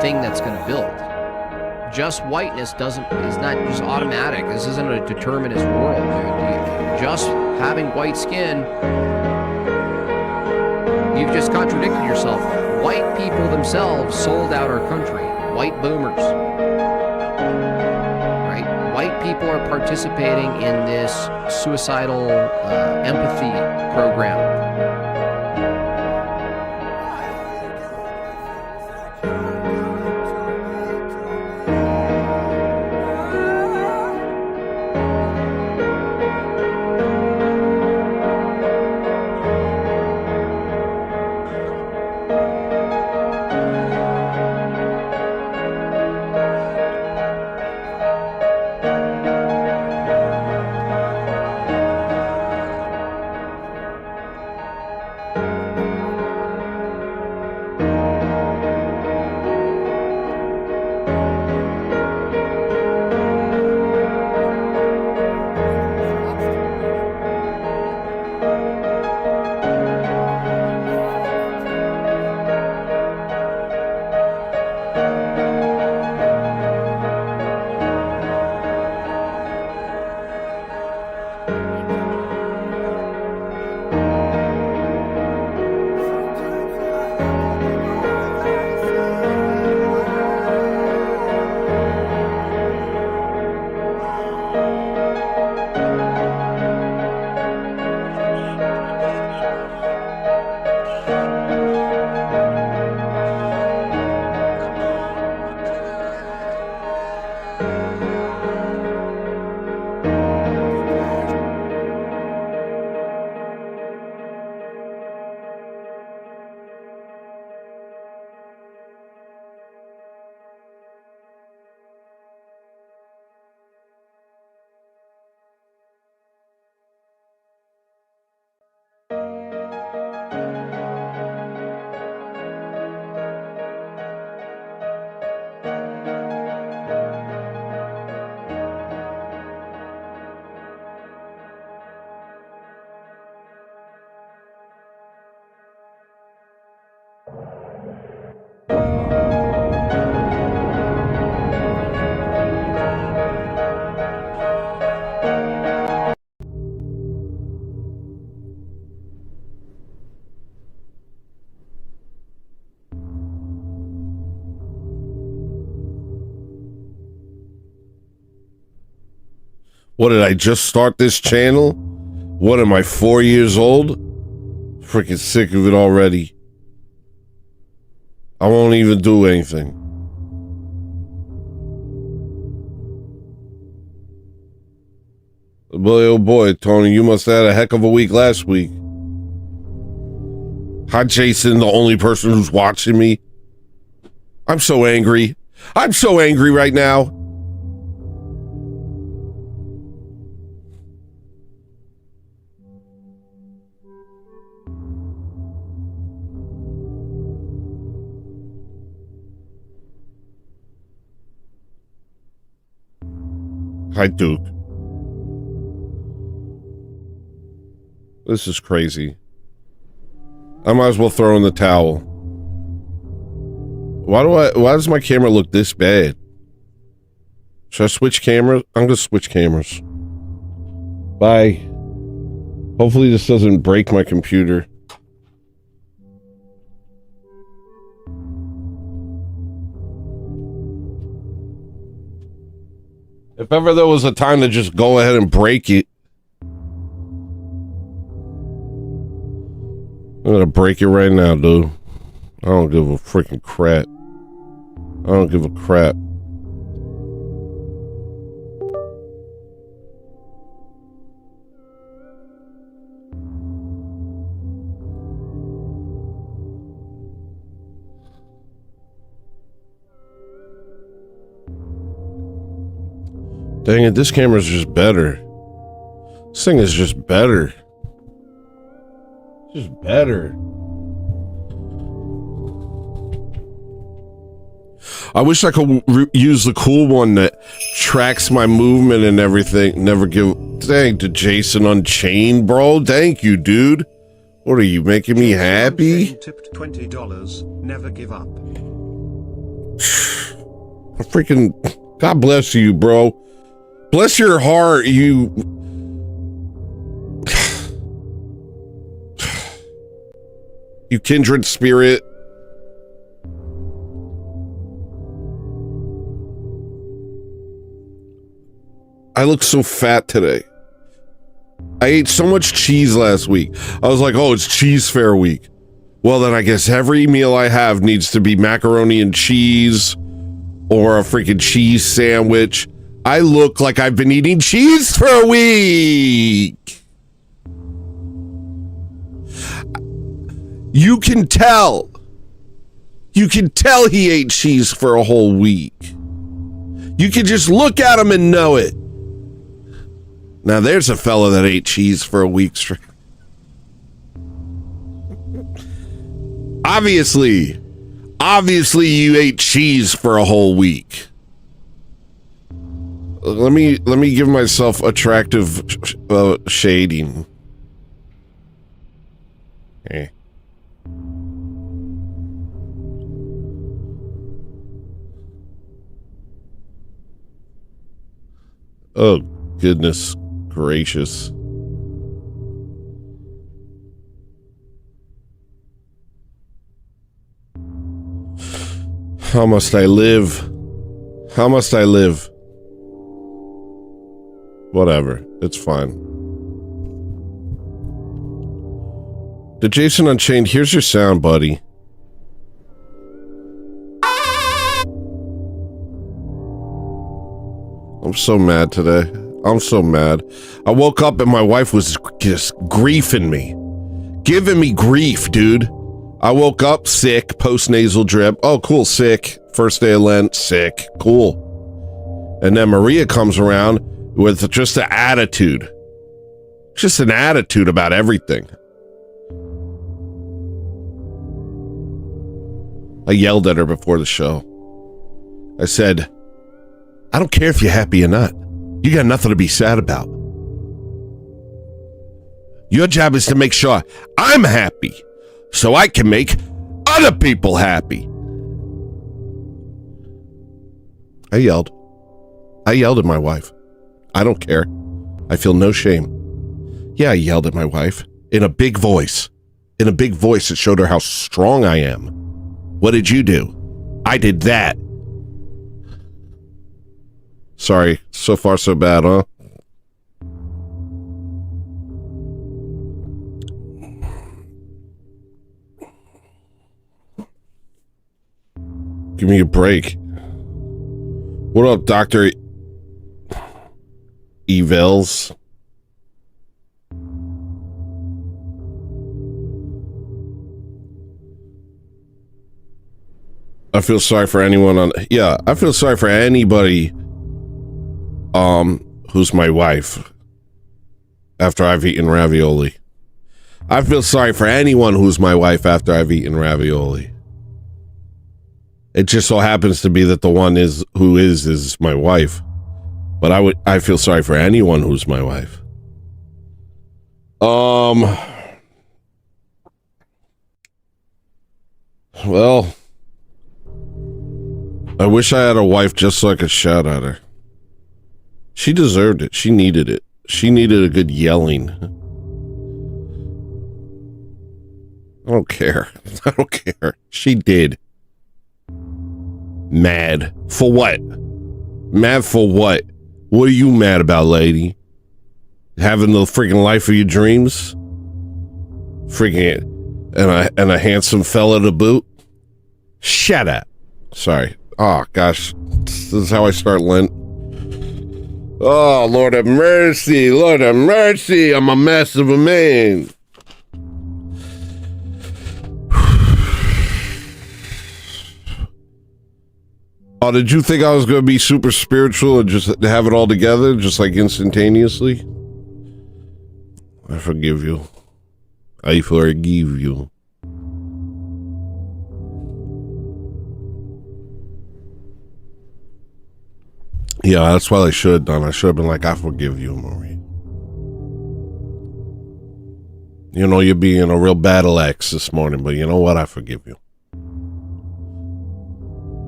thing that's going to build. Just whiteness is not just automatic. This isn't a determinist world, dude. Just having white skin, you've just contradicted yourself. White people themselves sold out our country. White boomers. Right? White people are participating in this suicidal empathy program. What, did I just start this channel? What, am I 4 years old? Freaking sick of it already. I won't even do anything. Boy, oh boy, Tony, you must have had a heck of a week last week. Hi, Jason, the only person who's watching me. I'm so angry. I'm so angry right now. Hi, Duke. This is crazy. I might as well throw in the towel. Why does my camera look this bad? Should I switch cameras? I'm gonna switch cameras. Bye. Hopefully this doesn't break my computer. If ever there was a time to just go ahead and break it, I'm gonna break it right now, dude. I don't give a freaking crap. I don't give a crap. Dang it, this camera's just better. This thing is just better. Just better. I wish I could use the cool one that tracks my movement and everything. Never give. Thank to Jason Unchained, bro. Thank you, dude. What are you making me happy? Tipped $20. Never give up. Freaking God bless you, bro. Bless your heart, you. You kindred spirit. I look so fat today. I ate so much cheese last week. I was like, oh, it's cheese fair week. Well, then I guess every meal I have needs to be macaroni and cheese or a freaking cheese sandwich. I look like I've been eating cheese for a week. You can tell. You can tell he ate cheese for a whole week. You can just look at him and know it. Now there's a fella that ate cheese for a week straight. Obviously you ate cheese for a whole week. Let me give myself attractive shading. Hey. Oh, goodness gracious. How must I live? How must I live? Whatever, it's fine. The Jason Unchained, here's your sound, buddy. I'm so mad today. I'm so mad. I woke up and my wife was just griefing me. Giving me grief, dude. I woke up sick, post-nasal drip. Oh, cool, sick. First day of Lent, sick. Cool. And then Maria comes around with just an attitude. Just an attitude about everything. I yelled at her before the show. I said, I don't care if you're happy or not. You got nothing to be sad about. Your job is to make sure I'm happy so I can make other people happy. I yelled. I yelled at my wife. I don't care. I feel no shame. Yeah, I yelled at my wife in a big voice. In a big voice that showed her how strong I am. What did you do? I did that. Sorry, so far so bad, huh? Give me a break. What up, Dr. Evels? I feel sorry for anyone I feel sorry for anybody who's my wife after I've eaten ravioli. I feel sorry for anyone who's my wife after I've eaten ravioli. It just so happens to be that the one who is my wife. But I feel sorry for anyone who's my wife. Well, I wish I had a wife just so I could shout at her. She deserved it. She needed it. She needed a good yelling. I don't care. I don't care. She did. Mad. For what? Mad for what? What are you mad about, lady? Having the freaking life of your dreams? Freaking and a handsome fella to boot? Shut up. Sorry. Oh, gosh. This is how I start Lent. Oh, Lord have mercy. Lord have mercy. I'm a mess of a man. Oh, did you think I was going to be super spiritual and just have it all together, just like instantaneously? I forgive you. I forgive you. Yeah, that's what I should have done. I should have been like, I forgive you, Marie. You know, you're being a real battle axe this morning, but you know what? I forgive you.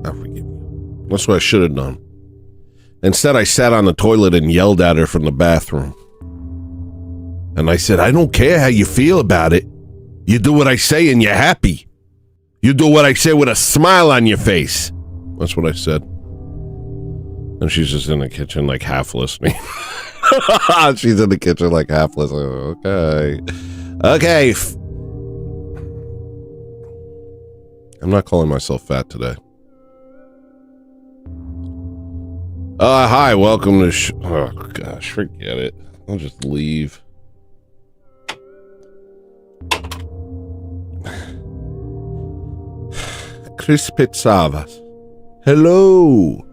I forgive you. That's what I should have done. Instead, I sat on the toilet and yelled at her from the bathroom. And I said, I don't care how you feel about it. You do what I say and you're happy. You do what I say with a smile on your face. That's what I said. And she's just in the kitchen like half listening. She's in the kitchen like half listening. Okay. Okay. I'm not calling myself fat today. Hi, welcome to oh gosh, forget it. I'll just leave. Chris Pizzavas. Hello.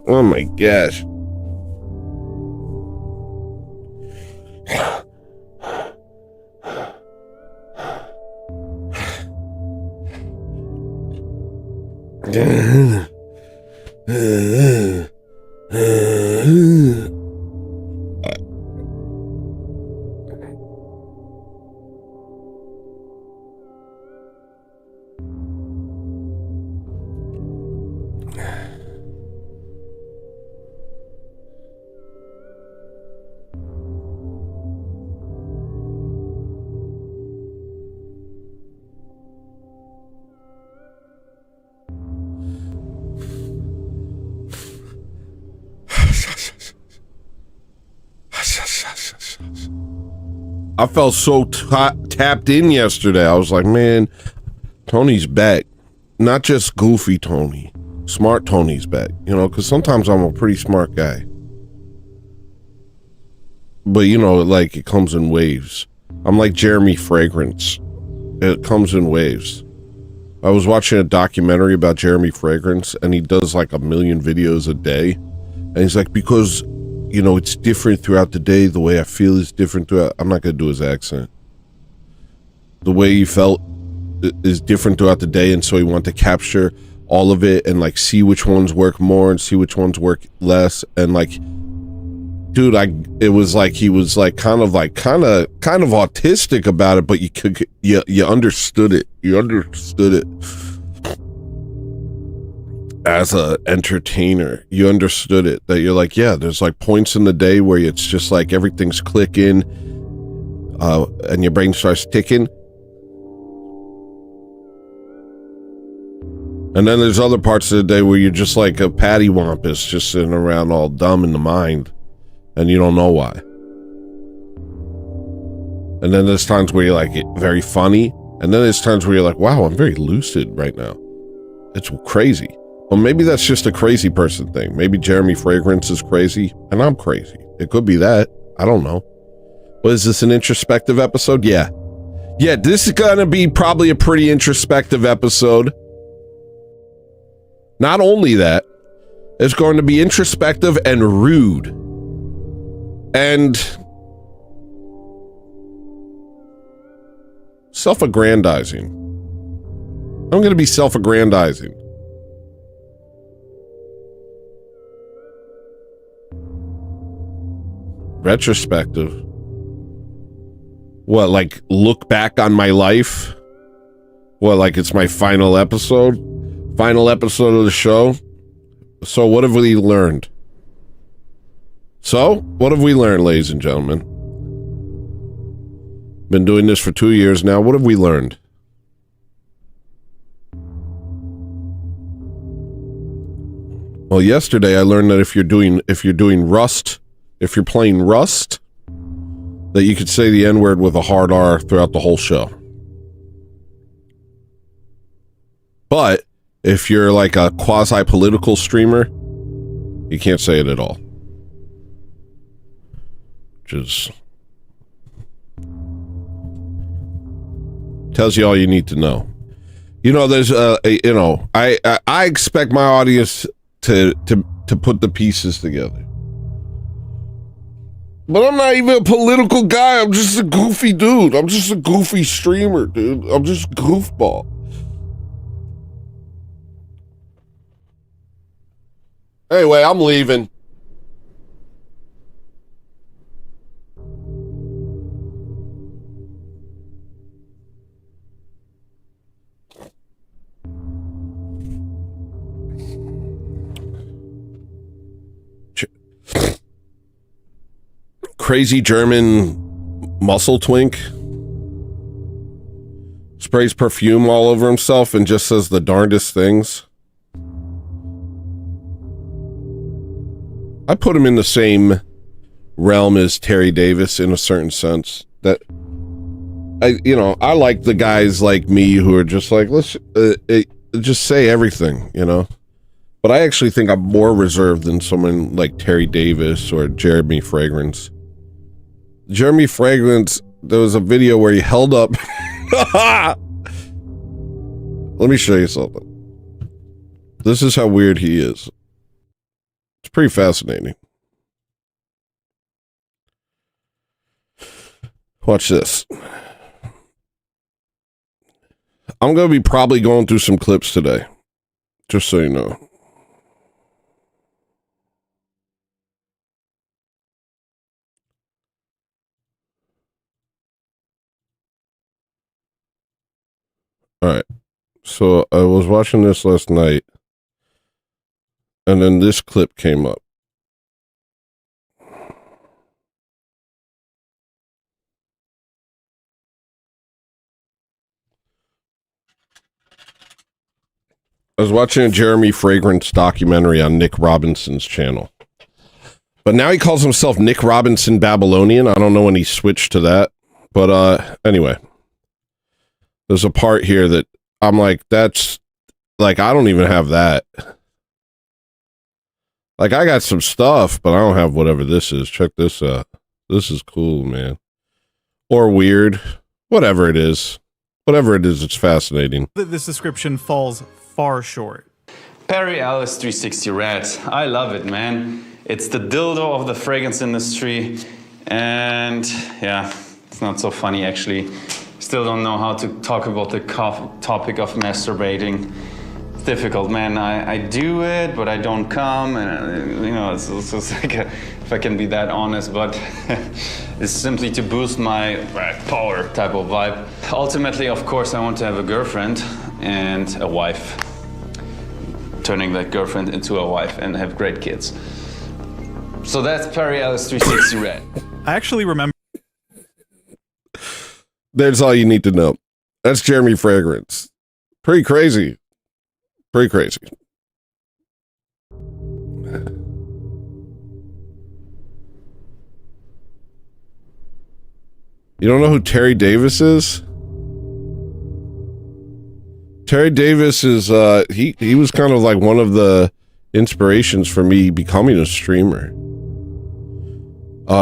Oh my gosh. I felt so tapped in yesterday. I was like, man, Tony's back. Not just goofy Tony. Smart Tony's back. You know, because sometimes I'm a pretty smart guy. But, you know, like, it comes in waves. I'm like Jeremy Fragrance. It comes in waves. I was watching a documentary about Jeremy Fragrance, and he does like 1 million videos a day. And he's like, because... you know, it's different throughout the day. The way I feel is different throughout. I'm not going to do his accent. The way he felt is different throughout the day. And so he wanted to capture all of it and like see which ones work more and see which ones work less. And like, dude, it was like, he was like kind of autistic about it, but you understood it. You understood it. As a entertainer, you understood it, that you're like, yeah, there's like points in the day where it's just like everything's clicking, and your brain starts ticking. And then there's other parts of the day where you're just like a pattywampus, just sitting around all dumb in the mind, and you don't know why. And then there's times where you're like very funny, and then there's times where you're like, wow, I'm very lucid right now. It's crazy. Well, maybe that's just a crazy person thing. Maybe Jeremy Fragrance is crazy and I'm crazy. It could be that. I don't know. What is this, an introspective episode? Yeah. Yeah, this is gonna be probably a pretty introspective episode. Not only that, it's going to be introspective and rude. And self-aggrandizing. I'm going to be self-aggrandizing. Retrospective. What, like look back on my life? What, like it's my final episode? Final episode of the show? So what have we learned? So, what have we learned, ladies and gentlemen? Been doing this for 2 years now. What have we learned? Well, yesterday I learned that if you're doing Rust, if you're playing Rust, that you could say the N-word with a hard R throughout the whole show. But if you're like a quasi-political streamer, you can't say it at all. Which is... tells you all you need to know. You know, there's you know, I expect my audience to put the pieces together. But I'm not even a political guy. I'm just a goofy dude. I'm just a goofy streamer, dude. I'm just goofball. Anyway, I'm leaving. Crazy German muscle twink sprays perfume all over himself and just says the darndest things. I put him in the same realm as Terry Davis in a certain sense. That I like the guys like me who are just like, let's just say everything, you know. But I actually think I'm more reserved than someone like Terry Davis or Jeremy Fragrance. Jeremy Fragrance, there was a video where he held up. Let me show you something. This is how weird he is. It's pretty fascinating. Watch this. I'm going to be probably going through some clips today. Just so you know. All right. So I was watching this last night. And then this clip came up. I was watching a Jeremy Fragrance documentary on Nick Robinson's channel. But now he calls himself Nick Robinson Babylonian. I don't know when he switched to that. But anyway. There's a part here that I'm like, that's... like, I don't even have that. Like, I got some stuff, but I don't have whatever this is. Check this out. This is cool, man. Or weird. Whatever it is. Whatever it is, it's fascinating. This description falls far short. Perry Ellis 360 Red. I love it, man. It's the dildo of the fragrance industry. And yeah, it's not so funny, actually. Still don't know how to talk about the topic of masturbating. It's difficult, man. I do it, but I don't come. And, you know, it's just like, if I can be that honest, but it's simply to boost my power type of vibe. Ultimately, of course, I want to have a girlfriend and a wife. Turning that girlfriend into a wife and have great kids. So that's Perry Ellis 360 Red. I actually remember. That's all you need to know. That's Jeremy Fragrance. Pretty crazy. Pretty crazy. You don't know who Terry Davis is? Terry Davis is he was kind of like one of the inspirations for me becoming a streamer.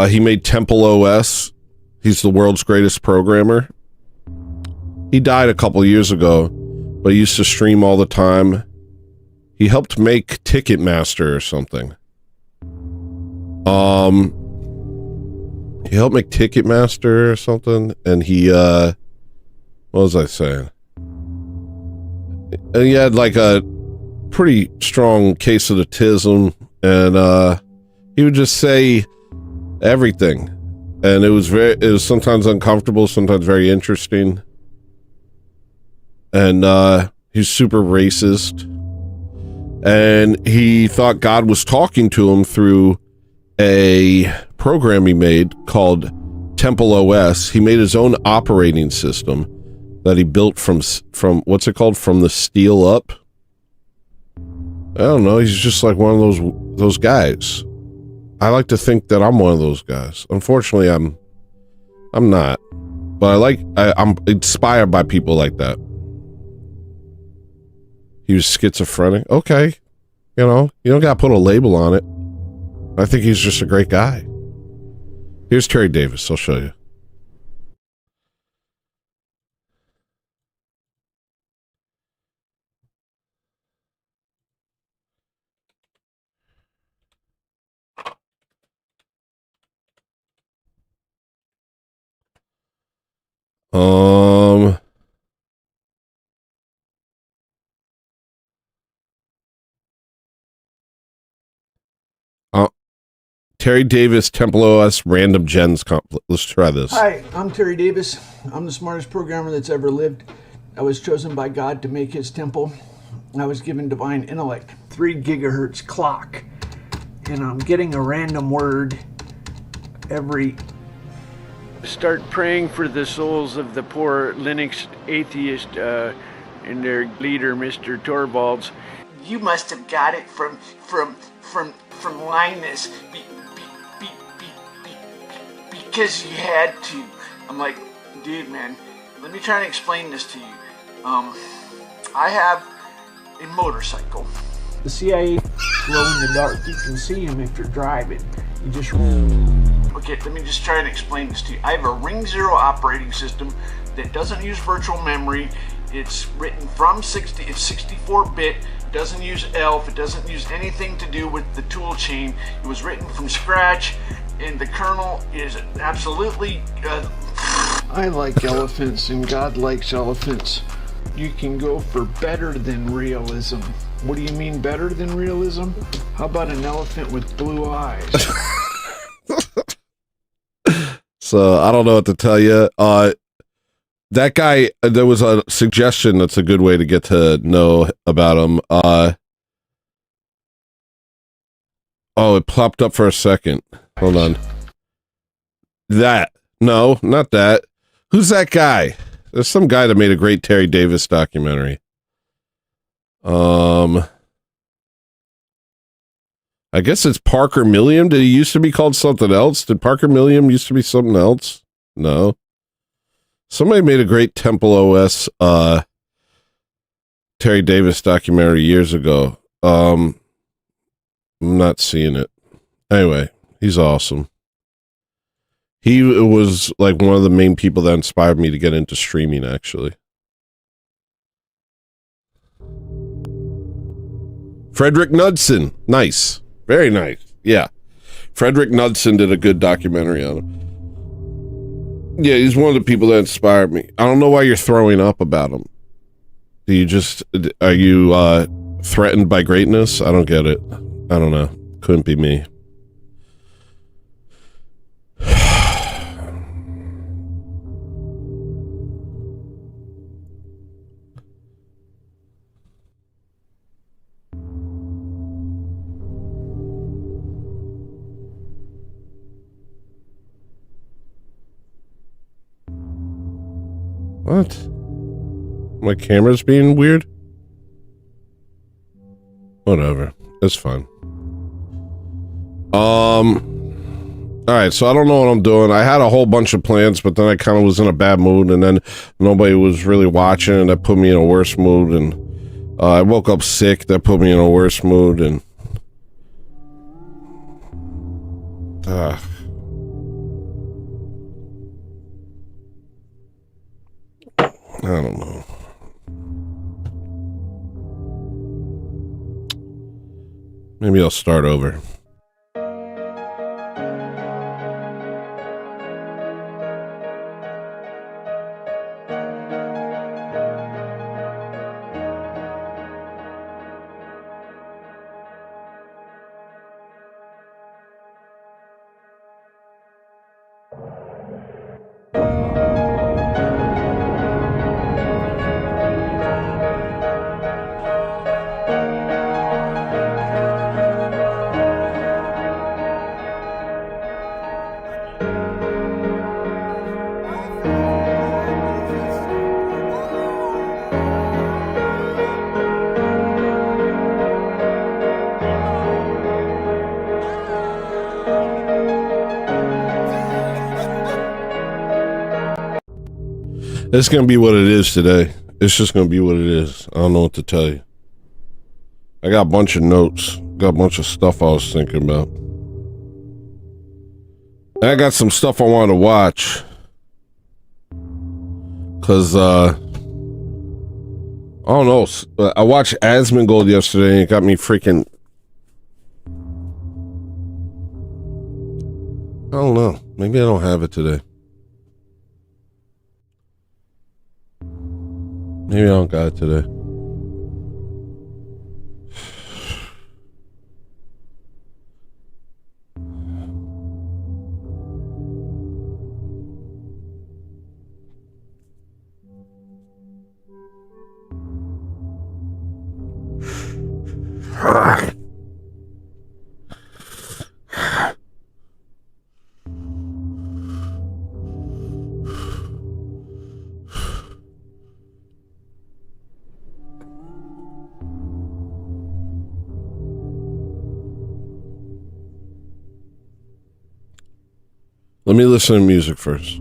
He made Temple OS. He's the world's greatest programmer. He died a couple years ago, but he used to stream all the time. He helped make Ticketmaster or something. He helped make Ticketmaster or something, and he what was I saying? And he had like a pretty strong case of autism, and he would just say everything, and it was sometimes uncomfortable, sometimes very interesting, and he's super racist, and he thought God was talking to him through a program he made called Temple OS. He made his own operating system that he built from what's it called? From the steel up. I don't know. He's just like one of those guys. I like to think that I'm one of those guys. Unfortunately, I'm not. But I'm inspired by people like that. He was schizophrenic. Okay. You know, you don't gotta put a label on it. I think he's just a great guy. Here's Terry Davis. I'll show you. Terry Davis, Temple OS, random gens comp. Let's try this. Hi, I'm Terry Davis. I'm the smartest programmer that's ever lived. I was chosen by God to make his temple. I was given divine intellect, 3 gigahertz clock, and I'm getting a random word every... Start praying for the souls of the poor Linux atheist and their leader, Mr. Torvalds. You must have got it from Linus. Because you had to. I'm like, dude, man, let me try and explain this to you. I have a motorcycle. The CIA glow in the dark. You can see him if you're driving. You just... Okay, let me just try and explain this to you. I have a Ring 0 operating system that doesn't use virtual memory. It's written from it's 64-bit. It doesn't use ELF. It doesn't use anything to do with the tool chain. It was written from scratch. And the kernel is absolutely... I like elephants, and God likes elephants. You can go for better than realism. What do you mean better than realism? How about an elephant with blue eyes? So, I don't know what to tell you. That guy, there was a suggestion that's a good way to get to know about him. Oh, it popped up for a second. Hold on. No, not that. Who's that guy? There's some guy that made a great Terry Davis documentary. I guess it's Parker Milliam. Did he used to be called something else? Did Parker Milliam used to be something else? No. Somebody made a great Temple OS Terry Davis documentary years ago. I'm not seeing it. Anyway, he's awesome. He was like one of the main people that inspired me to get into streaming, actually. Frederick Knudsen. Nice. Very nice. Yeah. Frederick Knudsen did a good documentary on him. Yeah, he's one of the people that inspired me. I don't know why you're throwing up about him. Are you threatened by greatness? I don't get it. I don't know. Couldn't be me. What? My camera's being weird? Whatever. It's fine. All right, so I don't know what I'm doing. I had a whole bunch of plans, but then I kind of was in a bad mood, and then nobody was really watching, and that put me in a worse mood, and I woke up sick. That put me in a worse mood, and I don't know. Maybe I'll start over. It's gonna be what it is today. It's just gonna be what it is. I don't know what to tell you. I got a bunch of notes. Got a bunch of stuff I was thinking about. And I got some stuff I wanted to watch. Cause I don't know. I watched Asmongold yesterday and it got me freaking. I don't know. Maybe I don't have it today. Maybe I don't got it today. Let me listen to music first.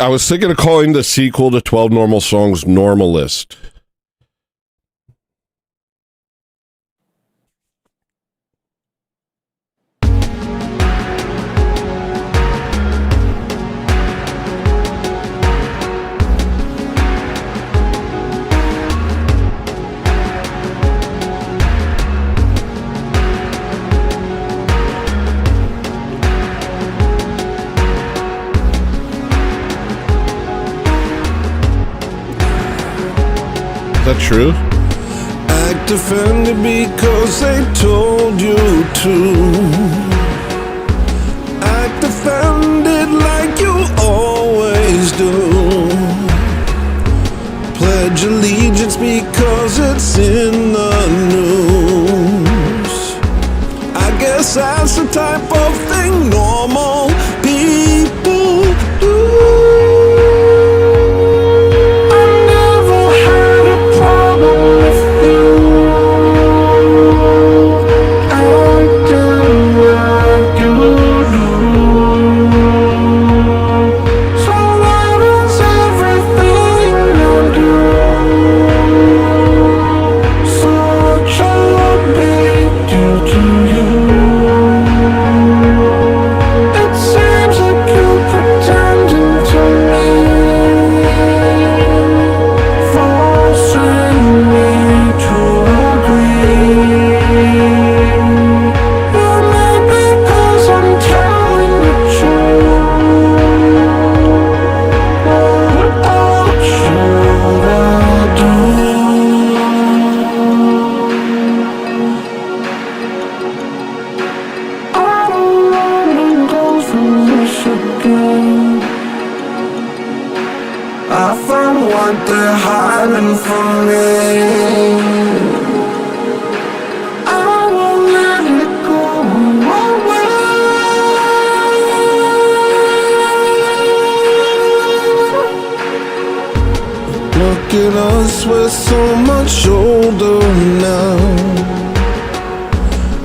I was thinking of calling the sequel to 12 Normal Songs Normalist. Is that true? Act offended because they told you to. Act offended like you always do. Pledge allegiance because it's in the news. I guess that's the type of thing normal people do.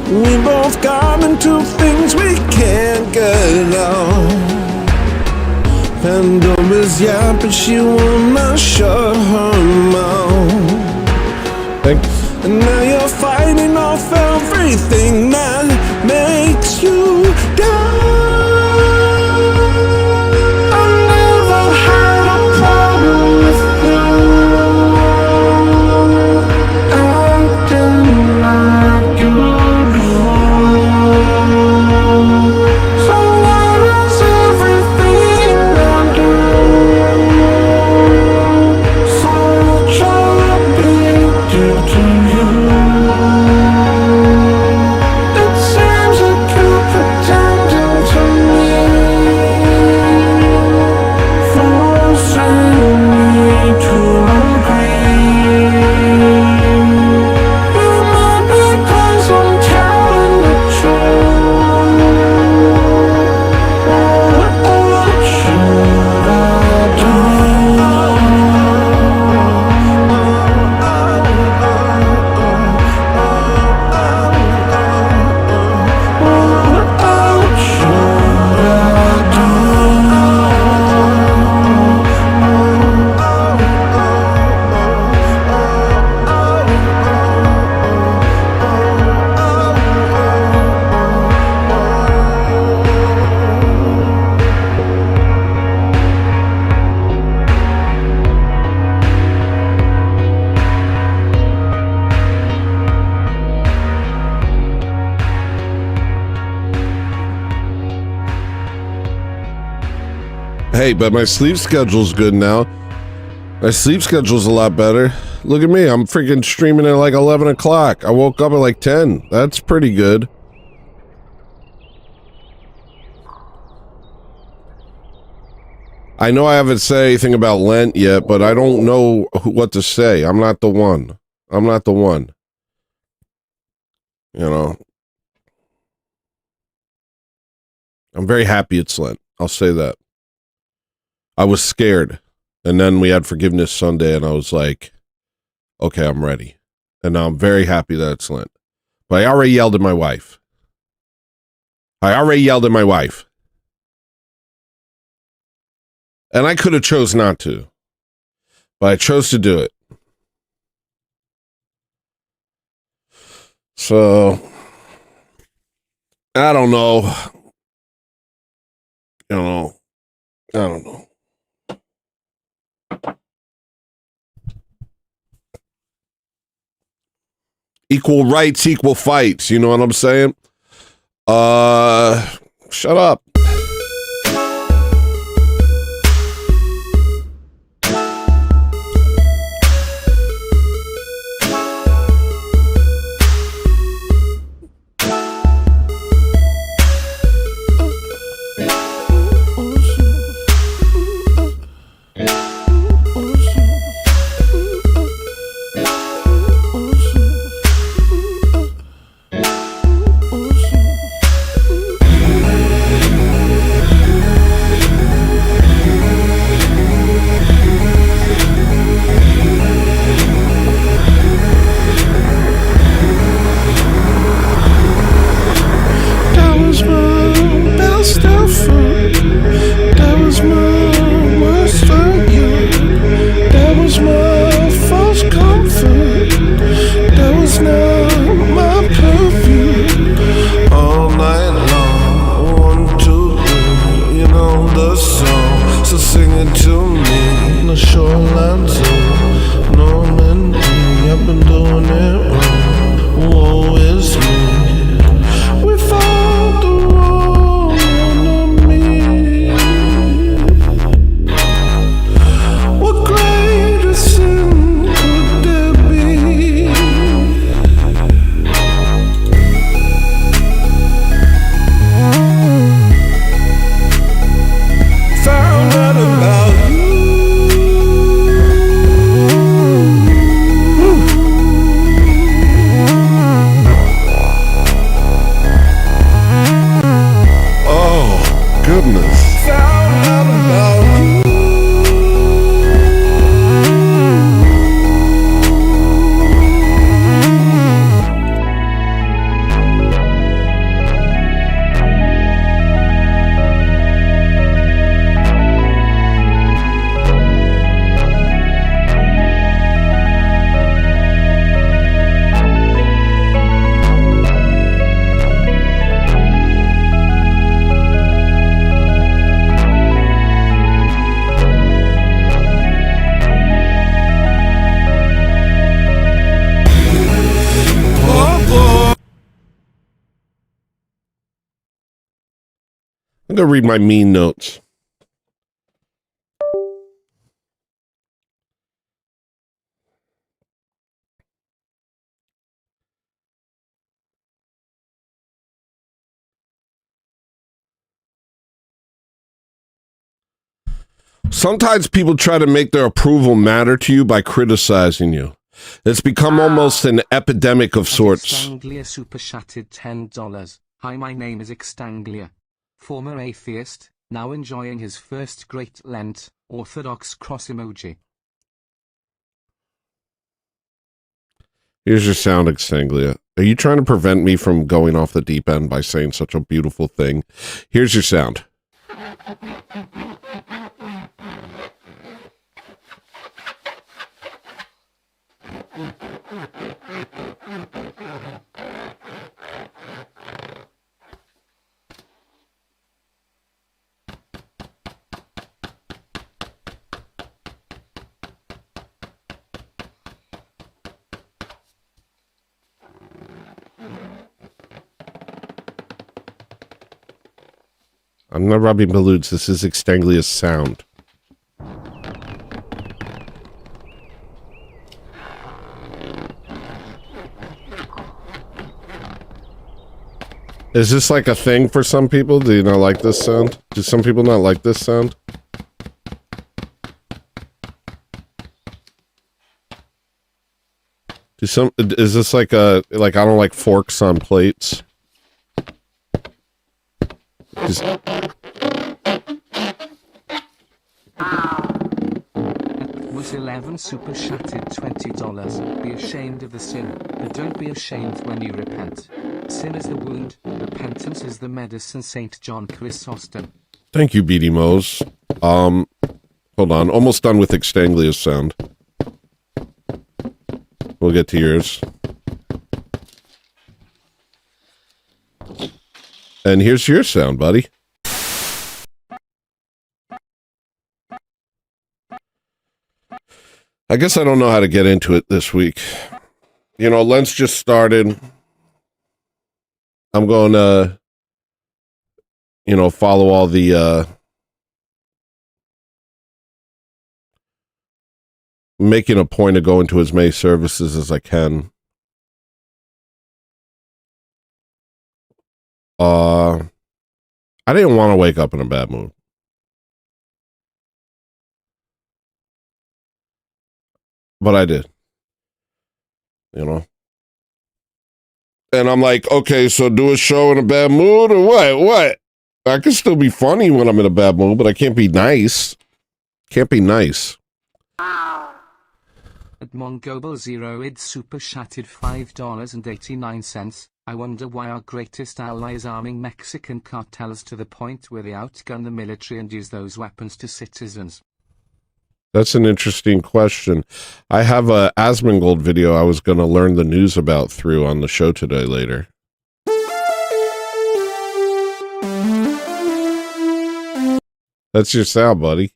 We both got into things we can't get out. Pandora's yapping, she will not shut her mouth. And now you're fighting off everything that makes you down. I never had a problem with you. I didn't like you. So why is everything I do so much of a big deal to you? It seems like you're pretending to me, forcing me to agree. You might be cause I'm telling the truth. What should I do? Hey, but my sleep schedule's good now. My sleep schedule's a lot better. Look at me, I'm freaking streaming at like 11 o'clock. I woke up at like 10. That's pretty good. I know I haven't said anything about Lent yet, but I don't know what to say. I'm not the one. I'm not the one. You know. I'm very happy it's Lent. I'll say that. I was scared. And then we had Forgiveness Sunday, and I was like, okay, I'm ready. And now I'm very happy that it's Lent. But I already yelled at my wife. And I could have chose not to. But I chose to do it. So, I don't know. I don't know. Equal rights, equal fights. You know what I'm saying? Shut up. I'm going to read my mean notes. Sometimes people try to make their approval matter to you by criticizing you. It's become almost an epidemic of sorts. Extanglia super chatted $10. Hi, my name is Extanglia. Former atheist, now enjoying his first Great Lent, Orthodox cross emoji. Here's your sound, Extanglia. Are you trying to prevent me from going off the deep end by saying such a beautiful thing? Here's your sound. I'm not Robbie Baloods. This is Extanglia's sound. Is this like a thing for some people? Do you not like this sound? Do some people not like this sound? Is this like I don't like forks on plates? Was 11 super chatted $20. Be ashamed of the sin, but don't be ashamed when you repent. Sin is the wound, repentance is the medicine. St. John Chrysostom. Thank you, BD Mose. Hold on. Almost done with Extanglia's sound. We'll get to yours. And here's your sound, buddy. I guess I don't know how to get into it this week. You know, Lent's just started. I'm going to, follow all the, making a point of going to as many services as I can. I didn't want to wake up in a bad mood. But I did. And I'm like, okay, so do a show in a bad mood or what? What? I can still be funny when I'm in a bad mood, but I can't be nice. Can't be nice. At Mongobel Zero id super chatted $5.89. I wonder why our greatest ally is arming Mexican cartels to the point where they outgun the military and use those weapons to citizens. That's an interesting question. I have a Asmongold video I was going to learn the news about through on the show today later. That's your sound, buddy.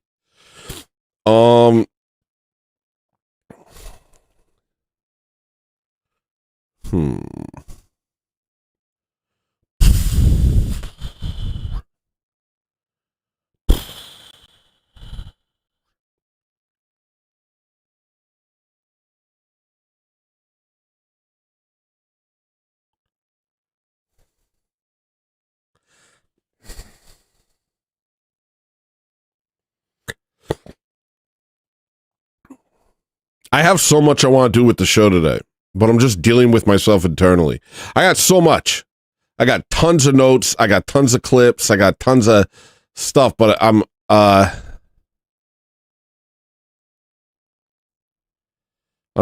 I have so much I want to do with the show today, but I'm just dealing with myself internally. I got so much. I got tons of notes. I got tons of clips. I got tons of stuff, but I'm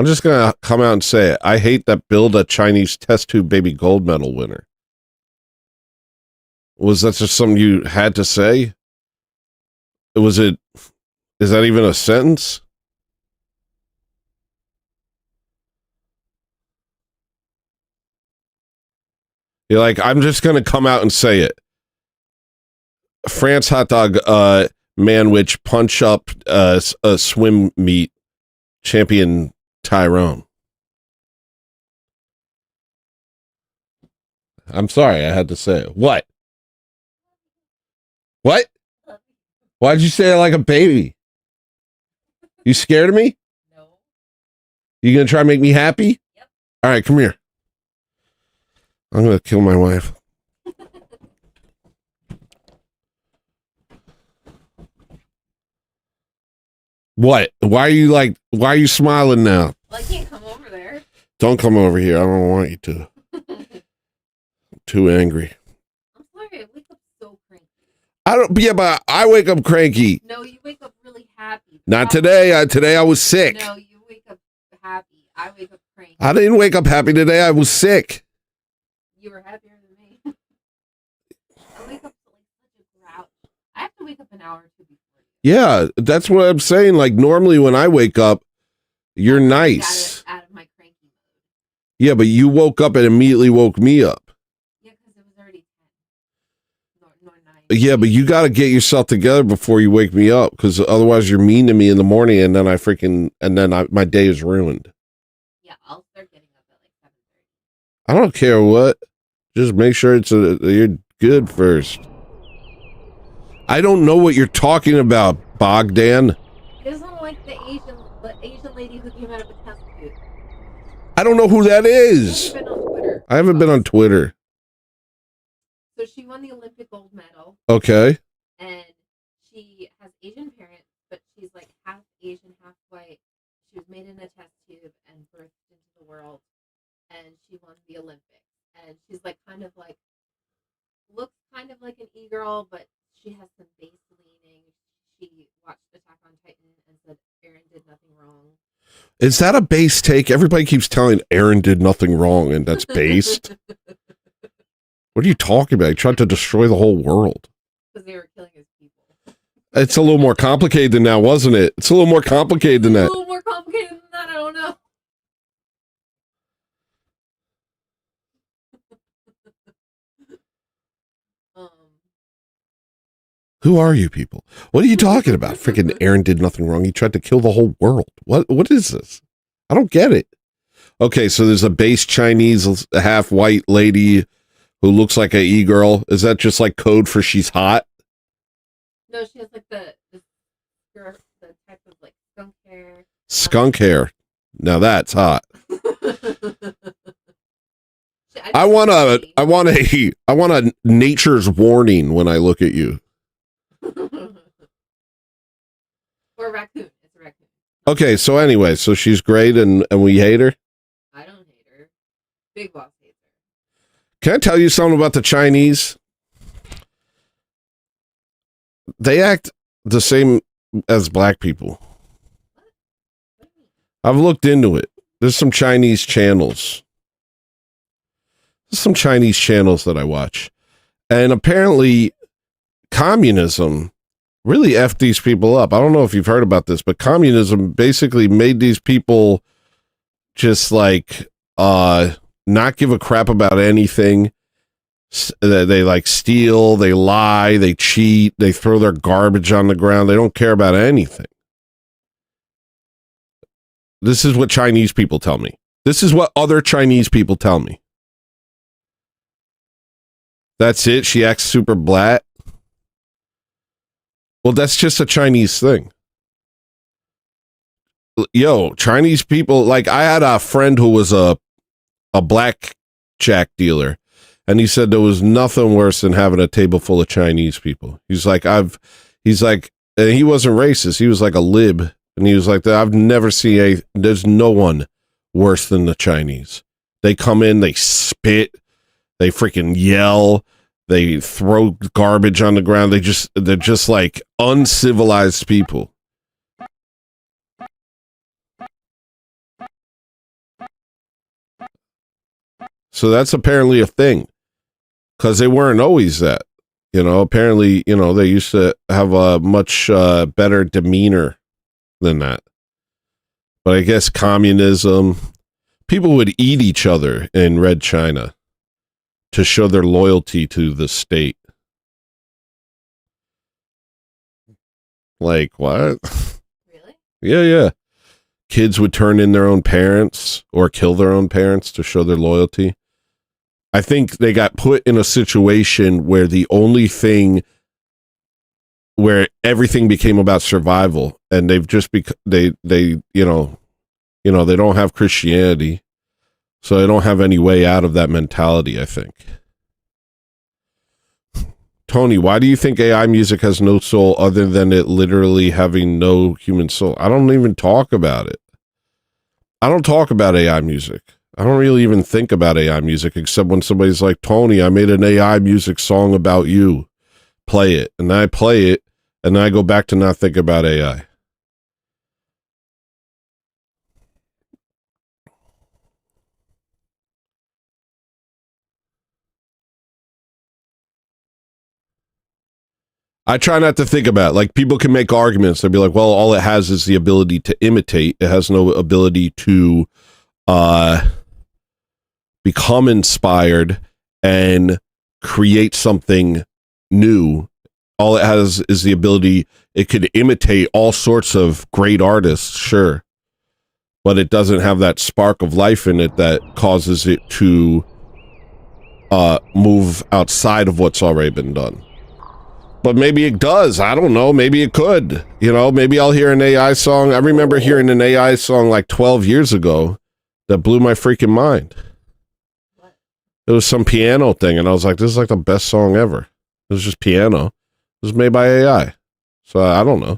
just going to come out and say it. I hate that Build a Chinese test tube baby gold medal winner. Was that just something you had to say? Is that even a sentence? You're like, I'm just going to come out and say it. France hot dog man which punch up a swim meet champion Tyrone. I'm sorry, I had to say it. What? What? Why'd you say it like a baby? You scared of me? No. You gonna try to make me happy? Yep. All right, come here. I'm gonna kill my wife. What? Why are you smiling now? Well, I can't come over there. Don't come over here. I don't want you to. I'm too angry. I'm sorry, I wake up so cranky. But I wake up cranky. No, you wake up really happy. Not today. Today I was sick. No, you wake up happy. I wake up cranky. I didn't wake up happy today. I was sick. You were happier than me. I wake up to like such a grouch. I have to wake up an hour or two before you. Yeah, that's what I'm saying. Like normally when I wake up, you're nice. Out of my cranky mode. Yeah, but you woke up and immediately woke me up. Yeah, because it was already 10. Nor 9. Yeah, but you got to get yourself together before you wake me up, because otherwise you're mean to me in the morning, and then my day is ruined. Yeah, I'll start getting up at like 7:30. I don't care what. Just make sure you're good first. I don't know what you're talking about, Bogdan. He doesn't like the Asian lady who came out of a test tube. I don't know who that is. Been on Twitter. I haven't been on Twitter. So she won the Olympic gold medal, Okay. and she has Asian parents, but she's like half Asian, half white. She was made in a test tube and birthed into the world, and she won the Olympics. And she's like looks kind of like an e-girl, but she has some base leaning. She watched Attack on Titan and said Aaron did nothing wrong. Is that a base take? Everybody keeps telling Aaron did nothing wrong, and that's based. What are you talking about? He tried to destroy the whole world. Because they were killing his people. It's a little more complicated than that, wasn't it? It's a little more complicated than A that. little more complicated than that, I don't know. Who are you people? What are you talking about? Freaking Aaron did nothing wrong. He tried to kill the whole world. What is this? I don't get it. Okay, so there's a base Chinese half white lady who looks like a e-girl. Is that just like code for she's hot? No, she has like the type of like skunk hair. Skunk hair. Now that's hot. I want a nature's warning when I look at you. Or a raccoon. It's a raccoon. Okay, so anyway, so she's great and we hate her. I don't hate her. Big Boss hates her. Can I tell you something about the Chinese? They act the same as black people. I've looked into it. There's some Chinese channels. There's some Chinese channels that I watch. And apparently communism really effed these people up. I don't know if you've heard about this, but communism basically made these people just like not give a crap about anything. They like steal, they lie, they cheat, they throw their garbage on the ground. They don't care about anything. This is what Chinese people tell me. This is what other Chinese people tell me. That's it. She acts super black. Well, that's just a Chinese thing. Yo, Chinese people, like I had a friend who was a blackjack dealer, and he said there was nothing worse than having a table full of Chinese people. He's like, and he wasn't racist. He was like a lib, and he was like, I've never seen there's no one worse than the Chinese. They come in, they spit, they freaking yell, they throw garbage on the ground. They're just like uncivilized people. So that's apparently a thing, because they weren't always that. Apparently, they used to have a much better demeanor than that. But I guess communism, people would eat each other in Red China to show their loyalty to the state. Like, what? Really? Yeah. Kids would turn in their own parents or kill their own parents to show their loyalty. I think they got put in a situation where the only thing where everything became about survival, and they've just they they don't have Christianity, so they don't have any way out of that mentality, I think. Tony, why do you think AI music has no soul other than it literally having no human soul? I don't even talk about it. I don't talk about AI music. I don't really even think about AI music except when somebody's like, Tony, I made an AI music song about you. Play it. And I play it, and then I go back to not think about AI. I try not to think about it. Like, people can make arguments. They'll be like, well, all it has is the ability to imitate. It has no ability to become inspired and create something new. All it has is the ability, it could imitate all sorts of great artists, sure. But it doesn't have that spark of life in it that causes it to move outside of what's already been done. But maybe it does. I don't know. Maybe it could. You know, maybe I'll hear an AI song. I remember hearing an AI song like 12 years ago that blew my freaking mind. It was some piano thing, and I was like, this is like the best song ever. It was just piano. It was made by AI. So I don't know.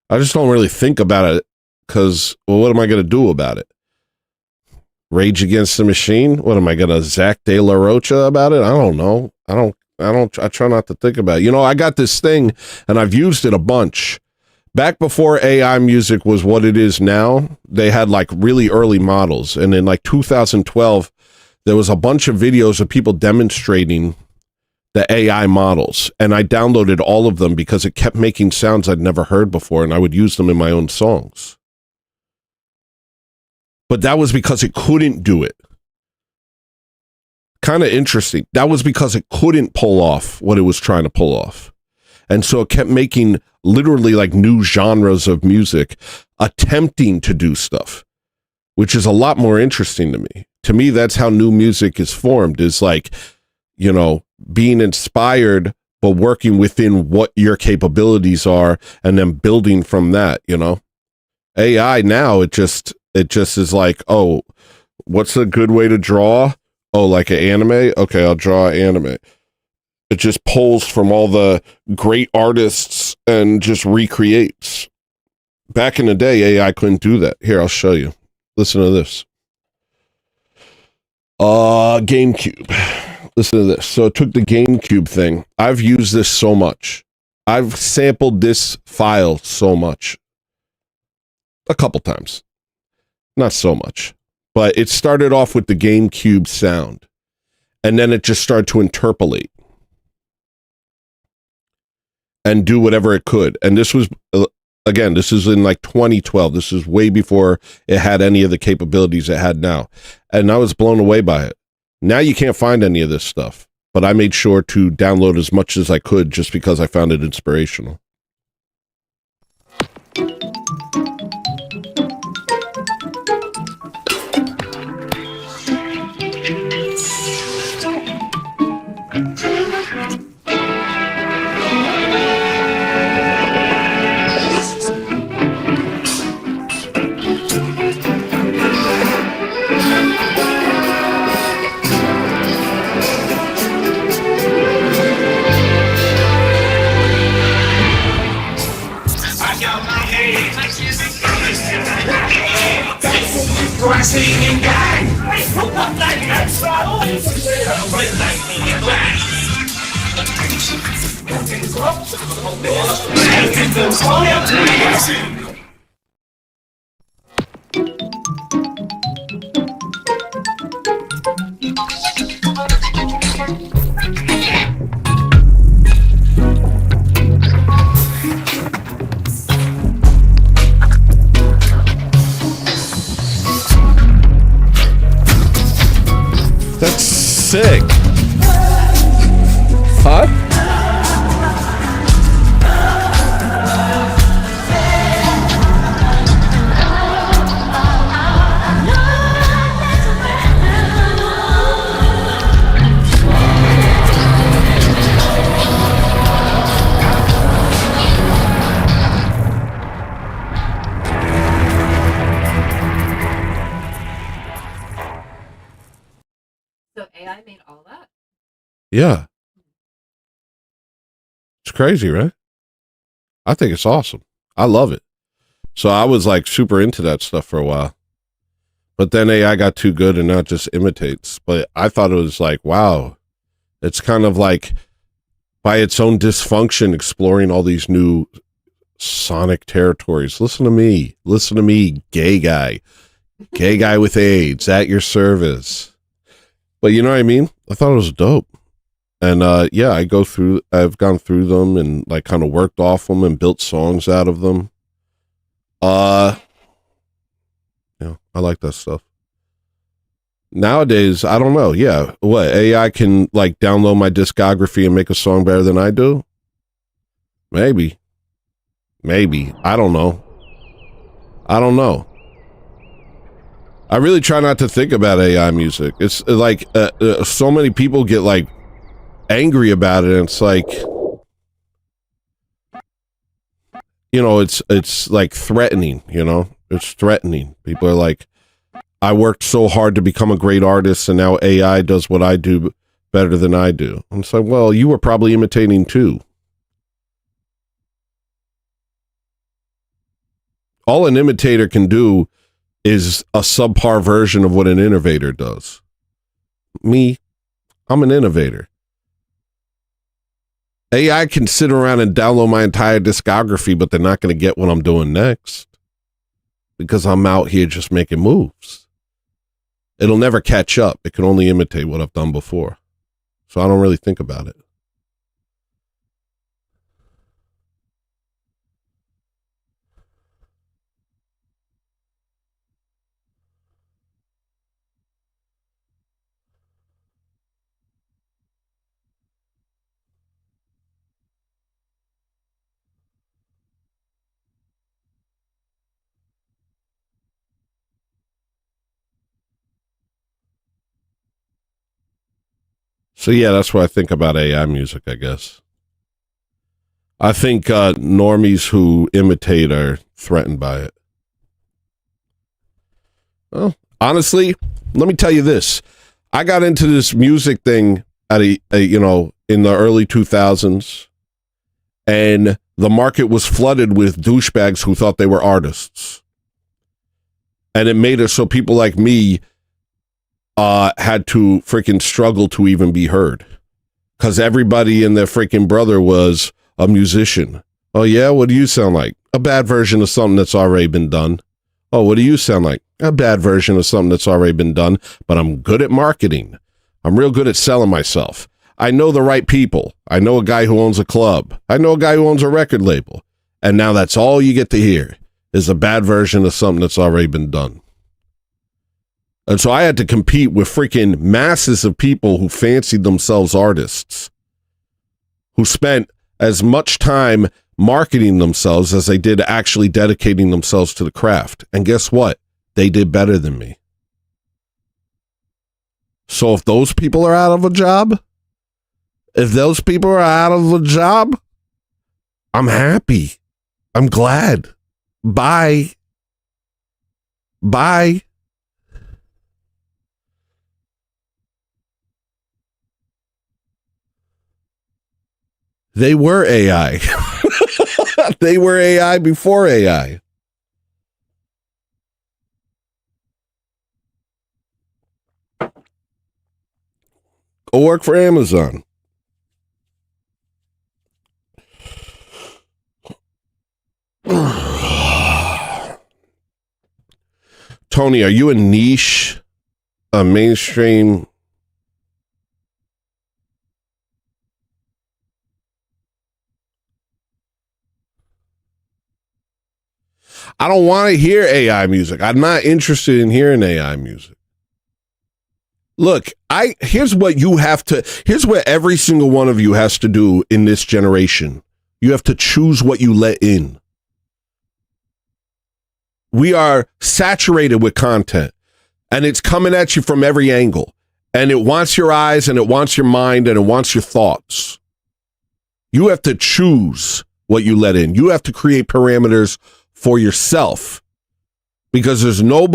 I just don't really think about it because, well, what am I going to do about it? Rage Against the Machine? What am I going to Zach De La Rocha about it? I don't know. I try not to think about it. You know, I got this thing and I've used it a bunch. Back before AI music was what it is now, they had like really early models. And in like 2012, there was a bunch of videos of people demonstrating the AI models. And I downloaded all of them because it kept making sounds I'd never heard before, and I would use them in my own songs. But that was because it couldn't do it. Kind of interesting. That was because it couldn't pull off what it was trying to pull off. And so it kept making literally like new genres of music, attempting to do stuff, which is a lot more interesting to me. To me, that's how new music is formed, is like, you know, being inspired, but working within what your capabilities are and then building from that, you know. AI now, it just is like, oh, what's a good way to draw? Oh, like an anime? Okay, I'll draw an anime. It just pulls from all the great artists and just recreates. Back in the day, AI couldn't do that. Here, I'll show you. Listen to this. GameCube. Listen to this. So it took the GameCube thing. I've used this so much. I've sampled this file so much. A couple times. Not so much. But it started off with the GameCube sound. And then it just started to interpolate. And do whatever it could. And this was, again, this is in like 2012. This is way before it had any of the capabilities it had now. And I was blown away by it. Now you can't find any of this stuff. But I made sure to download as much as I could just because I found it inspirational. That's sick. Huh? Yeah. It's crazy, right? I think it's awesome. I love it. So I was like super into that stuff for a while. But then AI got too good and now it just imitates. But I thought it was like, wow, it's kind of like by its own dysfunction exploring all these new sonic territories. Listen to me, gay guy with AIDS at your service. But you know what I mean? I thought it was dope. And yeah, I've gone through them and like kind of worked off them and built songs out of them. Yeah, I like that stuff. Nowadays, I don't know. Yeah, what, AI can like download my discography and make a song better than I do? Maybe. I don't know. I really try not to think about AI music. It's like so many people get like angry about it, and it's like, you know, it's like threatening, you know? It's threatening. People are like, I worked so hard to become a great artist and now AI does what I do better than I do. And it's like, well, you were probably imitating too. All an imitator can do is a subpar version of what an innovator does. Me, I'm an innovator. AI can sit around and download my entire discography, but they're not going to get what I'm doing next because I'm out here just making moves. It'll never catch up. It can only imitate what I've done before. So I don't really think about it. So yeah, that's what I think about AI music, I guess. I think normies who imitate are threatened by it. Well, honestly, let me tell you this. I got into this music thing at in the early 2000s, and the market was flooded with douchebags who thought they were artists. And it made it so people like me had to freaking struggle to even be heard, because everybody and their freaking brother was a musician. Oh yeah, what do you sound like? A bad version of something that's already been done. Oh, what do you sound like? A bad version of something that's already been done, but I'm good at marketing. I'm real good at selling myself. I know the right people. I know a guy who owns a club. I know a guy who owns a record label. And now that's all you get to hear is a bad version of something that's already been done. And so I had to compete with freaking masses of people who fancied themselves artists, who spent as much time marketing themselves as they did actually dedicating themselves to the craft. And guess what? They did better than me. So if those people are out of a job, I'm happy. I'm glad. Bye. They were AI. They were AI before AI. Go work for Amazon. Tony, are you a niche, a mainstream? I don't want to hear AI music. I'm not interested in hearing AI music. Look, here's what every single one of you has to do in this generation. You have to choose what you let in. We are saturated with content, and it's coming at you from every angle, and it wants your eyes, and it wants your mind, and it wants your thoughts. You have to choose what you let in. You have to create parameters for yourself, because there's no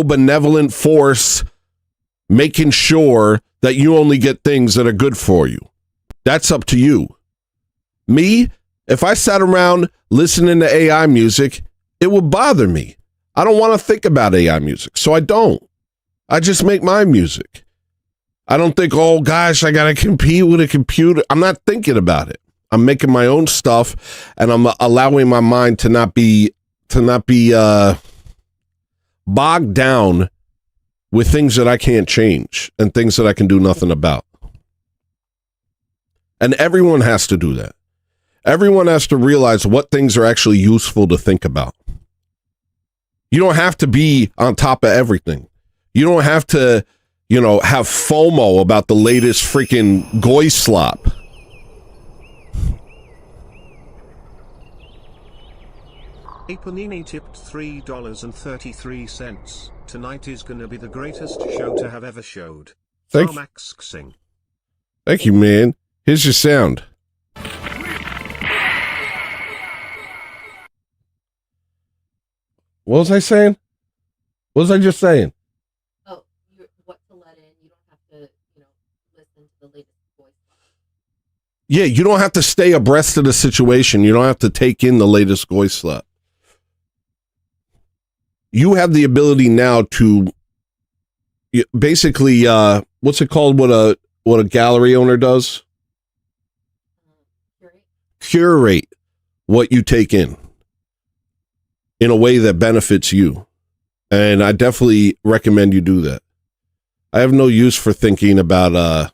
benevolent force making sure that you only get things that are good for you. That's up to you. Me, if I sat around listening to AI music, it would bother me. I don't want to think about AI music, so I don't. I just make my music. I don't think, oh gosh, I got to compete with a computer. I'm not thinking about it. I'm making my own stuff, and I'm allowing my mind to not be bogged down with things that I can't change and things that I can do nothing about. And everyone has to do that. Everyone has to realize what things are actually useful to think about. You don't have to be on top of everything. You don't have to, have FOMO about the latest freaking goy slop. A Panini tipped $3.33. Tonight is gonna be the greatest show to have ever showed. Thank you. Max Sing. Thank you, man. Here's your sound. What was I saying? What was I just saying? Oh, what to let in. You don't have to, listen to the latest voice. Yeah, you don't have to stay abreast of the situation. You don't have to take in the latest goy slap. You have the ability now to basically, what's it called? What a gallery owner does? Curate what you take in a way that benefits you. And I definitely recommend you do that. I have no use for thinking about AI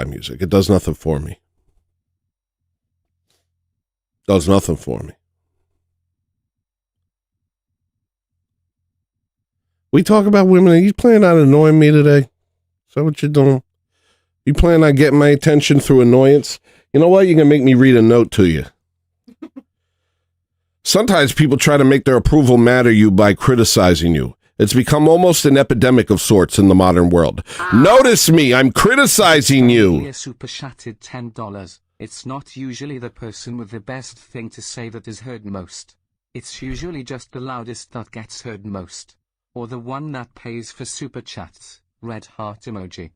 music. It does nothing for me. Does nothing for me. We talk about women. Are you planning on annoying me today? Is that what you're doing? You plan on getting my attention through annoyance? You know what? You're going to make me read a note to you. Sometimes people try to make their approval matter you by criticizing you. It's become almost an epidemic of sorts in the modern world. Notice me. I'm criticizing you. Super chatted $10. It's not usually the person with the best thing to say that is heard most. It's usually just the loudest that gets heard most. Or the one that pays for super chats. Red heart emoji.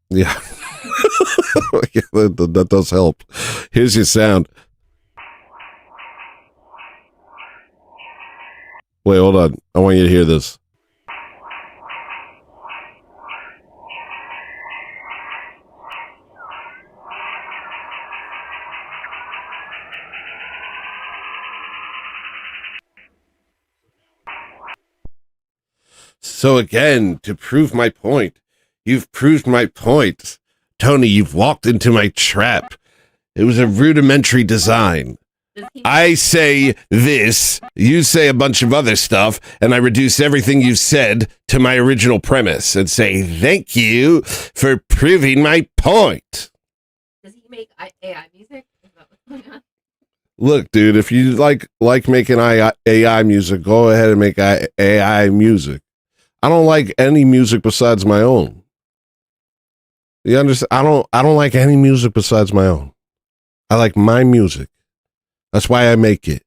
Yeah. Yeah, that does help. Here's your sound. Wait, hold on. I want you to hear this. So again, to prove my point, you've proved my point. Tony, you've walked into my trap. It was a rudimentary design. I say this, you say a bunch of other stuff, and I reduce everything you've said to my original premise and say, thank you for proving my point. Does he make AI music? Is that what's going on? Look, dude, if you like making AI music, go ahead and make AI music. I don't like any music besides my own. You understand? I don't like any music besides my own. I like my music. That's why I make it.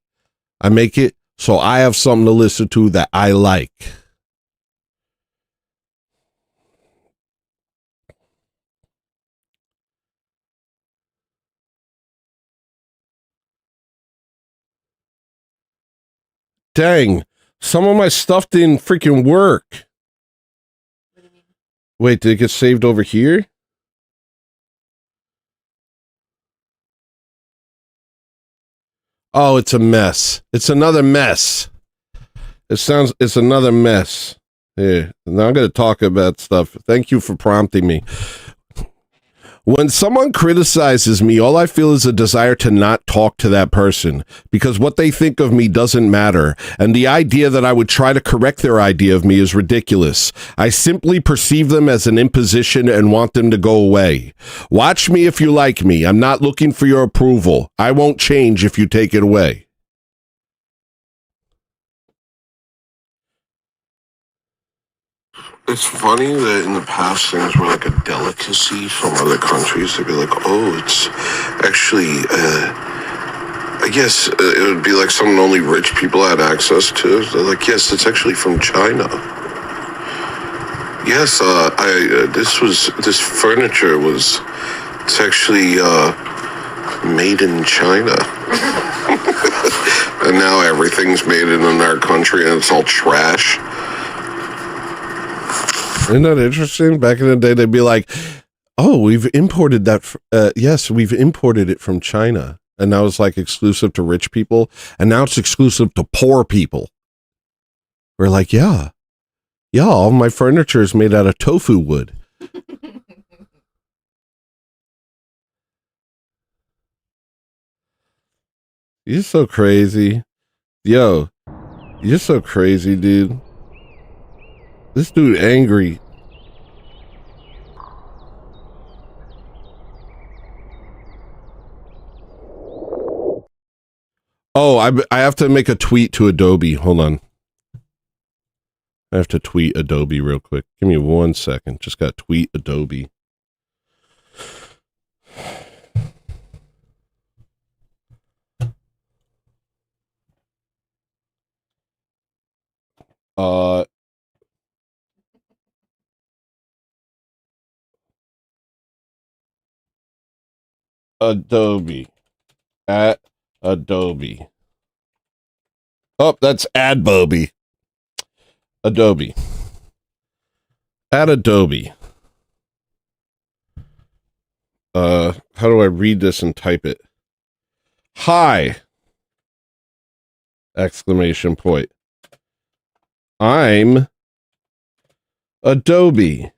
I make it so I have something to listen to that I like. Dang, some of my stuff didn't freaking work. What do you mean? Wait, did it get saved over here? Oh, it's a mess. It's another mess. It's another mess. Here, now I'm going to talk about stuff. Thank you for prompting me. When someone criticizes me, all I feel is a desire to not talk to that person because what they think of me doesn't matter. And the idea that I would try to correct their idea of me is ridiculous. I simply perceive them as an imposition and want them to go away. Watch me if you like me. I'm not looking for your approval. I won't change if you take it away. It's funny that in the past things were like a delicacy from other countries. They'd be like, oh, it's actually a I guess it would be like something only rich people had access to. They're like, yes, it's actually from China. Yes, this furniture was, it's actually made in China. And now everything's made in our country and it's all trash. Isn't that interesting? Back in the day, they'd be like, oh, we've imported that. Yes, we've imported it from China. And now it's like exclusive to rich people. And now it's exclusive to poor people. We're like, yeah, all my furniture is made out of tofu wood. You're so crazy. Yo, you're so crazy, dude. This dude angry. Oh, I have to make a tweet to Adobe. Hold on. I have to tweet Adobe real quick. Give me 1 second. Just got to tweet Adobe. Adobe. At Adobe. Oh, that's Adbobie. Adobe. At Adobe. How do I read this and type it? Hi! Exclamation point. I'm Adobe!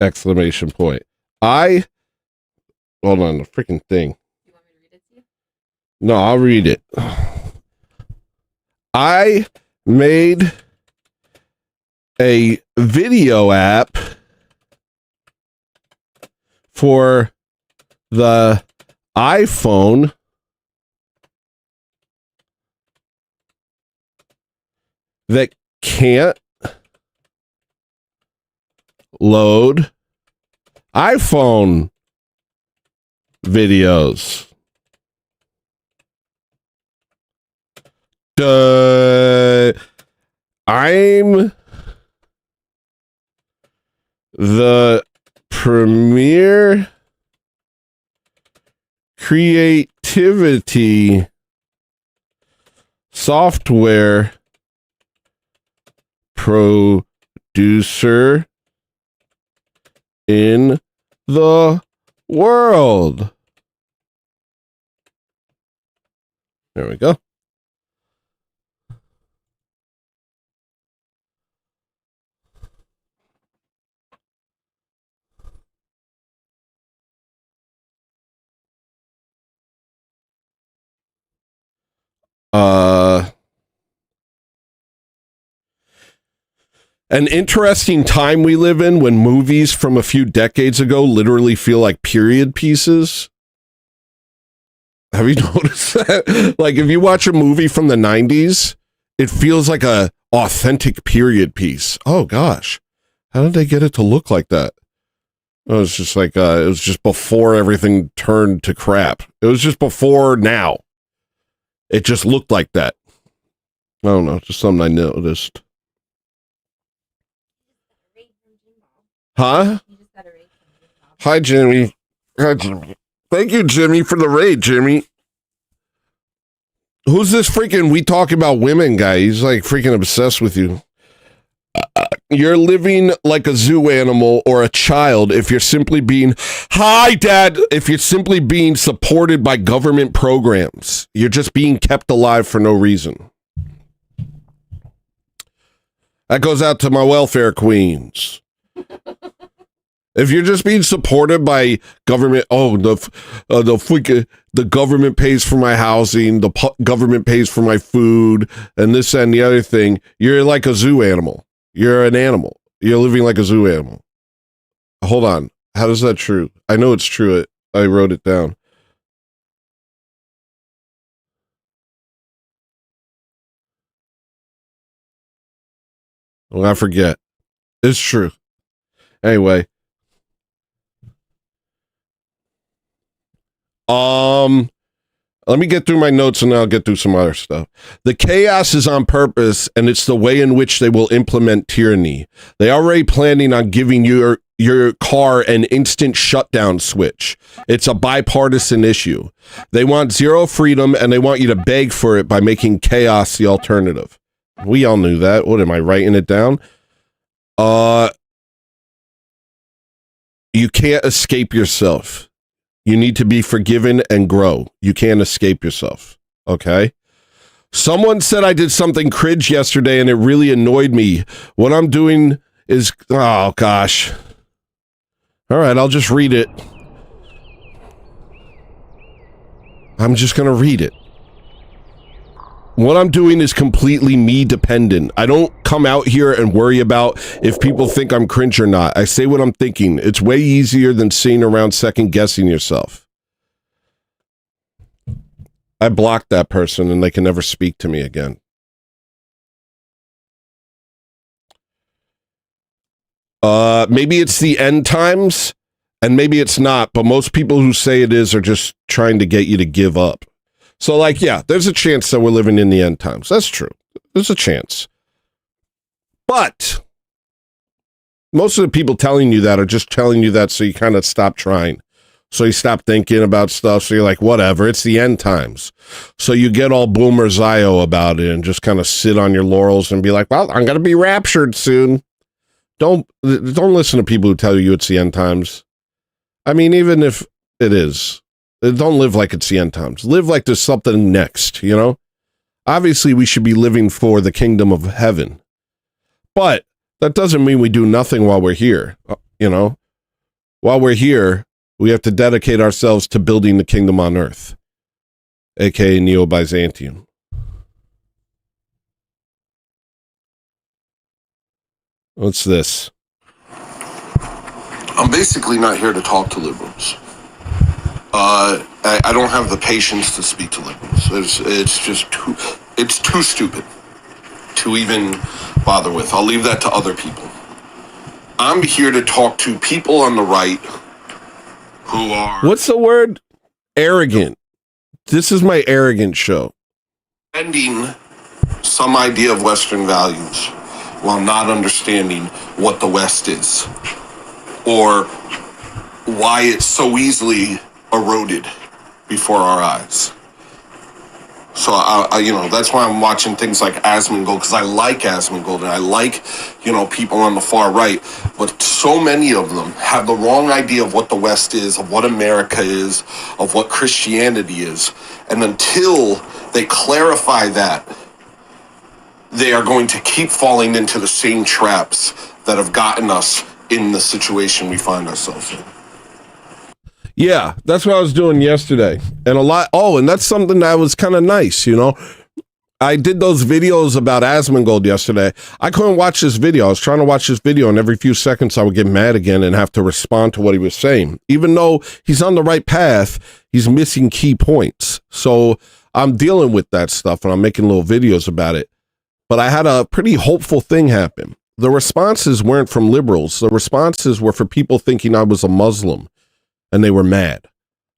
Exclamation point. Hold on, the freaking thing. You want me to read it to you? No, I'll read it. I made a video app for the iPhone that can't load iPhone videos. I'm the premier creativity software producer in the world. There we go. An interesting time we live in when movies from a few decades ago literally feel like period pieces. Have you noticed that? Like, if you watch a movie from the 90s, it feels like a authentic period piece. Oh, gosh. How did they get it to look like that? It was just like, it was just before everything turned to crap. It was just before now. It just looked like that. I don't know, just something I noticed. Huh? Hi, Jimmy. Hi, Jimmy. Thank you, Jimmy, for the raid, Jimmy. Who's this freaking we talk about women guy? He's like freaking obsessed with you. You're living like a zoo animal or a child if you're simply being, hi, Dad, if you're simply being supported by government programs. You're just being kept alive for no reason. That goes out to my welfare queens. If you're just being supported by government, the government pays for my housing, the government pays for my food, and this and the other thing, you're like a zoo animal. You're an animal. You're living like a zoo animal. Hold on. How is that true? I know it's true. I wrote it down. Well, I forget. It's true. Anyway. Let me get through my notes and then I'll get through some other stuff. The chaos is on purpose, and it's the way in which they will implement tyranny. They are already planning on giving your car an instant shutdown switch. It's a bipartisan issue. They want zero freedom, and they want you to beg for it by making chaos the alternative. We all knew that. What, am I writing it down? You can't escape yourself. You need to be forgiven and grow. You can't escape yourself. Okay? Someone said I did something cringe yesterday and it really annoyed me. What I'm doing is, oh gosh. All right, I'll just read it. I'm just going to read it. What I'm doing is completely me dependent. I don't come out here and worry about if people think I'm cringe or not. I say what I'm thinking. It's way easier than sitting around second guessing yourself. I blocked that person and they can never speak to me again. Maybe it's the end times and maybe it's not, but most people who say it is are just trying to get you to give up. So, like, yeah, there's a chance that we're living in the end times. That's true. There's a chance. But most of the people telling you that are just telling you that so you kind of stop trying. So you stop thinking about stuff. So you're like, whatever, it's the end times. So you get all boomer Zio about it and just kind of sit on your laurels and be like, well, I'm going to be raptured soon. Don't listen to people who tell you it's the end times. I mean, even if it is. Don't live like it's the end times. Live like there's something next, you know? Obviously, we should be living for the kingdom of heaven. But that doesn't mean we do nothing while we're here, you know? While we're here, we have to dedicate ourselves to building the kingdom on earth, aka Neo-Byzantium. What's this? I'm basically not here to talk to liberals. I don't have the patience to speak to liberals. It's just too stupid to even bother with. I'll leave that to other people. I'm here to talk to people on the right who are... What's the word? Arrogant. This is my arrogant show. Defending some idea of Western values while not understanding what the West is or why it's so easily eroded before our eyes. So that's why I'm watching things like Asmongold, because I like Asmongold and I like, people on the far right. But so many of them have the wrong idea of what the West is, of what America is, of what Christianity is. And until they clarify that, they are going to keep falling into the same traps that have gotten us in the situation we find ourselves in. Yeah, that's what I was doing yesterday. And and that's something that was kind of nice, I did those videos about Asmongold yesterday. I couldn't watch this video. I was trying to watch this video, and every few seconds I would get mad again and have to respond to what he was saying. Even though he's on the right path, he's missing key points. So I'm dealing with that stuff, and I'm making little videos about it. But I had a pretty hopeful thing happen. The responses weren't from liberals. The responses were for people thinking I was a Muslim. And they were mad.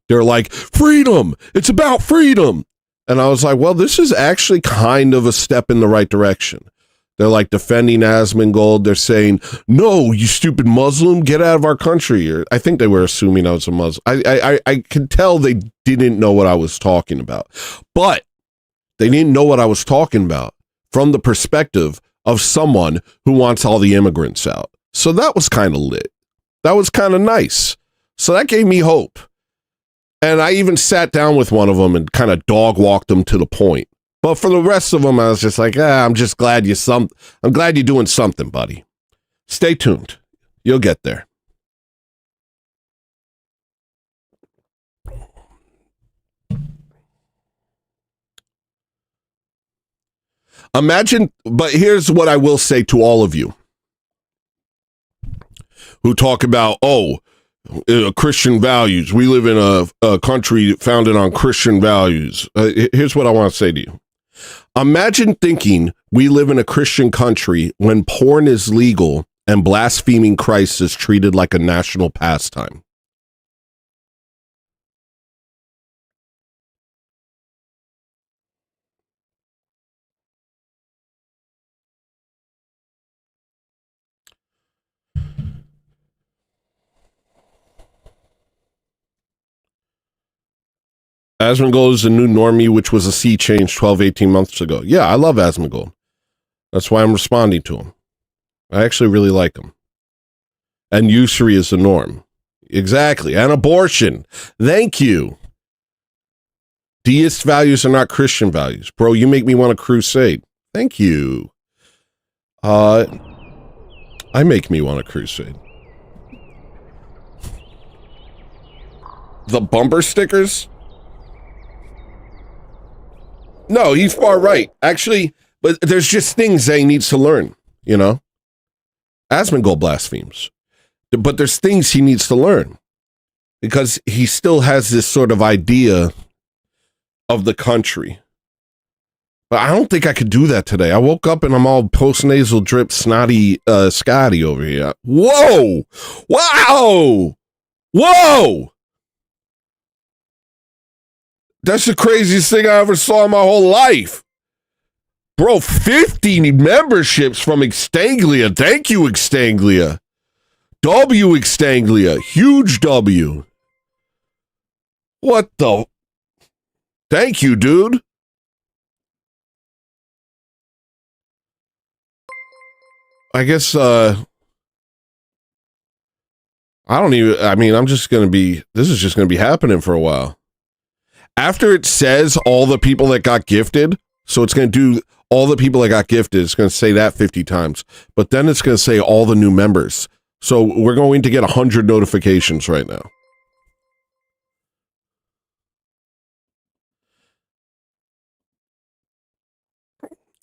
They're like, freedom! It's about freedom! And I was like, well, this is actually kind of a step in the right direction. They're like defending Asmongold. They're saying, no, you stupid Muslim, get out of our country. Or I think they were assuming I was a Muslim. I could tell they didn't know what I was talking about. But they didn't know what I was talking about from the perspective of someone who wants all the immigrants out. So that was kind of lit. That was kind of nice. So that gave me hope. And I even sat down with one of them and kind of dog walked them to the point. But for the rest of them, I was just like, I'm just glad I'm glad you're doing something, buddy. Stay tuned. You'll get there. Imagine, but here's what I will say to all of you who talk about, Christian values. We live in a country founded on Christian values. Here's what I want to say to you. Imagine thinking we live in a Christian country when porn is legal and blaspheming Christ is treated like a national pastime. Asmongold is a new normie, which was a sea change 12, 18 months ago. Yeah, I love Asmongold. That's why I'm responding to him. I actually really like him. And usury is the norm. Exactly. And abortion. Thank you. Deist values are not Christian values. Bro, you make me want a crusade. Thank you. I make me want a crusade. The bumper stickers? No, he's far right. Actually, but there's just things that he needs to learn, you know? Asmongold blasphemes. But there's things he needs to learn. Because he still has this sort of idea of the country. But I don't think I could do that today. I woke up and I'm all post-nasal drip snotty Scotty over here. Whoa! Wow! Whoa! That's the craziest thing I ever saw in my whole life. Bro, 50 memberships from Extanglia. Thank you, Extanglia. W Extanglia. Huge W. What the... Thank you, dude. I guess, I don't even, I mean, I'm just going to be, this is just going to be happening for a while. After it says all the people that got gifted, so it's going to do all the people that got gifted, it's going to say that 50 times, but then it's going to say all the new members. So we're going to get 100 notifications right now.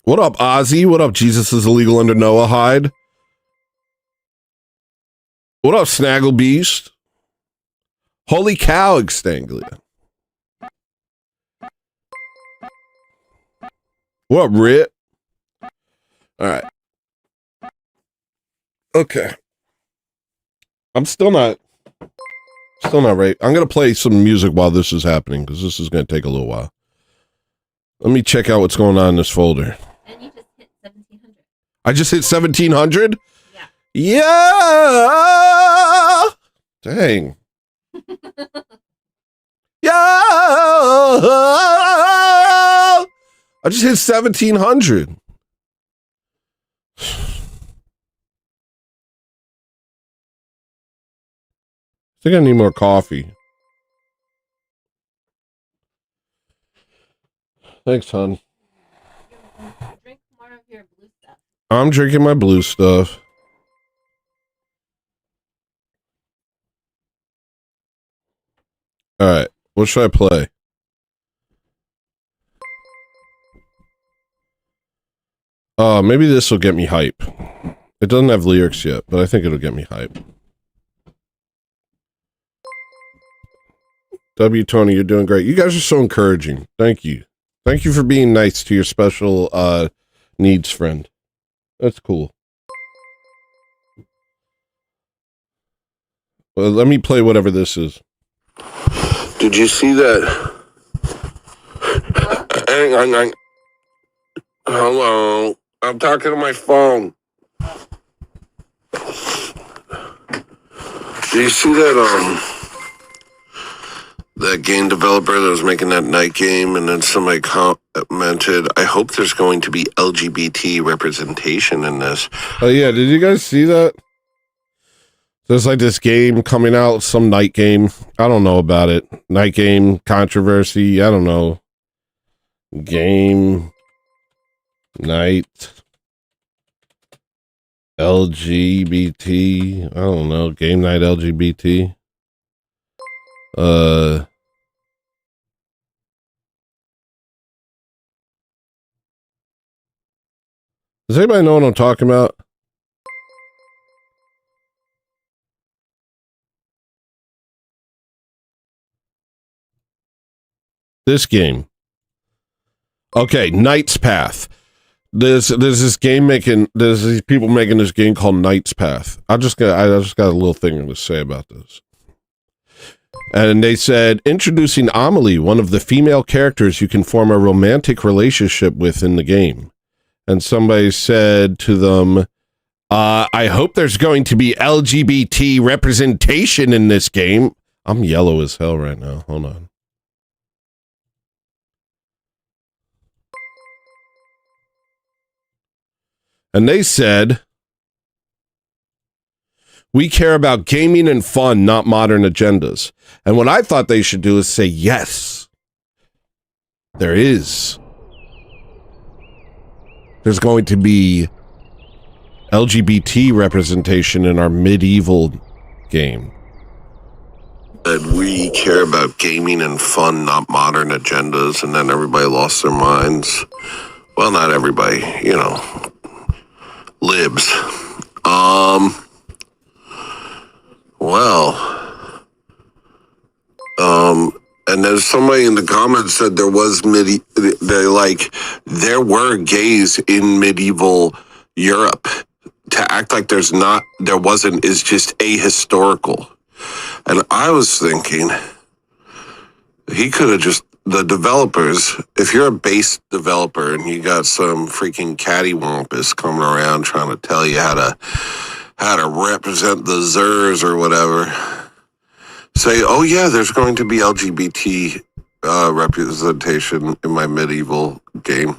What up, Ozzy? What up, Jesus is illegal under Noah Hyde? What up, Snaggle Beast? Holy cow, Extanglia. What up, Rit? Alright. Okay. I'm still not right. I'm going to play some music while this is happening, because this is going to take a little while. Let me check out what's going on in this folder. And you just hit 1700. I just hit 1700? Yeah. Yeah! Dang. Yeah! I just hit 1700. I think I need more coffee. Thanks, hon. Drink more of your blue stuff. I'm drinking my blue stuff. All right, what should I play? Maybe this will get me hype. It doesn't have lyrics yet, but I think it'll get me hype. W. Tony, you're doing great. You guys are so encouraging. Thank you. Thank you for being nice to your special needs friend. That's cool. Well, let me play whatever this is. Did you see that? Hang on. Hello. I'm talking to my phone. Did you see that game developer that was making that night game, and then somebody commented, I hope there's going to be LGBT representation in this. Oh yeah, did you guys see that? There's like this game coming out, some night game. I don't know about it. Night game controversy. I don't know. Game night LGBT. I don't know. Game night LGBT. Does anybody know what I'm talking about? This game. Okay, Knight's Path. There's this game there's these people making this game called Knight's Path. I just got a little thing to say about this. And they said, introducing Amelie, one of the female characters you can form a romantic relationship with in the game. And somebody said to them, I hope there's going to be LGBT representation in this game. I'm yellow as hell right now. Hold on. And they said, we care about gaming and fun, not modern agendas. And what I thought they should do is say, yes, there is. There's going to be LGBT representation in our medieval game. That we care about gaming and fun, not modern agendas, and then everybody lost their minds. Well, not everybody, you know, libs. And there's somebody in the comments said there was there were gays in medieval Europe. To act like there wasn't is just ahistorical. And I was thinking, he could have the developers, if you're a base developer and you got some freaking cattywampus coming around trying to tell you how to represent the Zers or whatever, say, oh yeah, there's going to be LGBT representation in my medieval game.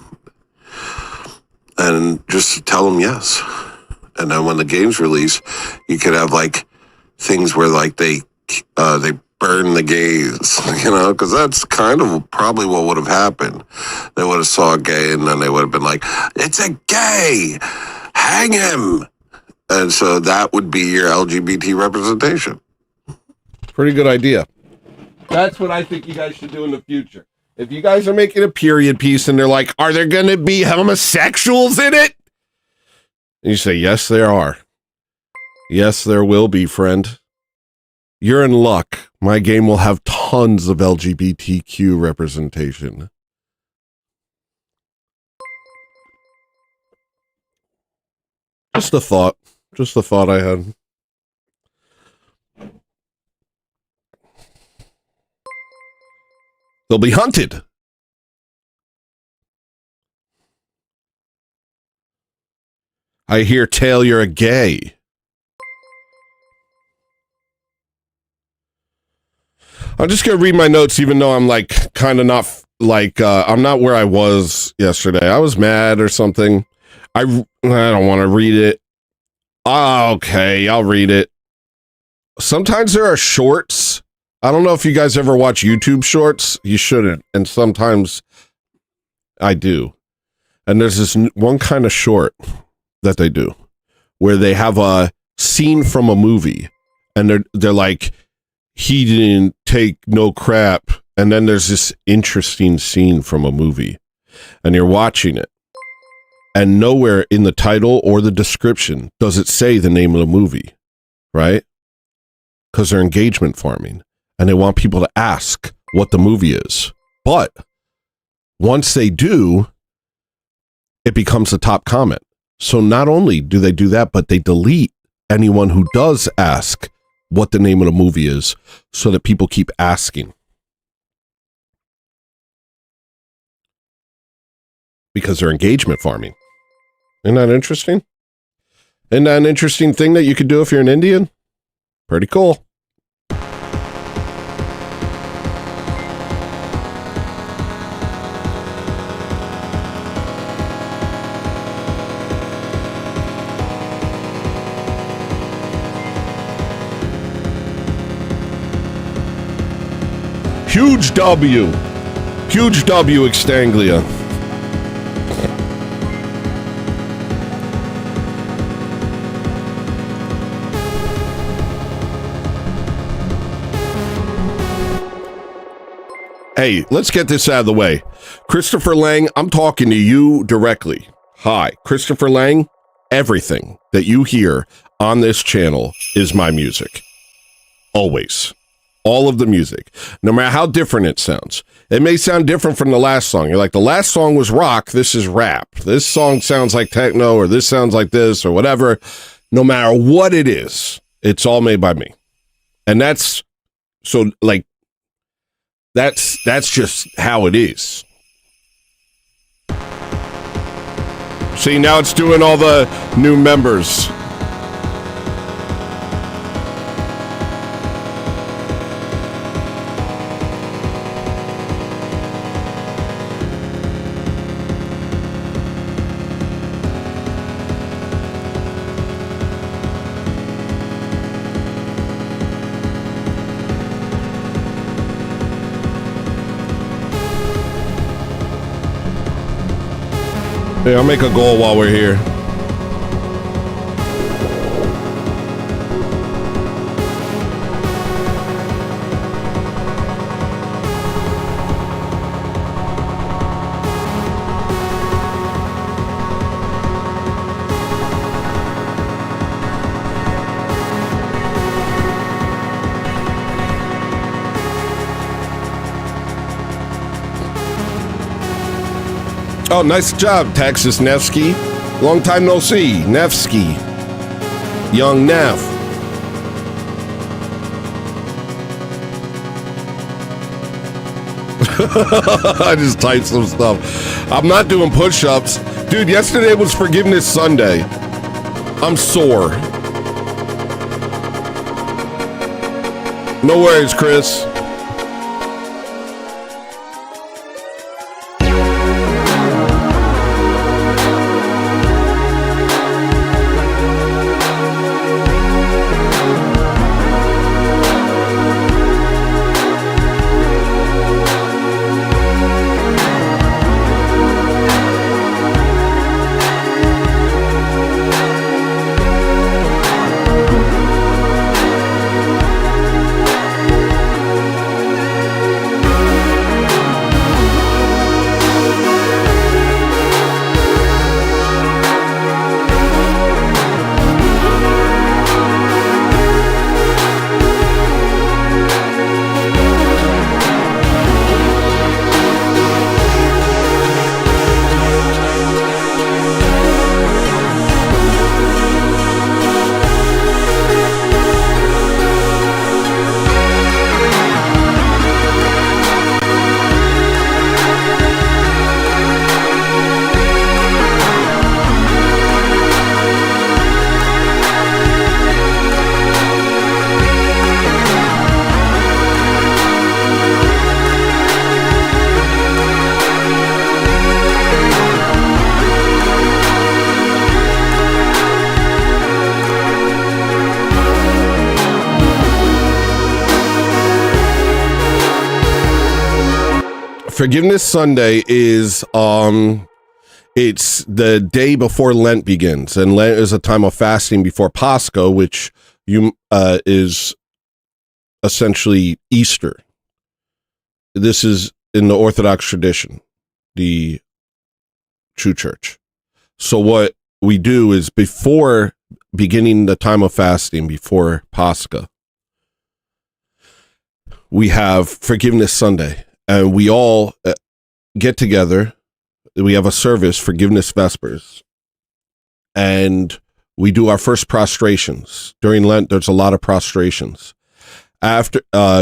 And just tell them yes. And then when the game's released, you could have like things where like they burn the gays, you know, because that's kind of probably what would have happened. They would have saw a gay and then they would have been like, it's a gay, hang him. And so that would be your LGBT representation. Pretty good idea. That's what I think you guys should do in the future. If you guys are making a period piece and they're like, are there going to be homosexuals in it? And you say, yes, there are. Yes, there will be, friend. You're in luck. My game will have tons of LGBTQ representation. Just a thought. Just a thought I had. They'll be hunted. I hear tell you're a gay. I'm just going to read my notes, even though I'm like kind of not like, I'm not where I was yesterday. I was mad or something. I don't want to read it. Okay, I'll read it. Sometimes there are shorts. I don't know if you guys ever watch YouTube shorts. You shouldn't. And sometimes I do. And there's this one kind of short that they do where they have a scene from a movie and they're like, he didn't take no crap. And then there's this interesting scene from a movie and you're watching it. And nowhere in the title or the description does it say the name of the movie, right? Because they're engagement farming and they want people to ask what the movie is. But once they do, it becomes a top comment. So not only do they do that, but they delete anyone who does ask what the name of the movie is so that people keep asking. Because they're engagement farming. Isn't that interesting? Isn't that an interesting thing that you could do if you're an Indian? Pretty cool. Huge W. Huge W, Extanglia. Hey, let's get this out of the way. Christopher Lang, I'm talking to you directly. Hi, Christopher Lang. Everything that you hear on this channel is my music. Always. All of the music, no matter how different it sounds. It may sound different from the last song. You're like, the last song was rock, this is rap. This song sounds like techno, or this sounds like this, or whatever. No matter what it is, it's all made by me. And that's, so, like, that's just how it is. See, now it's doing all the new members. Yeah, I'll make a goal while we're here. Oh, nice job, Texas Nevsky. Long time no see, Nevsky. Young Nev. I just typed some stuff. I'm not doing push-ups. Dude, yesterday was Forgiveness Sunday. I'm sore. No worries, Chris. Forgiveness Sunday is it's the day before Lent begins, and Lent is a time of fasting before Pascha, which is essentially Easter. This is in the Orthodox tradition, the true church. So what we do is before beginning the time of fasting, before Pascha, we have Forgiveness Sunday. And we all get together. We have a service, Forgiveness Vespers. And we do our first prostrations. During Lent, there's a lot of prostrations. After,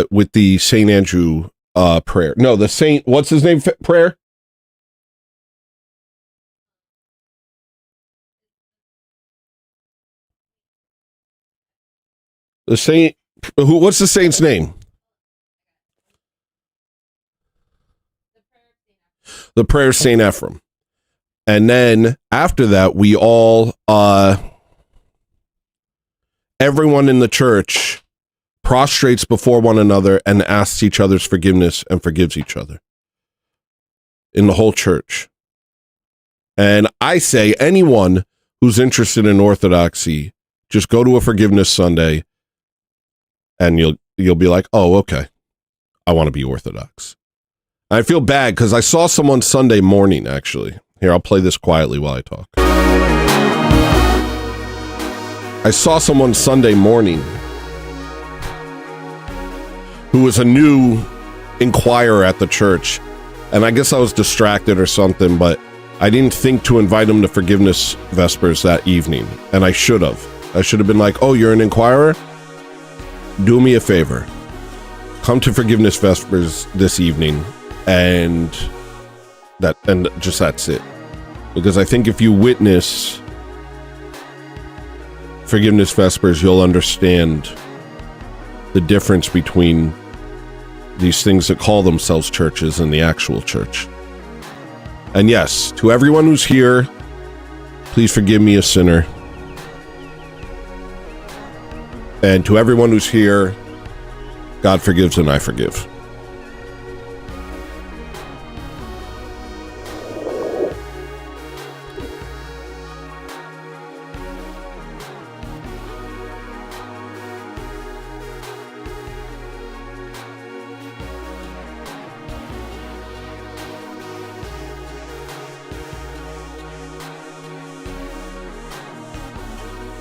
with the St. Andrew prayer. No, the Saint, what's his name, prayer? The Saint, what's the saint's name? The prayer of St. Ephraim. And then after that, we all, everyone in the church prostrates before one another and asks each other's forgiveness and forgives each other in the whole church. And I say anyone who's interested in Orthodoxy, just go to a Forgiveness Sunday and you'll be like, oh, okay, I want to be Orthodox. I feel bad because I saw someone Sunday morning, actually. Here, I'll play this quietly while I talk. I saw someone Sunday morning who was a new inquirer at the church. And I guess I was distracted or something, but I didn't think to invite him to Forgiveness Vespers that evening. And I should have. I should have been like, oh, you're an inquirer? Do me a favor. Come to Forgiveness Vespers this evening. And that's it. Because I think if you witness Forgiveness Vespers, you'll understand the difference between these things that call themselves churches and the actual church. And yes, to everyone who's here, please forgive me, a sinner. And to everyone who's here, God forgives and I forgive.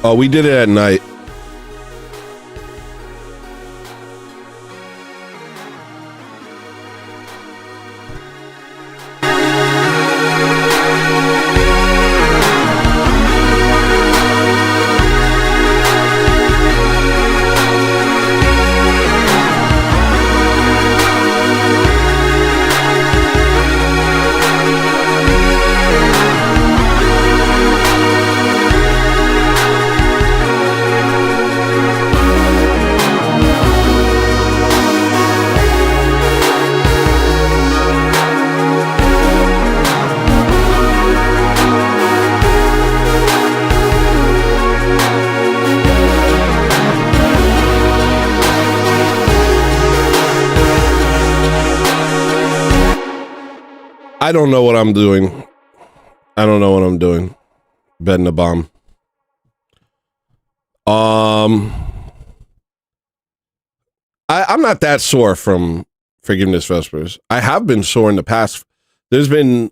Oh, we did it at night. I don't know what I'm doing. I don't know what I'm doing. Betting a bomb. I'm not that sore from Forgiveness Vespers. I have been sore in the past. There's been,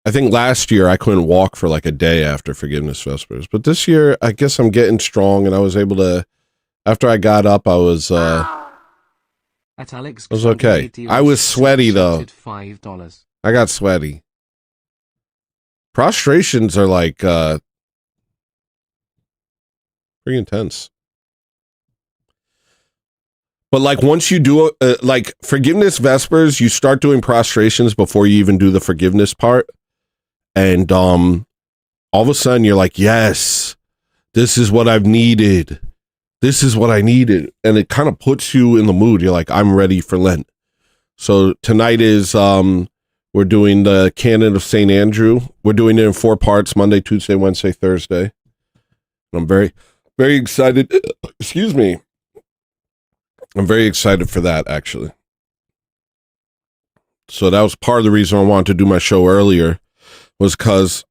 I think last year I couldn't walk for like a day after Forgiveness Vespers. But this year, I guess I'm getting strong and I was able to, after I got up, I was okay. I was sweaty though. $5. I got sweaty. Prostrations are like pretty intense. But like once you do like Forgiveness Vespers, you start doing prostrations before you even do the forgiveness part. And all of a sudden you're like, yes, this is what I've needed. This is what I needed. And it kind of puts you in the mood. You're like, I'm ready for Lent. So tonight is we're doing the Canon of St. Andrew. We're doing it in 4 parts, Monday, Tuesday, Wednesday, Thursday. And I'm very, very excited. Excuse me. I'm very excited for that, actually. So that was part of the reason I wanted to do my show earlier was because,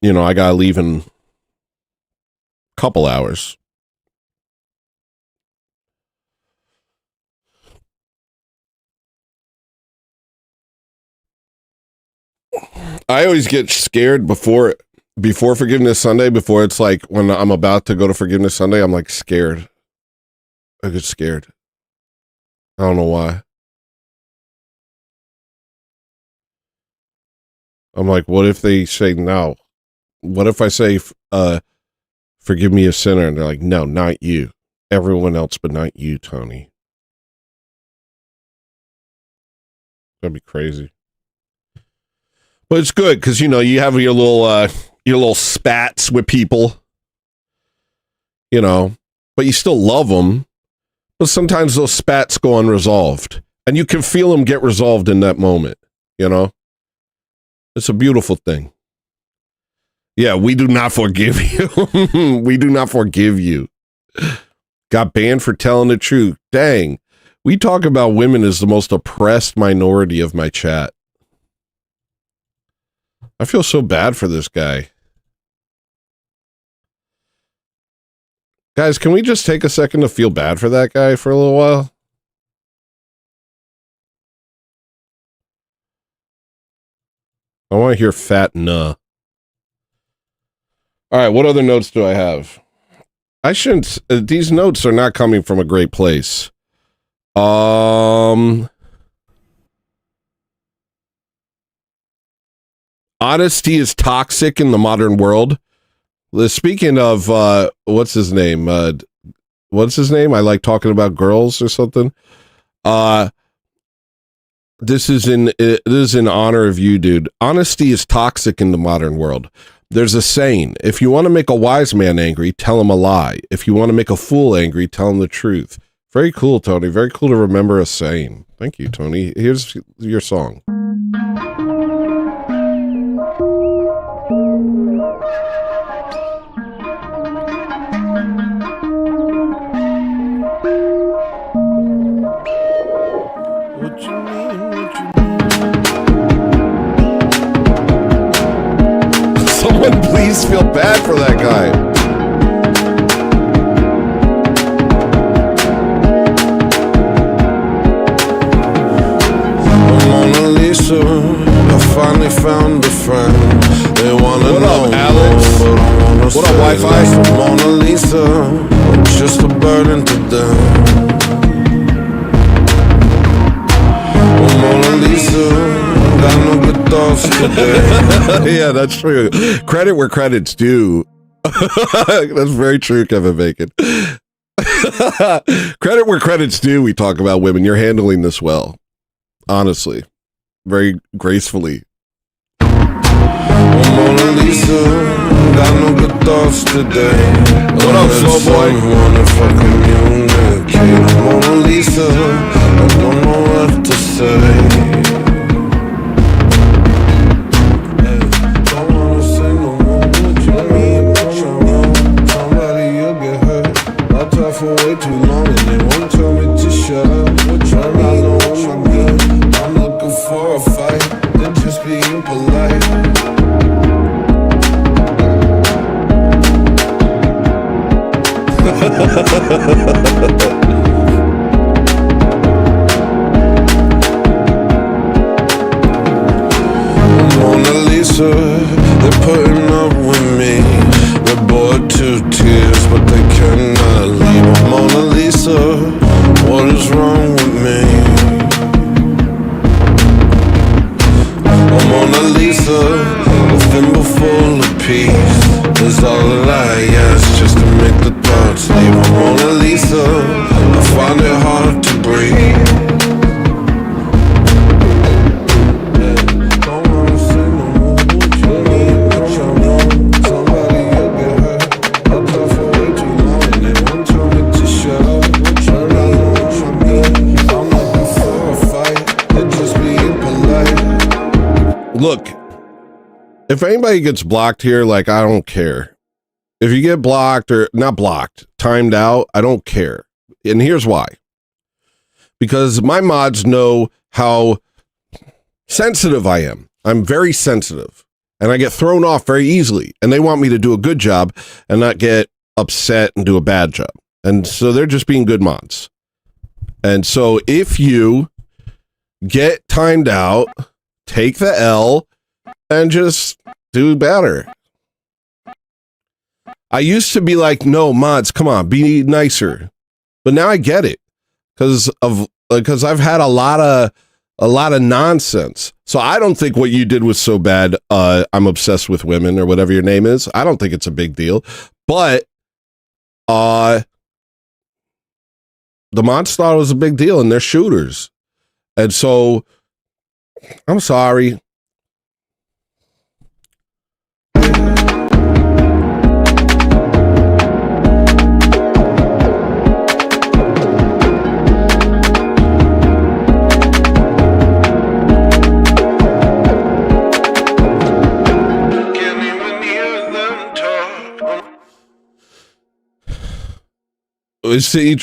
you know, I got to leave in a couple hours. I always get scared before Forgiveness Sunday, before it's like when I'm about to go to Forgiveness Sunday, I'm like scared. I get scared. I don't know why. I'm like, what if they say no? What if I say, forgive me a sinner? And they're like, no, not you. Everyone else, but not you, Tony. That'd be crazy. But it's good because, you know, you have your little spats with people, you know, but you still love them. But sometimes those spats go unresolved and you can feel them get resolved in that moment, you know. It's a beautiful thing. Yeah, we do not forgive you. We do not forgive you. Got banned for telling the truth. Dang. We talk about women as the most oppressed minority of my chat. I feel so bad for this guy. Guys, can we just take a second to feel bad for that guy for a little while? I want to hear fat nah. All right, what other notes do I have? I shouldn't, these notes are not coming from a great place. Honesty is toxic in the modern world. Speaking of, what's his name? I like talking about girls or something. This is in honor of you, dude. Honesty is toxic in the modern world. There's a saying, if you want to make a wise man angry, tell him a lie. If you want to make a fool angry, tell him the truth. Very cool, Tony. Very cool to remember a saying. Thank you, Tony. Here's your song. What you mean? Someone please feel bad for that guy. Mona Lisa, I finally found a friend. They wanna know, Alex? What up, Wi-Fi? Mona Lisa. burden to them. Oh, Mona Lisa, got no good thoughts today. Yeah, that's true. Credit where credit's due. That's very true, Kevin Bacon. Credit where credit's due. We talk about women. You're handling this well, honestly, very gracefully. Oh, Mona Lisa, got no good thoughts today. What up, slow boy? Wanna fucking communicate. Mona Lisa, I don't know what to say. Don't wanna say no more. What you mean? What you wrong? Somebody you'll get hurt. I talk for way too long and they won't tell me to shut up. What you mean? I know I'm good. I'm looking for a fight. They're just being polite. Mona Lisa, they're putting up with me. They're bored to tears, but they cannot leave. Mona Lisa, what is wrong with me? Oh, Mona Lisa, a thimble full of peace is all that I ask, just to make the thoughts leave. Oh, Mona Lisa, I find it hard to breathe. Don't wanna say no more. What you mean? What you wrong? Somebody you'll get hurt. I talk for way too long and they won't tell me to shut up. What you mean? What you mean? I'm looking for a fight. They're just being polite. Look, if anybody gets blocked here, like, I don't care. If you get blocked or not blocked, timed out, I don't care. And here's why. Because my mods know how sensitive I am. I'm very sensitive and I get thrown off very easily. And they want me to do a good job and not get upset and do a bad job. And so they're just being good mods. And so if you get timed out, take the L and just do better. I used to be like, no, mods, come on, be nicer. But now I get it because I've had a lot of nonsense. So I don't think what you did was so bad. I'm obsessed with women or whatever your name is. I don't think it's a big deal. But the mods thought it was a big deal and they're shooters. And so I'm sorry.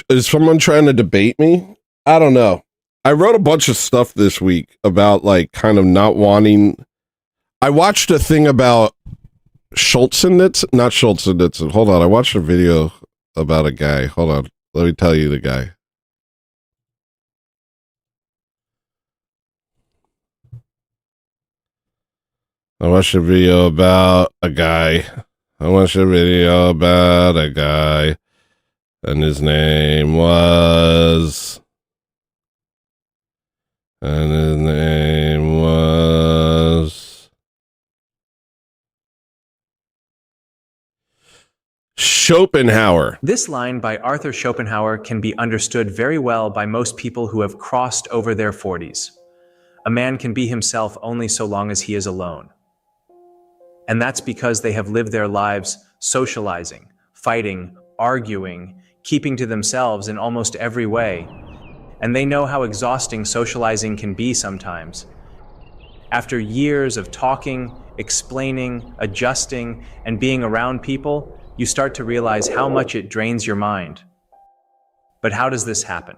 Is someone trying to debate me? I don't know. I wrote a bunch of stuff this week about like kind of not wanting. I watched a thing about Schulzenitz, not Schulzenitz. Hold on. I watched a video about a guy. Hold on. Let me tell you the guy. I watched a video about a guy. And his name was Schopenhauer. This line by Arthur Schopenhauer can be understood very well by most people who have crossed over their 40s. A man can be himself only so long as he is alone. And that's because they have lived their lives socializing, fighting, arguing, keeping to themselves in almost every way. And they know how exhausting socializing can be sometimes. After years of talking, explaining, adjusting, and being around people, you start to realize how much it drains your mind. But how does this happen?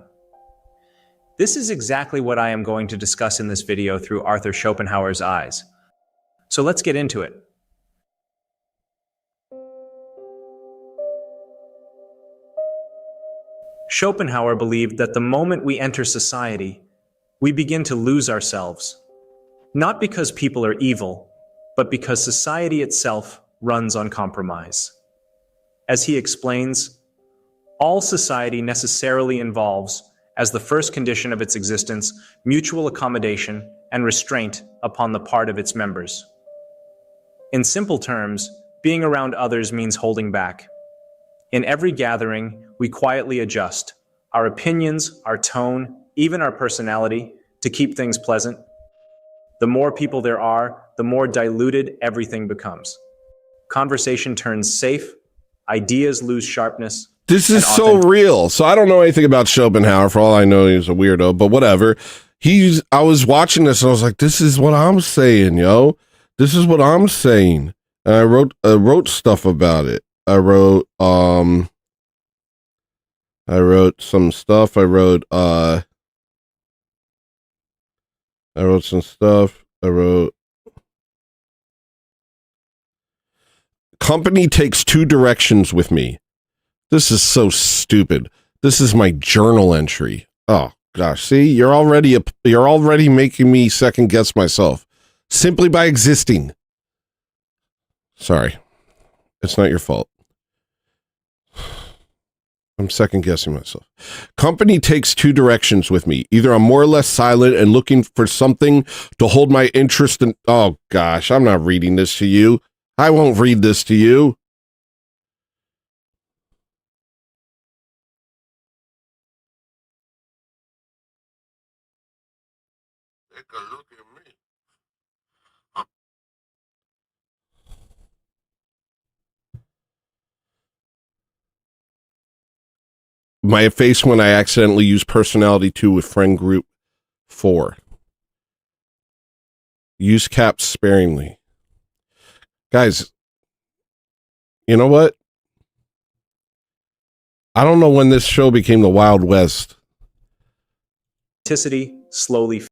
This is exactly what I am going to discuss in this video through Arthur Schopenhauer's eyes. So let's get into it. Schopenhauer believed that the moment we enter society, we begin to lose ourselves. Not because people are evil, but because society itself runs on compromise. As he explains, All society necessarily involves, as the first condition of its existence, mutual accommodation and restraint upon the part of its members. In simple terms, being around others means holding back. In every gathering, we quietly adjust our opinions, our tone, even our personality, to keep things pleasant. The more people there are, the more diluted everything becomes. Conversation turns safe, ideas lose sharpness. This is so real. So I don't know anything about Schopenhauer. For all I know, he's a weirdo, but whatever. I was watching this and I was like, this is what I'm saying, yo. This is what I'm saying. And I wrote stuff about it. I wrote some stuff. I wrote some stuff. Company takes two directions with me. This is so stupid. This is my journal entry. Oh gosh, see, you're already making me second guess myself simply by existing. Sorry. It's not your fault. I'm second guessing myself. Company takes two directions with me. Either I'm more or less silent and looking for something to hold my interest in. Oh gosh, I'm not reading this to you. I won't read this to you. Take a look at me. My face when I accidentally use personality 2 with friend group 4. Use caps sparingly. Guys, you know what? I don't know when this show became the Wild West. Slowly.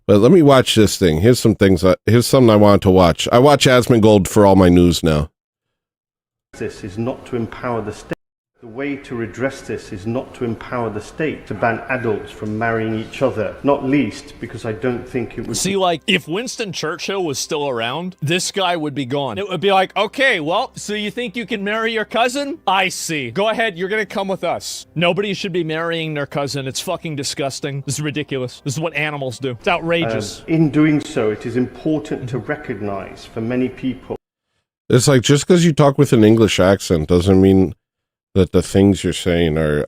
But let me watch this thing. Here's something I wanted to watch. I watch Asmongold for all my news now. This is not to empower the state. The way to redress this is not to empower the state to ban adults from marrying each other, not least because I don't think it would... See, like, if Winston Churchill was still around, this guy would be gone. It would be like, okay, well, so you think you can marry your cousin? I see. Go ahead, you're gonna come with us. Nobody should be marrying their cousin. It's fucking disgusting. This is ridiculous. This is what animals do. It's outrageous. In doing so, it is important to recognize for many people... It's like, just because you talk with an English accent doesn't mean that the things you're saying are,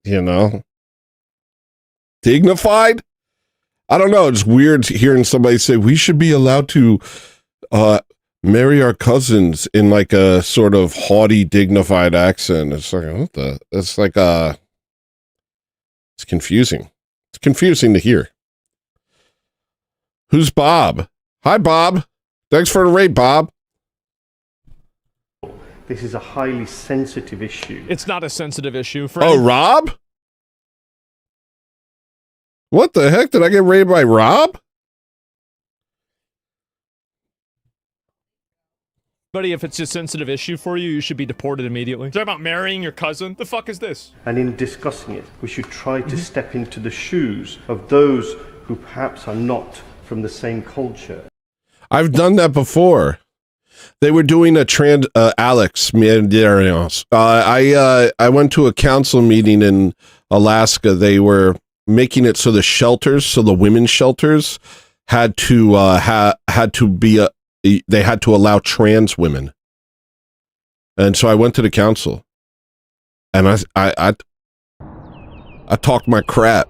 you know, dignified. I don't know. It's weird hearing somebody say we should be allowed to marry our cousins in like a sort of haughty, dignified accent. It's like, what the? It's like it's confusing. It's confusing to hear. Who's Bob? Hi, Bob. Thanks for the raid, Bob. This is a highly sensitive issue. It's not a sensitive issue for... Oh, Rob? What the heck? Did I get raided by Rob? Buddy, if it's a sensitive issue for you, you should be deported immediately. Talking about marrying your cousin? The fuck is this? And in discussing it, we should try to step into the shoes of those who perhaps are not from the same culture. I've done that before. They were doing a Alex. I went to a council meeting in Alaska. They were making it so the women's shelters had to be they had to allow trans women. And so I went to the council and I talked my crap.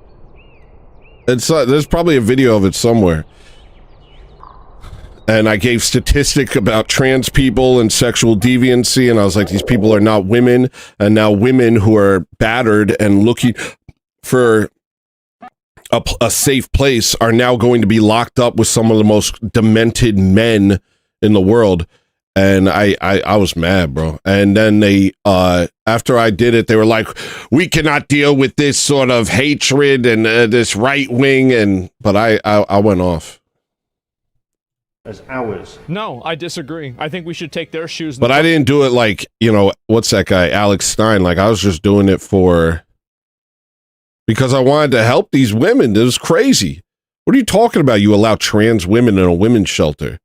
There's probably a video of it somewhere. And I gave statistic about trans people and sexual deviancy. And I was like, these people are not women. And now women who are battered and looking for a safe place are now going to be locked up with some of the most demented men in the world. And I was mad, bro. And then they, after I did it, they were like, we cannot deal with this sort of hatred and this right wing. But I went off. As ours. No, I disagree. I think we should take their shoes. But I didn't do it like, what's that guy, Alex Stein? Like, I was just doing it for because I wanted to help these women. This is crazy. What are you talking about? You allow trans women in a women's shelter.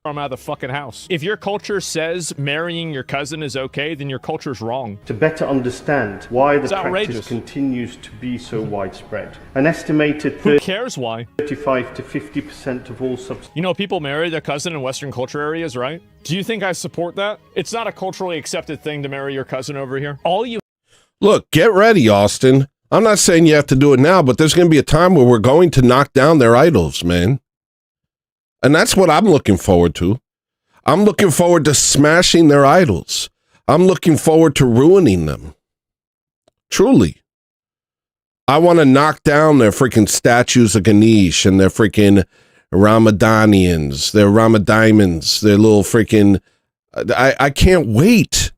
I'm out of the fucking house. If your culture says marrying your cousin is okay, then your culture's wrong. To better understand why the It's practice outrageous. continues to be so widespread. An estimated Who cares why? 35 to 50% of all You know, people marry their cousin in Western culture areas, right? Do you think I support that? It's not a culturally accepted thing to marry your cousin over here. All you Look, get ready, Austin. I'm not saying you have to do it now, but there's going to be a time where we're going to knock down their idols, man. And that's what I'm looking forward to. I'm looking forward to smashing their idols. I'm looking forward to ruining them. Truly. I want to knock down their freaking statues of Ganesh and their freaking Ramadanians, their Ramadimans, their little freaking... I can't wait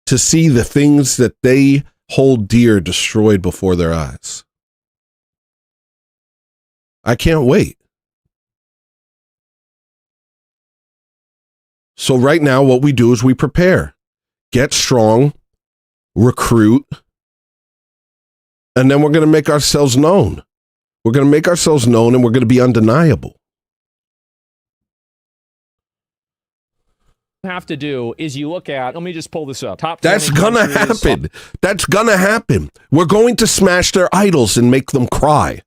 to see the things that they hold dear destroyed before their eyes. I can't wait. So right now, what we do is we prepare, get strong, recruit, and then we're going to make ourselves known. We're going to make ourselves known, and we're going to be undeniable. have to do is you look at, let me just pull this up. Top That's 20 gonna countries. happen. That's gonna happen. We're going to smash their idols and make them cry.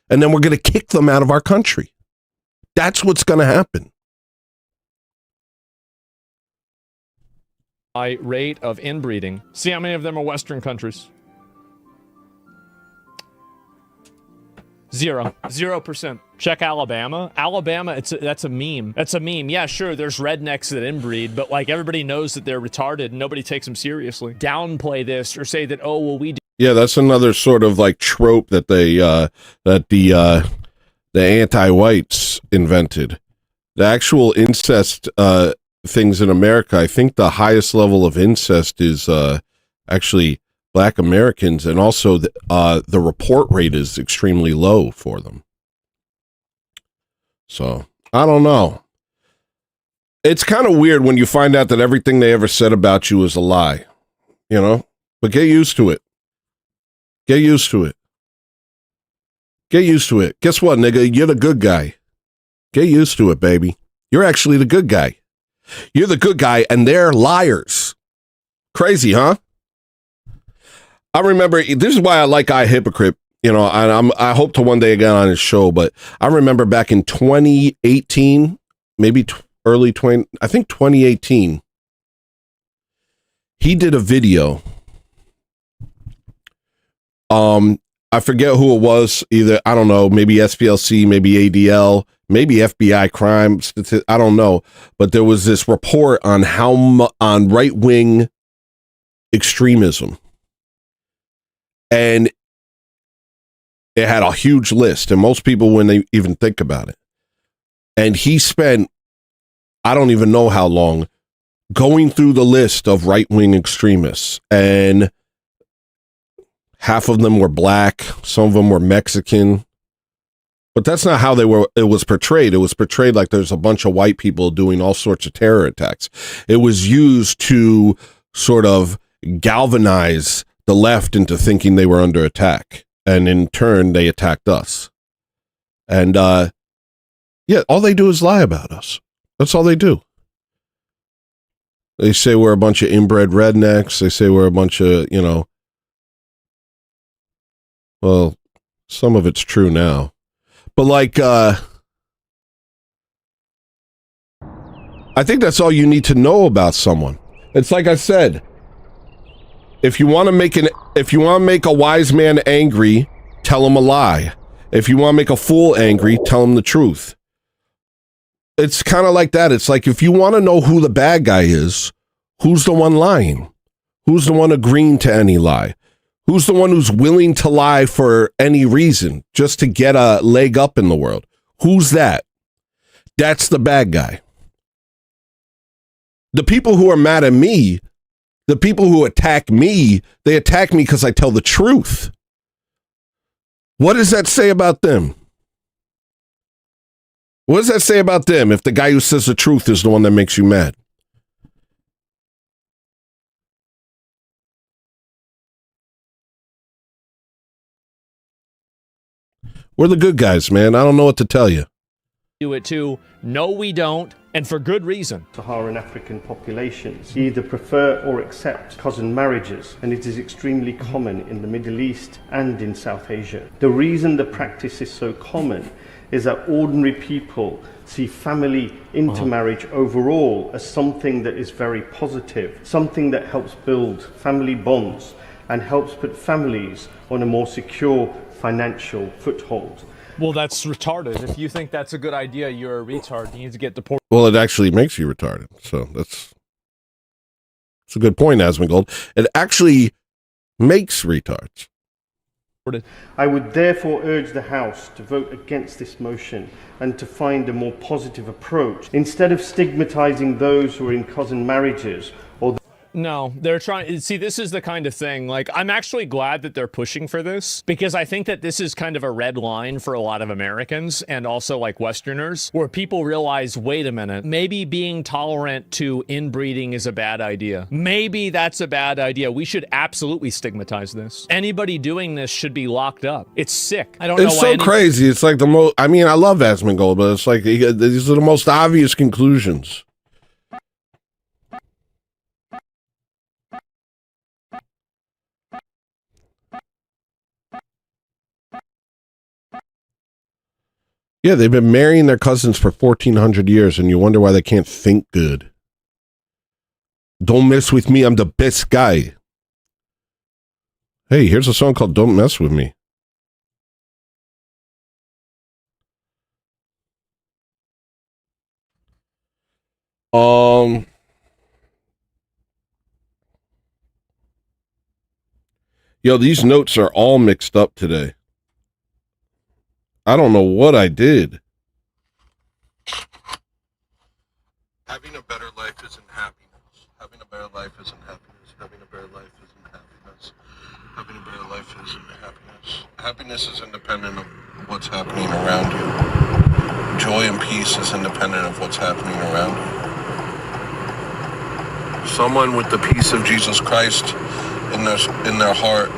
And then we're going to kick them out of our country. That's what's going to happen. High rate of inbreeding. See how many of them are Western countries? 0%. Check Alabama. Alabama, that's a meme. That's a meme. Yeah, sure, there's rednecks that inbreed, but like everybody knows that they're retarded and nobody takes them seriously. Downplay this or say that, oh, well, we do. Yeah, that's another sort of like trope that they that the anti-whites invented. The actual incest things in America, I think the highest level of incest is actually Black Americans, and also the report rate is extremely low for them. So, I don't know. It's kind of weird when you find out that everything they ever said about you is a lie, you know? But get used to it. Get used to it. Get used to it. Guess what, nigga? You're the good guy. Get used to it, baby. You're actually the good guy. You're the good guy, and they're liars. Crazy, huh? I remember, this is why I like iHypocrite, you know, and I hope to one day get on his show, but I remember back in 2018, maybe early 2018, he did a video. I forget who it was, either, I don't know, maybe SPLC, maybe ADL, maybe FBI crime, I don't know, but there was this report on on right-wing extremism. And it had a huge list, and most people wouldn't even think about it. And he spent, I don't even know how long, going through the list of right-wing extremists, and half of them were Black, some of them were Mexican, but that's not how it was portrayed. It was portrayed like there's a bunch of white people doing all sorts of terror attacks. It was used to sort of galvanize the left into thinking they were under attack, and in turn they attacked us. And yeah, all they do is lie about us. That's all they do. They say we're a bunch of inbred rednecks. They say we're a bunch of, you know, well, some of it's true now, but like I think that's all you need to know about someone. It's like I said, if you want to make a wise man angry, tell him a lie. If you want to make a fool angry, tell him the truth. It's kind of like that. It's like, if you want to know who the bad guy is, who's the one lying? Who's the one agreeing to any lie? Who's the one who's willing to lie for any reason, just to get a leg up in the world? Who's that? That's the bad guy. The people who are mad at me, the people who attack me, they attack me because I tell the truth. What does that say about them? What does that say about them if the guy who says the truth is the one that makes you mad? We're the good guys, man. I don't know what to tell you. Do it too. No, we don't. And for good reason. Saharan African populations either prefer or accept cousin marriages, and it is extremely common in the Middle East and in South Asia. The reason the practice is so common is that ordinary people see family intermarriage overall as something that is very positive, something that helps build family bonds and helps put families on a more secure financial foothold. Well, that's retarded. If you think that's a good idea, you're a retard. You need to get deported. Well, it actually makes you retarded. So that's a good point, Asmongold. It actually makes retards. I would therefore urge the House to vote against this motion and to find a more positive approach. Instead of stigmatizing those who are in cousin marriages or No, they're trying. See, this is the kind of thing. Like, I'm actually glad that they're pushing for this because I think that this is kind of a red line for a lot of Americans and also like Westerners, where people realize, wait a minute, maybe being tolerant to inbreeding is a bad idea. Maybe that's a bad idea. We should absolutely stigmatize this. Anybody doing this should be locked up. It's sick. I don't know why. It's so crazy. It's like the most. I mean, I love Asmongold, but it's like these are the most obvious conclusions. Yeah, they've been marrying their cousins for 1,400 years, and you wonder why they can't think good. Don't mess with me, I'm the best guy. Hey, here's a song called Don't Mess With Me. Yo, these notes are all mixed up today. I don't know what I did. Having a better life isn't happiness. Having a better life isn't happiness. Having a better life isn't happiness. Having a better life isn't happiness. Happiness is independent of what's happening around you. Joy and peace is independent of what's happening around you. Someone with the peace of Jesus Christ in their heart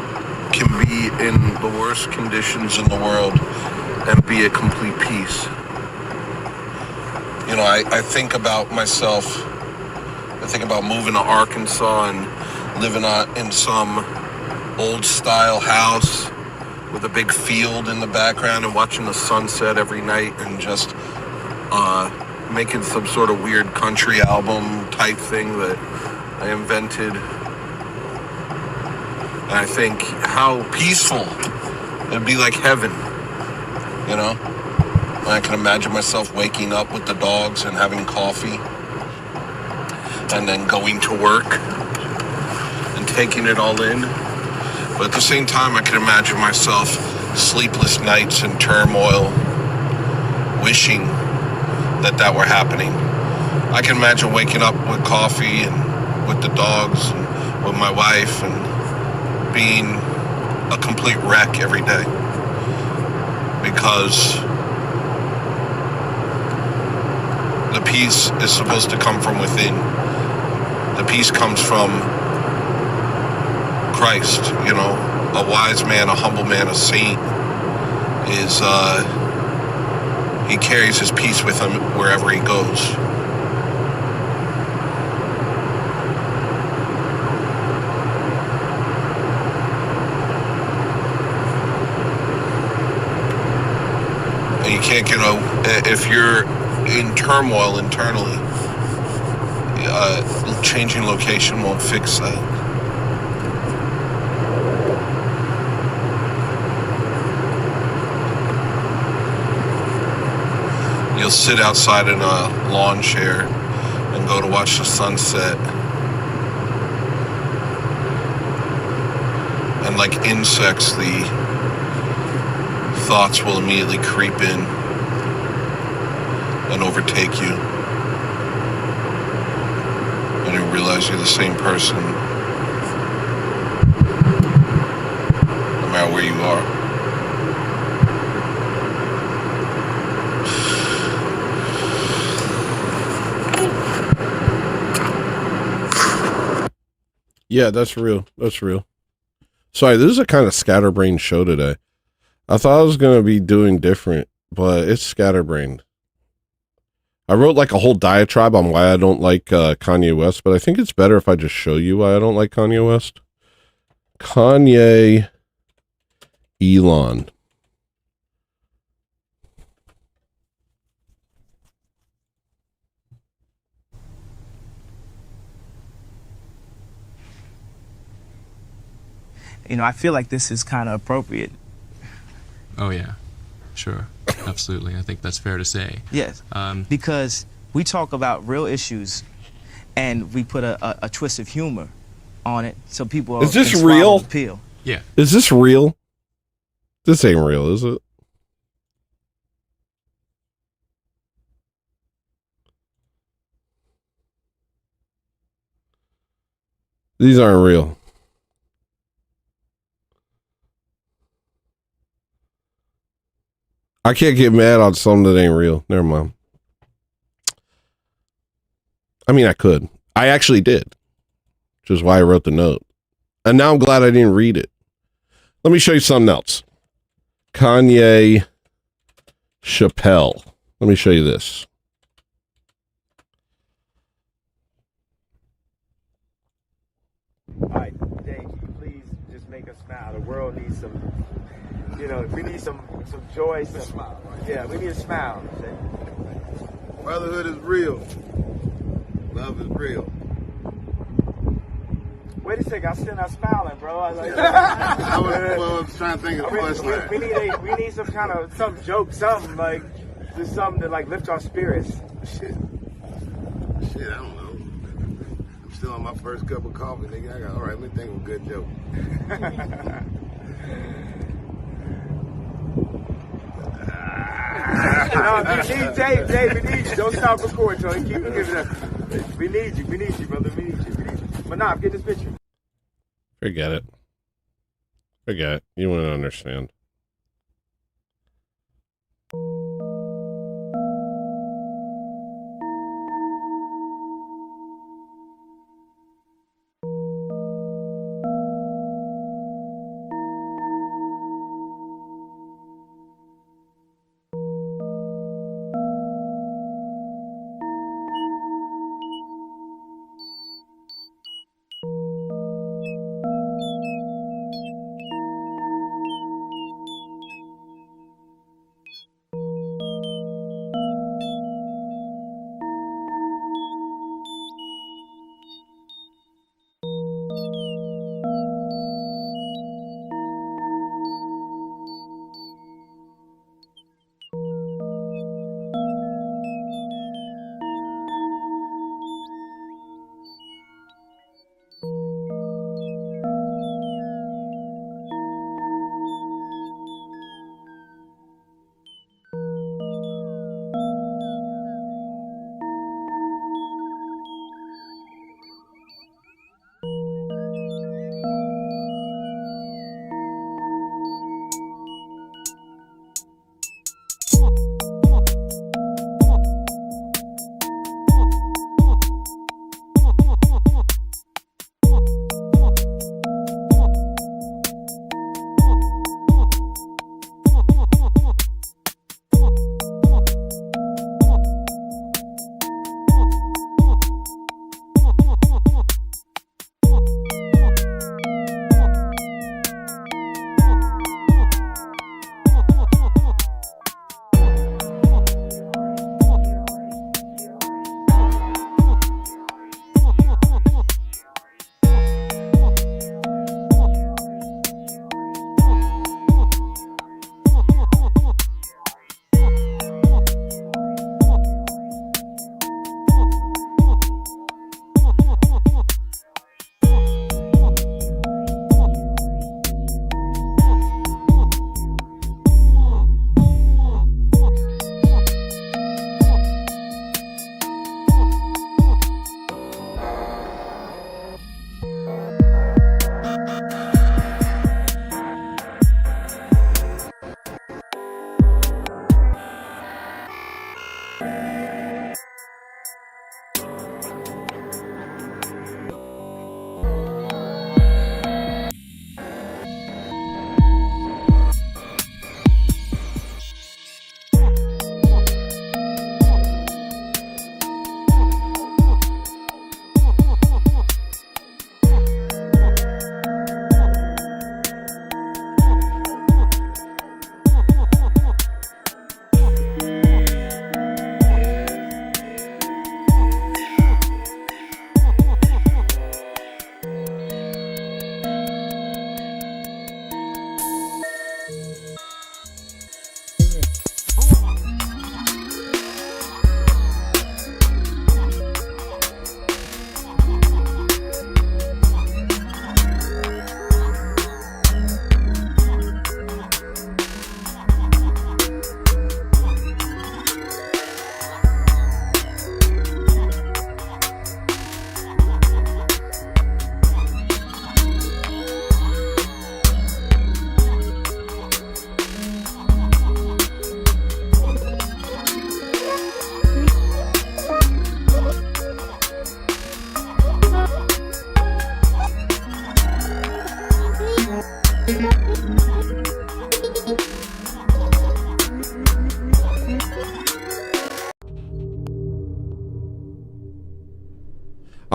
can be in the worst conditions in the world and be at complete peace. You know, I think about myself. I think about moving to Arkansas and living in some old style house with a big field in the background and watching the sunset every night and just making some sort of weird country album type thing that I invented. And I think how peaceful it'd be, like heaven, you know? And I can imagine myself waking up with the dogs and having coffee and then going to work and taking it all in. But at the same time, I can imagine myself sleepless nights and turmoil, wishing that were happening. I can imagine waking up with coffee and with the dogs and with my wife and being a complete wreck every day. Because the peace is supposed to come from within. The peace comes from Christ, you know. A wise man, a humble man, a saint is, he carries his peace with him wherever he goes. And you can't get if you're in turmoil internally, changing location won't fix that. You'll sit outside in a lawn chair and go to watch the sunset. And like insects, the thoughts will immediately creep in and overtake you. And you realize you're the same person no matter where you are. Yeah, that's real. That's real. Sorry, this is a kind of scatterbrained show today. I thought I was going to be doing different, but it's scatterbrained. I wrote like a whole diatribe on why I don't like Kanye West, but I think it's better if I just show you why I don't like Kanye West. Kanye, Elon. You know, I feel like this is kind of appropriate. Oh yeah, sure, absolutely. I think that's fair to say. Yes, because we talk about real issues, and we put a twist of humor on it, so people Is this can swallow real? the pill. Yeah. Is this real? This ain't real, is it? These aren't real. I can't get mad on something that ain't real. Never mind. I mean, I could. I actually did. Which is why I wrote the note. And now I'm glad I didn't read it. Let me show you something else. Kanye Chappelle. Let me show you this. All right, Dave, can you please just make us smile? The world needs some, you know, we need some joy, some smile. Right? Yeah, we need a smile. Brotherhood is real. Love is real. Wait a second, I'm still not smiling, bro. I was like, I was trying to think of the punchline. We need some kind of some joke, something like just something to like lift our spirits. Shit, I don't know. I'm still on my first cup of coffee, nigga. All right, let me think of a good joke. Dave, we need you. Don't stop recording, Tony. Keep giving it up. We need you, brother. We need you. But nah, get this picture. Forget it. Forget it. You wouldn't understand.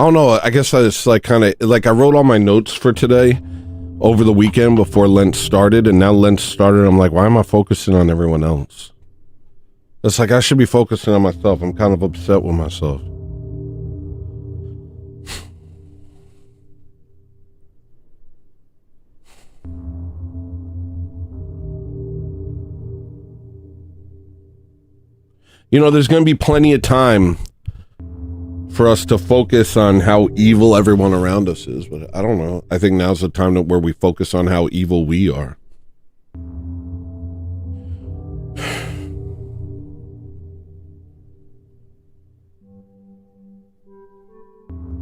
don't know. I guess I just like kind of like I wrote all my notes for today over the weekend before Lent started, and now Lent started. I'm like, why am I focusing on everyone else? It's like I should be focusing on myself. I'm kind of upset with myself. You know, there's going to be plenty of time for us to focus on how evil everyone around us is, but I don't know. I think now's the time where we focus on how evil we are.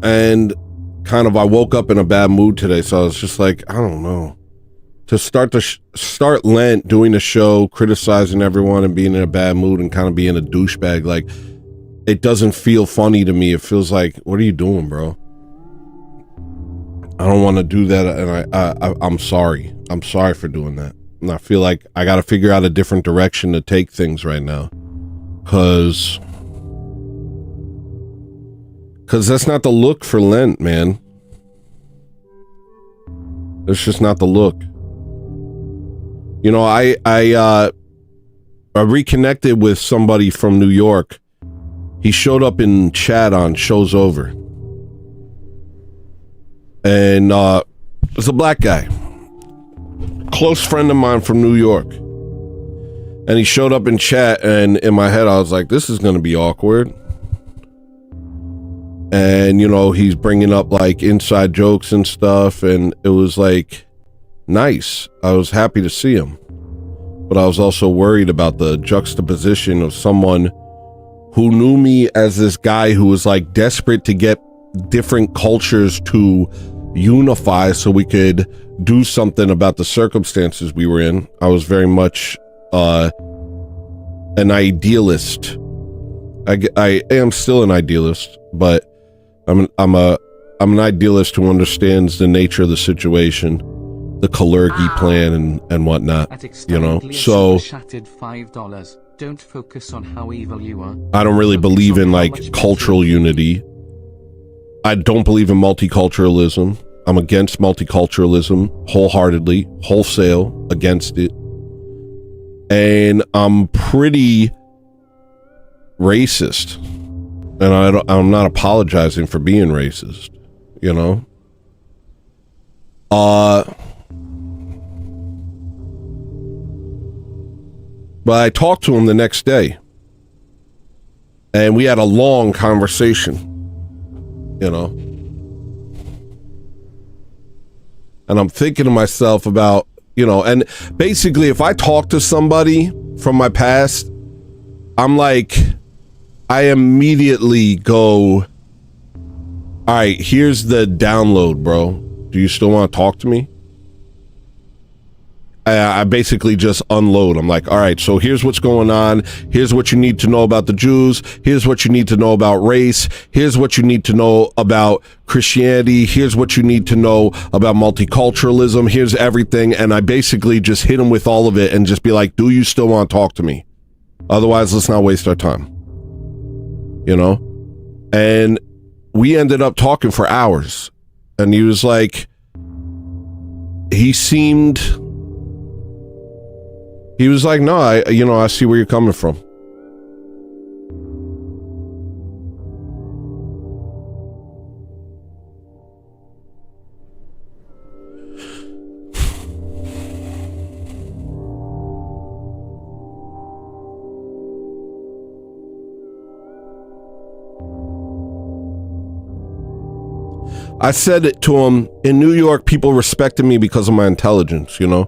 And kind of, I woke up in a bad mood today, so I was just like, I don't know. To start Lent doing a show, criticizing everyone and being in a bad mood and kind of being a douchebag, like, it doesn't feel funny to me. It feels like, what are you doing, bro? I don't want to do that, and I'm sorry. I'm sorry for doing that. And I feel like I got to figure out a different direction to take things right now, because that's not the look for Lent, man. It's just not the look. You know, I reconnected with somebody from New York. He showed up in chat on Show's Over. And it's a black guy. Close friend of mine from New York. And he showed up in chat, and in my head I was like, this is going to be awkward. And, you know, he's bringing up like inside jokes and stuff, and it was like nice. I was happy to see him. But I was also worried about the juxtaposition of someone who knew me as this guy who was like desperate to get different cultures to unify so we could do something about the circumstances we were in. I was very much an idealist. I am still an idealist, but I'm an idealist who understands the nature of the situation, the Kalergi plan and whatnot, you know. So $5. Don't focus on how evil you are. I don't really believe in like cultural unity. I don't believe in multiculturalism. I'm against multiculturalism wholeheartedly, wholesale against it. And I'm pretty racist. And I'm not apologizing for being racist, you know? But I talked to him the next day. And we had a long conversation, you know? And I'm thinking to myself about, you know, and basically if I talk to somebody from my past, I'm like, I immediately go, all right, here's the download, bro. Do you still want to talk to me? I basically just unload. I'm like, all right, so here's what's going on. Here's what you need to know about the Jews. Here's what you need to know about race. Here's what you need to know about Christianity. Here's what you need to know about multiculturalism. Here's everything. And I basically just hit them with all of it and just be like, do you still want to talk to me? Otherwise, let's not waste our time. You know? And we ended up talking for hours. And he was like, he was like, no, I see where you're coming from. I said it to him, in New York, people respected me because of my intelligence, you know?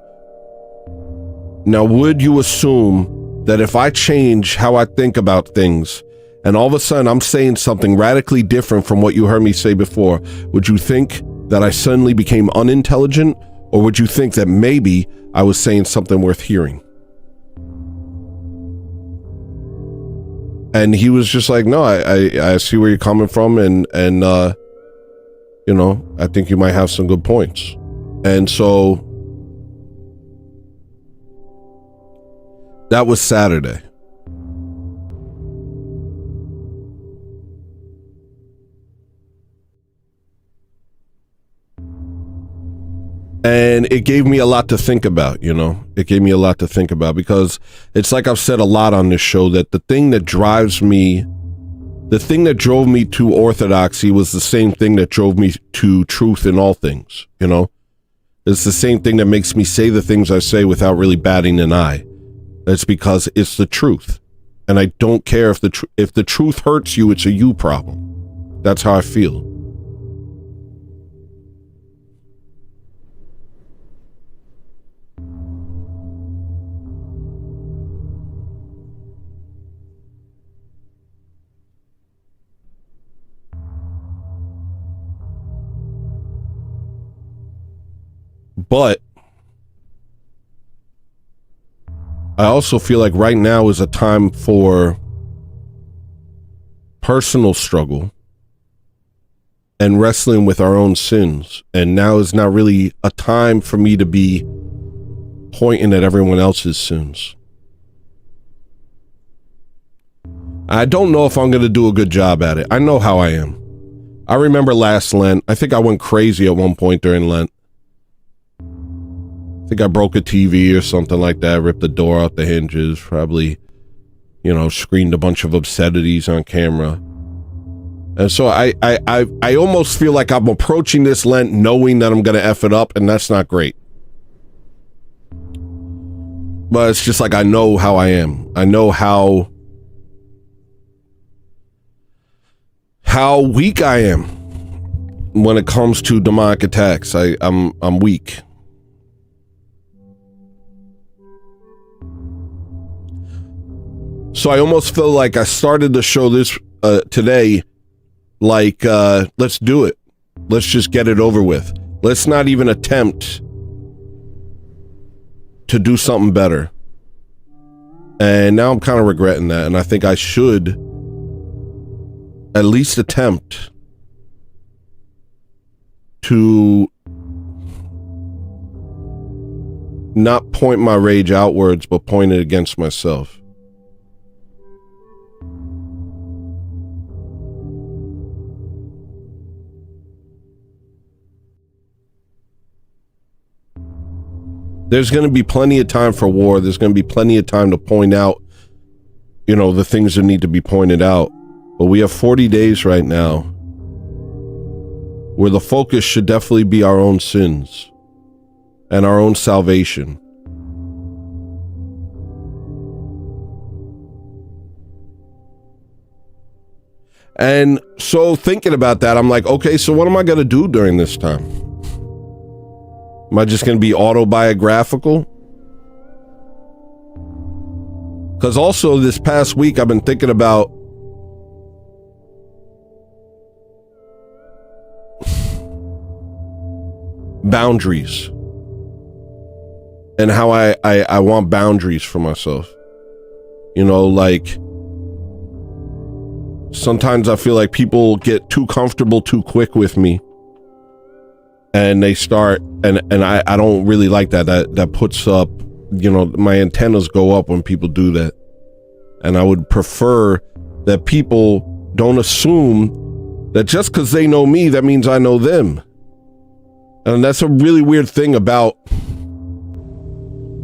Now, would you assume that if I change how I think about things, and all of a sudden I'm saying something radically different from what you heard me say before, would you think that I suddenly became unintelligent, or would you think that maybe I was saying something worth hearing? And he was just like, no, I see where you're coming from, and you know, I think you might have some good points. And so that was Saturday. And it gave me a lot to think about, you know? It gave me a lot to think about because it's like I've said a lot on this show that the thing that drove me to orthodoxy was the same thing that drove me to truth in all things, you know? It's the same thing that makes me say the things I say without really batting an eye. It's because it's the truth. And I don't care if the truth hurts you, it's a you problem. That's how I feel. But I also feel like right now is a time for personal struggle and wrestling with our own sins. And now is not really a time for me to be pointing at everyone else's sins. I don't know if I'm going to do a good job at it. I know how I am. I remember last Lent. I think I went crazy at one point during Lent. I think I broke a TV or something like that, ripped the door out the hinges, probably, you know, screened a bunch of obscenities on camera. And so I almost feel like I'm approaching this Lent knowing that I'm going to F it up, and that's not great. But it's just like I know how I am. I know how weak I am when it comes to demonic attacks. I'm weak. So I almost feel like I started the show this today like, let's do it. Let's just get it over with. Let's not even attempt to do something better. And now I'm kind of regretting that. And I think I should at least attempt to not point my rage outwards, but point it against myself. There's going to be plenty of time for war. There's going to be plenty of time to point out, you know, the things that need to be pointed out. But we have 40 days right now where the focus should definitely be our own sins and our own salvation. And so thinking about that, I'm like, okay, so what am I going to do during this time? Am I just going to be autobiographical? Because also this past week I've been thinking about boundaries and how I want boundaries for myself. You know, like sometimes I feel like people get too comfortable too quick with me. And they start, and I don't really like that. That puts up, you know, my antennas go up when people do that. And I would prefer that people don't assume that just because they know me, that means I know them. And that's a really weird thing about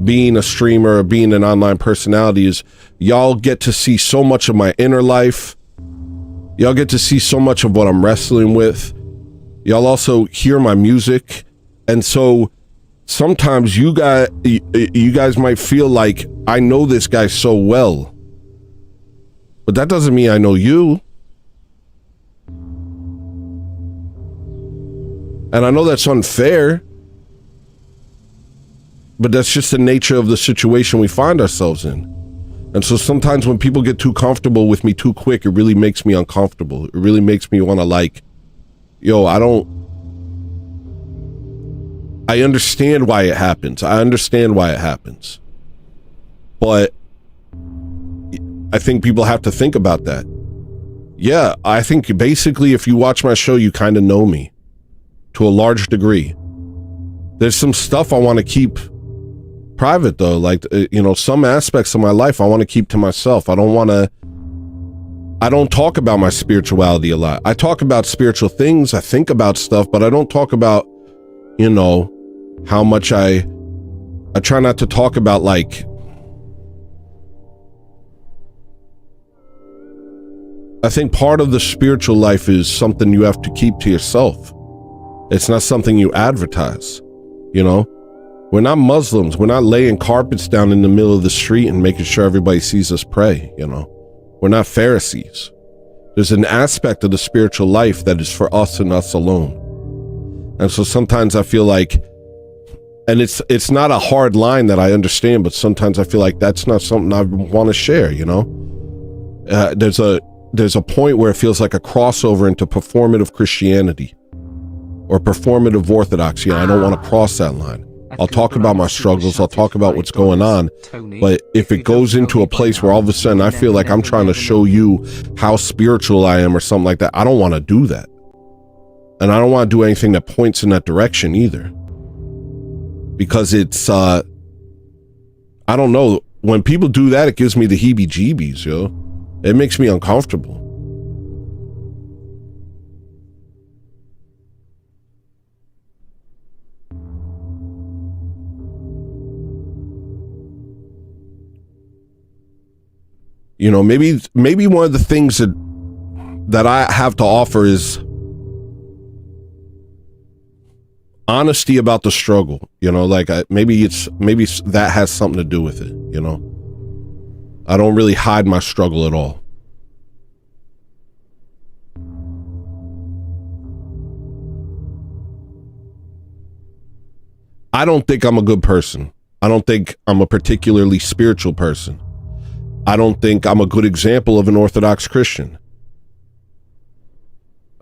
being a streamer or being an online personality is y'all get to see so much of my inner life. Y'all get to see so much of what I'm wrestling with. Y'all also hear my music, and so sometimes you guys might feel like I know this guy so well, but that doesn't mean I know you. And I know that's unfair, but that's just the nature of the situation we find ourselves in. And so sometimes when people get too comfortable with me too quick, it really makes me uncomfortable. It really makes me want to like, yo, I understand why it happens. I understand why it happens. But I think people have to think about that. Yeah, I think basically if you watch my show, you kind of know me to a large degree. There's some stuff I want to keep private though. Like, you know, some aspects of my life I want to keep to myself. I don't talk about my spirituality a lot. I talk about spiritual things. I think about stuff, but I don't talk about, you know, how much I try not to talk about, like, I think part of the spiritual life is something you have to keep to yourself. It's not something you advertise, you know? We're not Muslims. We're not laying carpets down in the middle of the street and making sure everybody sees us pray, you know? We're not Pharisees. There's an aspect of the spiritual life that is for us and us alone. And so sometimes I feel like, and it's not a hard line that I understand, but sometimes I feel like that's not something I want to share, you know? There's a point where it feels like a crossover into performative Christianity or performative orthodoxy, and I don't want to cross that line. I'll talk about my struggles, I'll talk about what's going on, but if it goes into a place where all of a sudden I feel like I'm trying to show you how spiritual I am or something like that, I don't want to do that. And I don't want to do anything that points in that direction either. Because it's, I don't know, when people do that, it gives me the heebie-jeebies, yo. It makes me uncomfortable. You know, maybe one of the things that I have to offer is honesty about the struggle. You know, like maybe that has something to do with it. You know, I don't really hide my struggle at all. I don't think I'm a good person. I don't think I'm a particularly spiritual person. I don't think I'm a good example of an Orthodox Christian.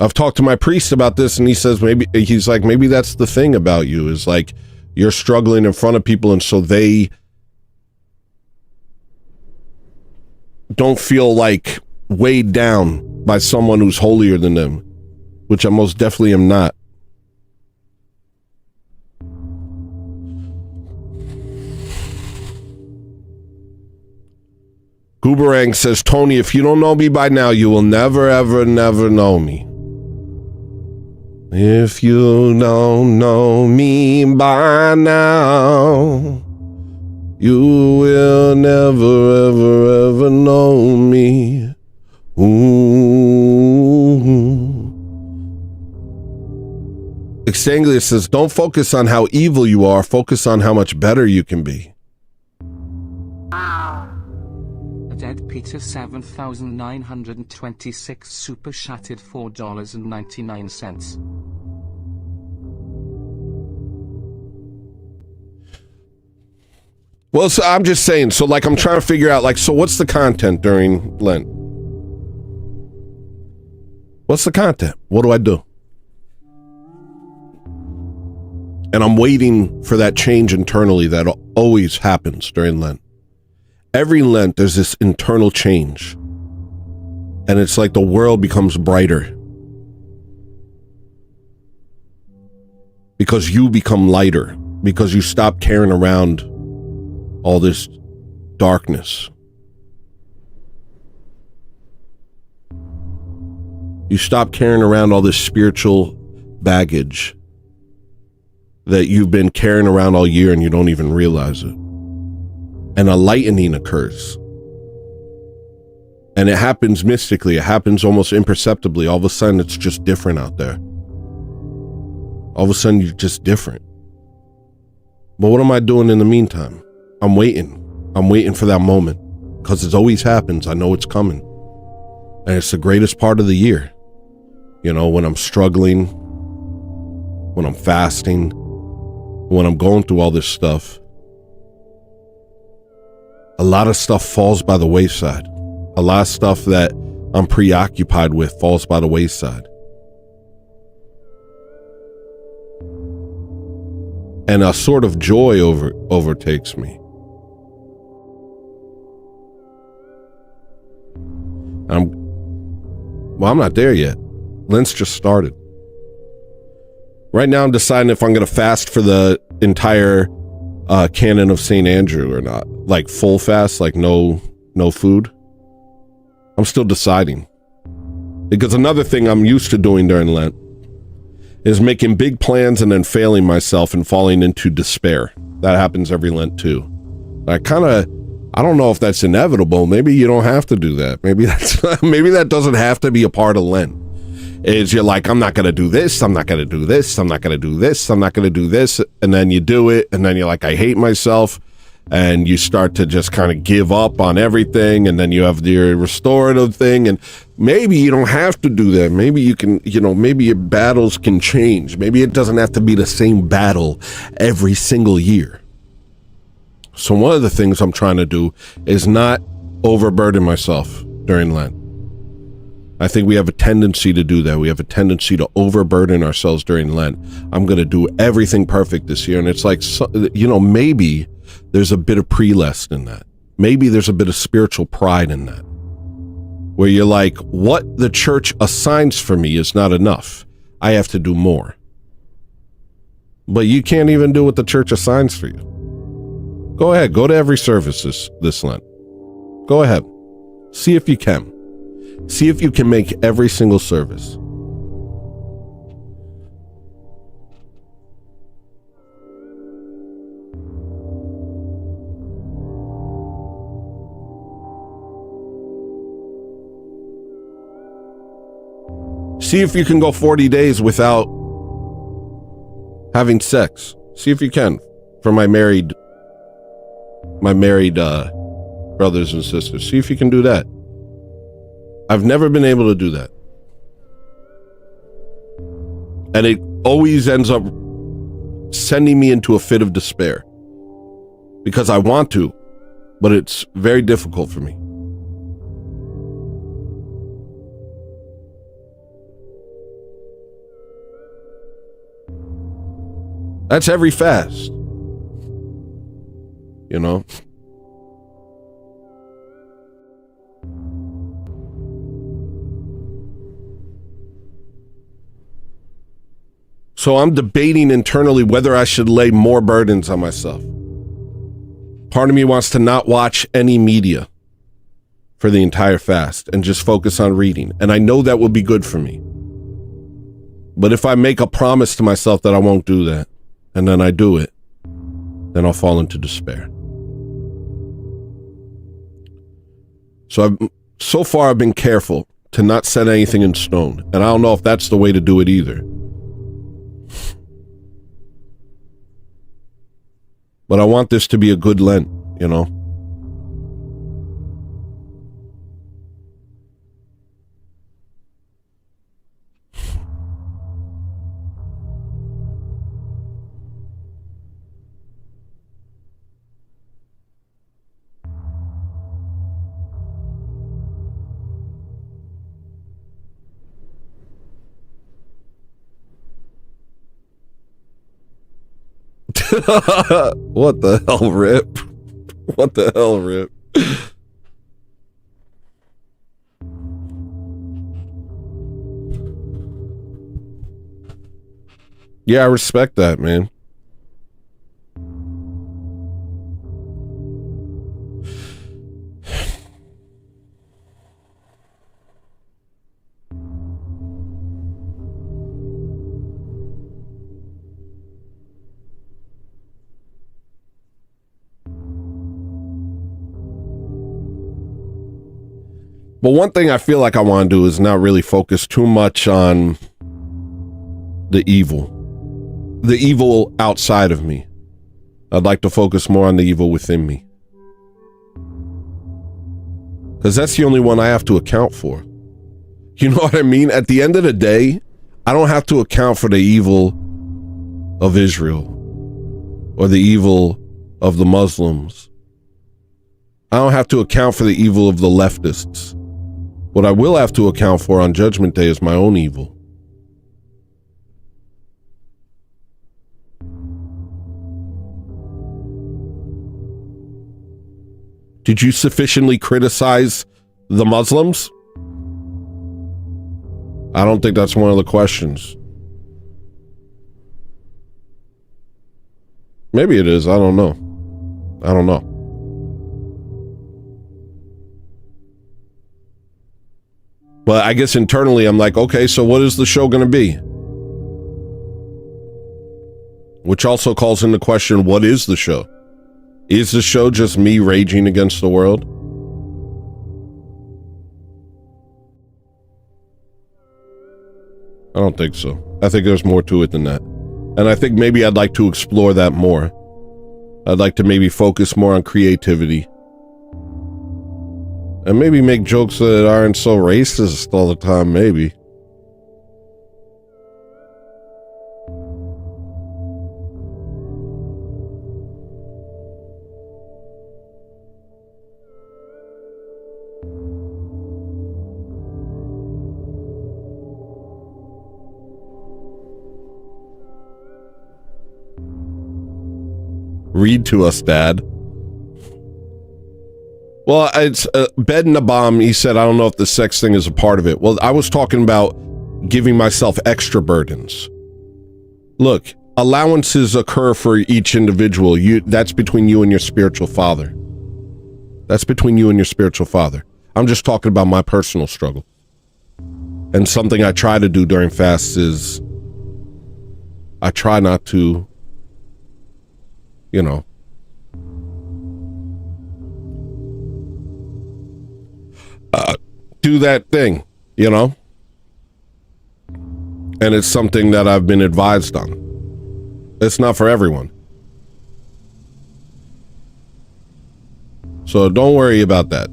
I've talked to my priest about this, and he says maybe that's the thing about you, is like you're struggling in front of people, and so they don't feel like weighed down by someone who's holier than them, which I most definitely am not. Gooberang says, Tony, if you don't know me by now, you will never, ever, never know me. If you don't know me by now, you will never, ever, ever know me. Ooh. Exanglia says, don't focus on how evil you are, focus on how much better you can be. Dead Peter 7,926 super chatted $4.99. Well, so I'm just saying, so like I'm trying to figure out, like, so what's the content during Lent? What's the content? What do I do? And I'm waiting for that change internally that always happens during Lent. Every Lent, there's this internal change. And it's like the world becomes brighter. Because you become lighter. Because you stop carrying around all this darkness. You stop carrying around all this spiritual baggage that you've been carrying around all year and you don't even realize it. And a lightening occurs. And it happens mystically. It happens almost imperceptibly. All of a sudden, it's just different out there. All of a sudden, you're just different. But what am I doing in the meantime? I'm waiting. I'm waiting for that moment. Because it always happens. I know it's coming. And it's the greatest part of the year. You know, when I'm struggling, when I'm fasting, when I'm going through all this stuff. A lot of stuff falls by the wayside. A lot of stuff that I'm preoccupied with falls by the wayside. And a sort of joy overtakes me. I'm not there yet. Lent's just started. Right now I'm deciding if I'm going to fast for the entire canon of St. Andrew or not. Like full fast, like no food. I'm still deciding. Because another thing I'm used to doing during Lent is making big plans and then failing myself and falling into despair. That happens every Lent too. I don't know if that's inevitable. Maybe you don't have to do that. Maybe that doesn't have to be a part of Lent. Is you're like, I'm not going to do this. I'm not going to do this. I'm not going to do this. I'm not going to do this. And then you do it. And then you're like, I hate myself. And you start to just kind of give up on everything. And then you have your restorative thing. And maybe you don't have to do that. Maybe you can, maybe your battles can change. Maybe it doesn't have to be the same battle every single year. So one of the things I'm trying to do is not overburden myself during Lent. I think we have a tendency to do that. We have a tendency to overburden ourselves during Lent. I'm going to do everything perfect this year. And it's like, maybe there's a bit of pre-lest in that. Maybe there's a bit of spiritual pride in that. Where you're like, what the church assigns for me is not enough. I have to do more. But you can't even do what the church assigns for you. Go ahead. Go to every service this Lent. Go ahead. See if you can. See if you can make every single service. See if you can go 40 days without having sex. See if you can. For my married brothers and sisters. See if you can do that. I've never been able to do that. And it always ends up sending me into a fit of despair. Because I want to, but it's very difficult for me. That's every fast. So I'm debating internally whether I should lay more burdens on myself. Part of me wants to not watch any media for the entire fast and just focus on reading. And I know that will be good for me. But if I make a promise to myself that I won't do that, and then I do it, then I'll fall into despair. So far I've been careful to not set anything in stone. And I don't know if that's the way to do it either. But I want this to be a good Lent, What the hell, Rip? What the hell, Rip? Yeah, I respect that, man. But one thing I feel like I want to do is not really focus too much on the evil outside of me. I'd like to focus more on the evil within me. Because that's the only one I have to account for. You know what I mean? At the end of the day, I don't have to account for the evil of Israel or the evil of the Muslims. I don't have to account for the evil of the leftists. What I will have to account for on Judgment Day is my own evil. Did you sufficiently criticize the Muslims? I don't think that's one of the questions. Maybe it is. I don't know. But I guess internally I'm like, okay, so what is the show going to be? Which also calls into question, what is the show? Is the show just me raging against the world? I don't think so. I think there's more to it than that. And I think maybe I'd like to explore that more. I'd like to maybe focus more on creativity. And maybe make jokes that aren't so racist all the time, maybe. Read to us, Dad. Well, it's Bed and a Bomb. He said, I don't know if the sex thing is a part of it. Well, I was talking about giving myself extra burdens. Look, allowances occur for each individual. That's between you and your spiritual father. That's between you and your spiritual father. I'm just talking about my personal struggle. And something I try to do during fasts is I try not to, you know, do that thing, you know? And it's something that I've been advised on. It's not for everyone. So don't worry about that.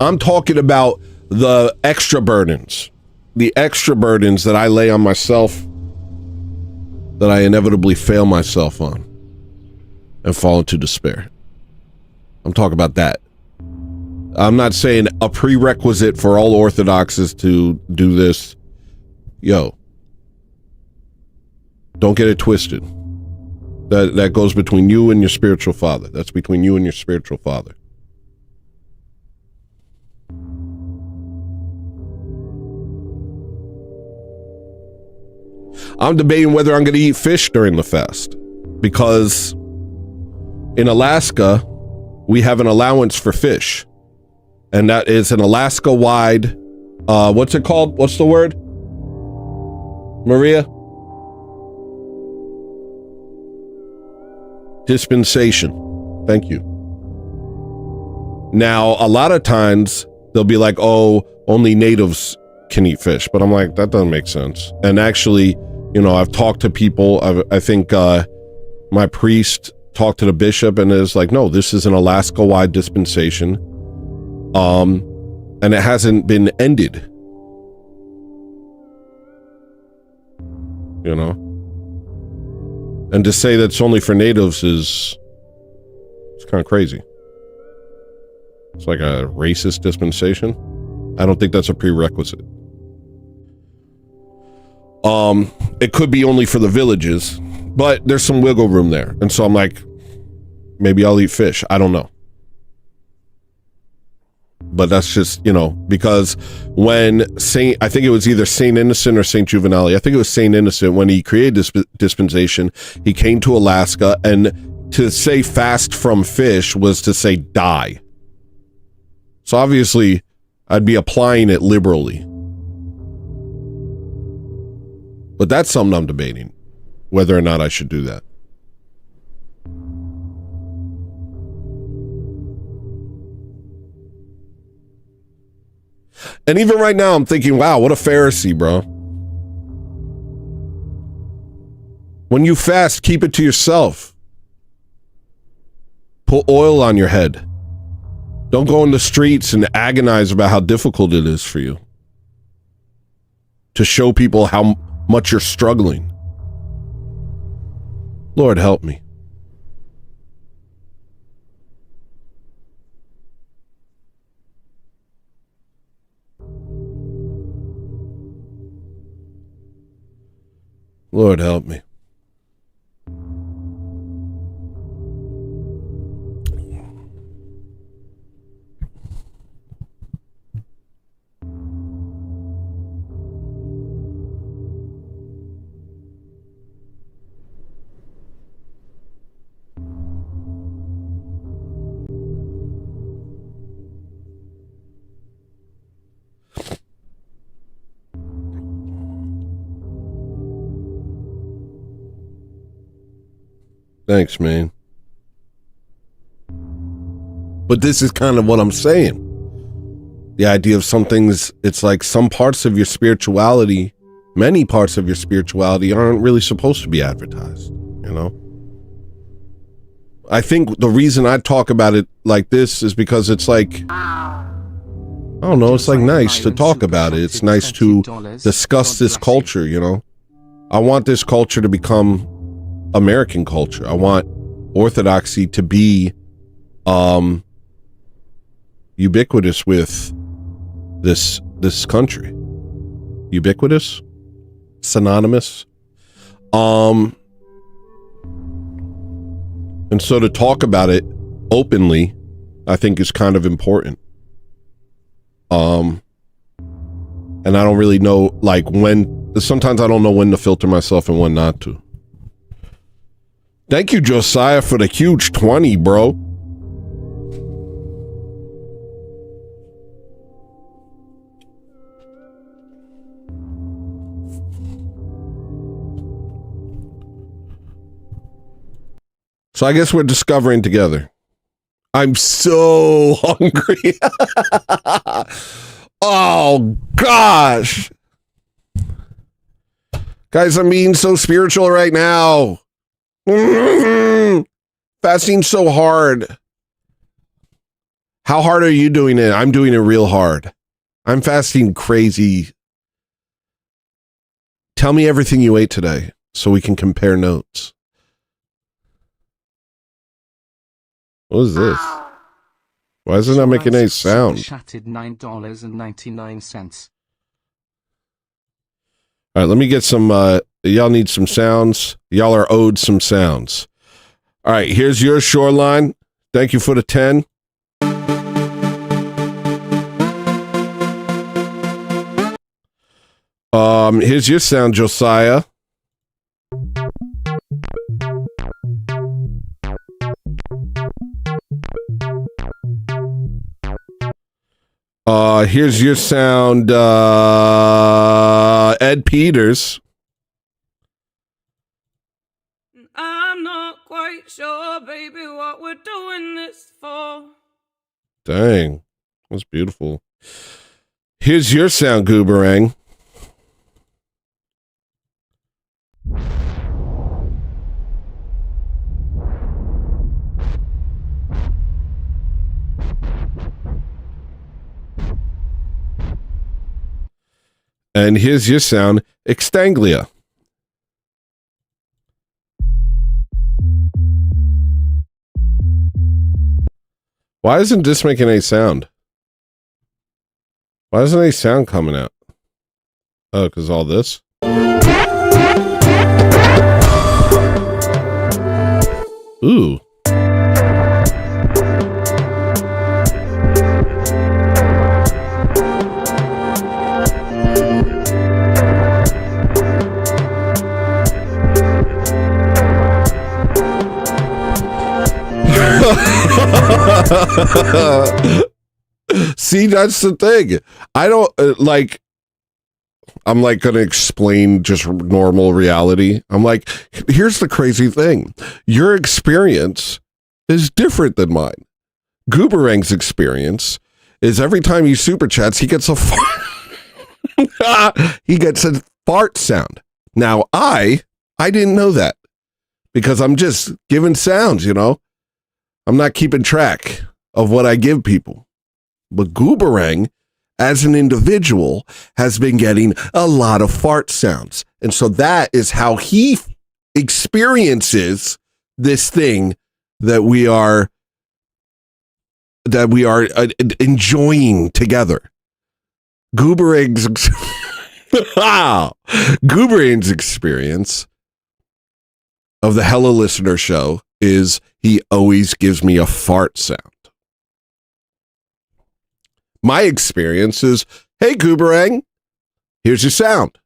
I'm talking about the extra burdens. The extra burdens that I lay on myself, that I inevitably fail myself on and fall into despair. I'm talking about that. I'm not saying a prerequisite for all Orthodoxes to do this. Yo, don't get it twisted. That goes between you and your spiritual father. That's between you and your spiritual father. I'm debating whether I'm going to eat fish during the fast, because in Alaska, we have an allowance for fish. And that is an Alaska-wide, what's it called? What's the word? Maria? Dispensation. Thank you. Now, a lot of times, they'll be like, oh, only natives can eat fish. But I'm like, that doesn't make sense. And actually, you know, I've talked to people. I think my priest talked to the bishop and is like, no, this is an Alaska-wide dispensation. And it hasn't been ended. You know? And to say that's only for natives it's kind of crazy. It's like a racist dispensation. I don't think that's a prerequisite. It could be only for the villages, but there's some wiggle room there. And so I'm like, maybe I'll eat fish. I don't know. But that's just, you know, because when I think it was either Saint Innocent or Saint Juvenali. I think it was Saint Innocent, when he created this dispensation, he came to Alaska, and to say fast from fish was to say die. So obviously, I'd be applying it liberally. But that's something I'm debating, whether or not I should do that. And even right now, I'm thinking, wow, what a Pharisee, bro. When you fast, keep it to yourself. Put oil on your head. Don't go in the streets and agonize about how difficult it is for you. To show people how much you're struggling. Lord, help me. Lord, help me. Thanks, man. But this is kind of what I'm saying. The idea of some things, it's like some parts of your spirituality, many parts of your spirituality aren't really supposed to be advertised, you know? I think the reason I talk about it like this is because it's like, I don't know, it's like nice to talk about it. It's nice to discuss this culture, you know? I want this culture to become American culture. I want Orthodoxy to be ubiquitous with this country. Ubiquitous? Synonymous? And so to talk about it openly, I think is kind of important. And I don't really know, like, when, sometimes I don't know when to filter myself and when not to. Thank you, Josiah, for the huge 20, bro. So I guess we're discovering together. I'm so hungry. Oh, gosh. Guys, I'm being so spiritual right now. Fasting so hard. How hard are you doing it? I'm doing it real hard. I'm fasting crazy. Tell me everything you ate today so we can compare notes. What is this? Why is it not making any sound? Shattered $9.99. All right, let me get some, y'all need some sounds. Y'all are owed some sounds. All right, here's your Shoreline. Thank you for the 10. Here's your sound, Josiah. Here's your sound, Ed Peters. I'm not quite sure, baby, what we're doing this for. Dang, that's beautiful. Here's your sound, Gooberang. And here's your sound, Extanglia. Why isn't this making any sound? Why isn't any sound coming out? Oh, because all this? Ooh. See, that's the thing. I don't like, I'm like going to explain just normal reality. I'm like, here's the crazy thing. Your experience is different than mine. Gooberang's experience is every time he super chats, he gets a he gets a fart sound. Now, I didn't know that because I'm just giving sounds, you know. I'm not keeping track of what I give people. But Gooberang, as an individual, has been getting a lot of fart sounds. And so that is how he experiences this thing that we are enjoying together. Gooberang's experience of the hEllolisTENER show is he always gives me a fart sound. My experience is, hey, Gooberang, here's your sound.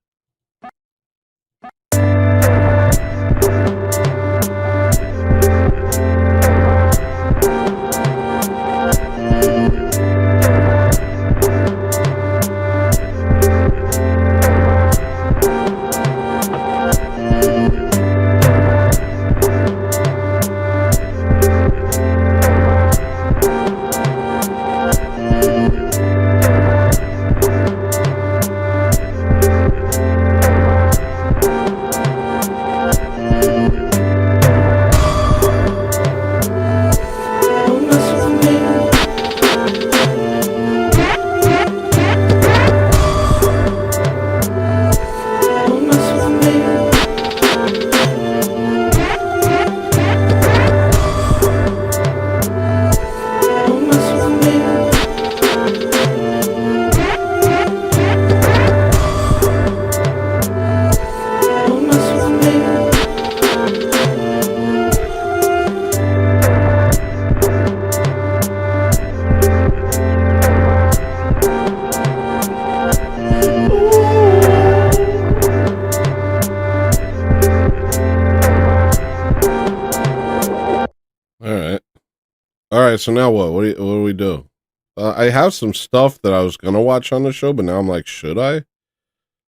right, so now what? What do we do? I have some stuff that I was gonna watch on the show, but now I'm like, should I?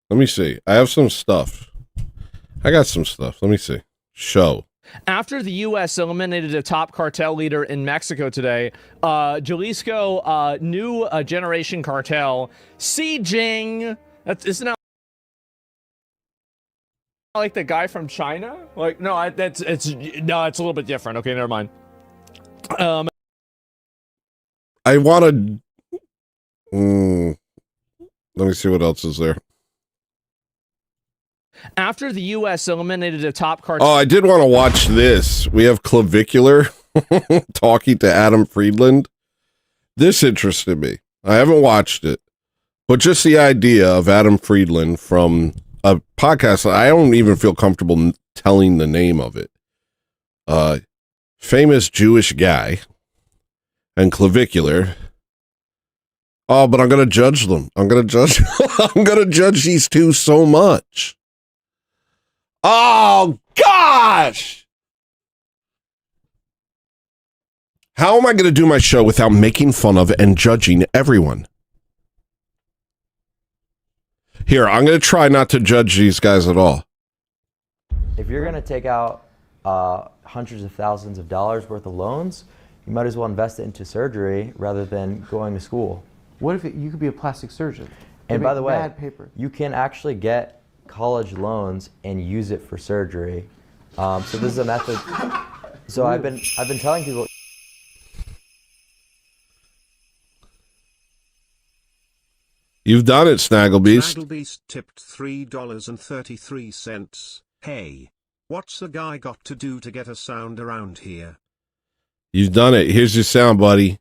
Let me see. I have some stuff. I got some stuff. Let me see. Show. After the U.S. eliminated a top cartel leader in Mexico today, Jalisco new generation cartel, Jing. Isn't that like the guy from China? Like, no, it's a little bit different. Okay, never mind. I want to. Let me see what else is there. After the U.S. eliminated a top cartel. Oh, I did want to watch this. We have Clavicular talking to Adam Friedland. This interested me. I haven't watched it, but just the idea of Adam Friedland from a podcast, I don't even feel comfortable telling the name of it. Famous Jewish guy and Clavicular. Oh, but I'm going to judge them. I'm going to judge these two so much. Oh, gosh! How am I going to do my show without making fun of and judging everyone? Here, I'm going to try not to judge these guys at all. If you're going to take out hundreds of thousands of dollars worth of loans, you might as well invest it into surgery rather than going to school. What if you could be a plastic surgeon? And by the way, mad paper. you can actually get college loans and use it for surgery. So this is a method. So I've been telling people. You've done it, Snagglebeast. Snagglebeast tipped $3.33. Hey, what's the guy got to do to get a sound around here? You've done it. Here's your sound, buddy.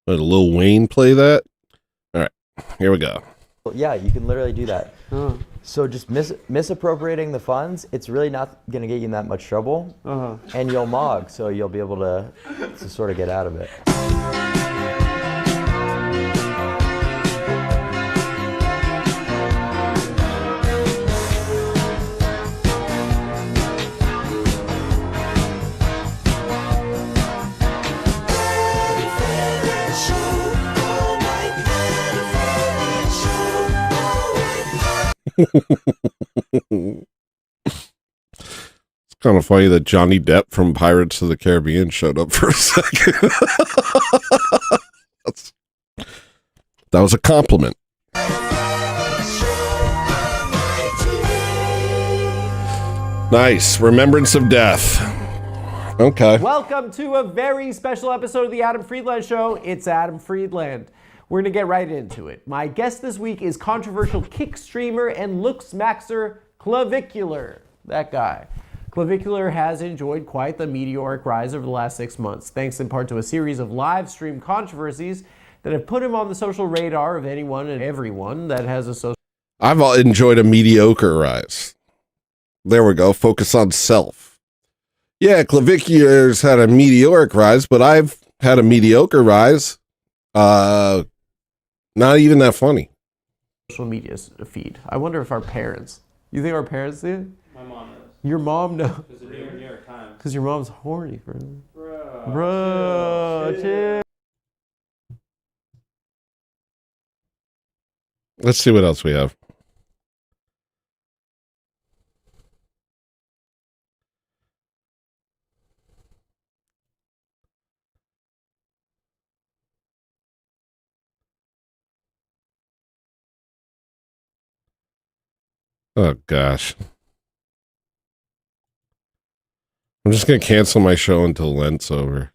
Let Lil Wayne play that? All right, here we go. Yeah, you can literally do that. So just misappropriating the funds, it's really not going to get you in that much trouble. And you'll mog, so you'll be able to sort of get out of it. It's kind of funny that Johnny Depp from Pirates of the Caribbean showed up for a second. That was a compliment. Nice. Remembrance of Death. Okay. Welcome to a very special episode of the Adam Friedland Show. It's Adam Friedland. We're going to get right into it. My guest this week is controversial kick streamer and looks maxer Clavicular. That guy. Clavicular has enjoyed quite the meteoric rise over the last 6 months, thanks in part to a series of live stream controversies that have put him on the social radar of anyone and everyone that has a social... I've enjoyed a mediocre rise. There we go. Focus on self. Yeah, Clavicular's had a meteoric rise, but I've had a mediocre rise. Not even that funny. Social media feed. I wonder if our parents... You think our parents see it? My mom does. Your mom knows? Because of New York Times. Because your mom's horny, bro. Bro, chill. Let's see what else we have. Oh, gosh. I'm just going to cancel my show until Lent's over.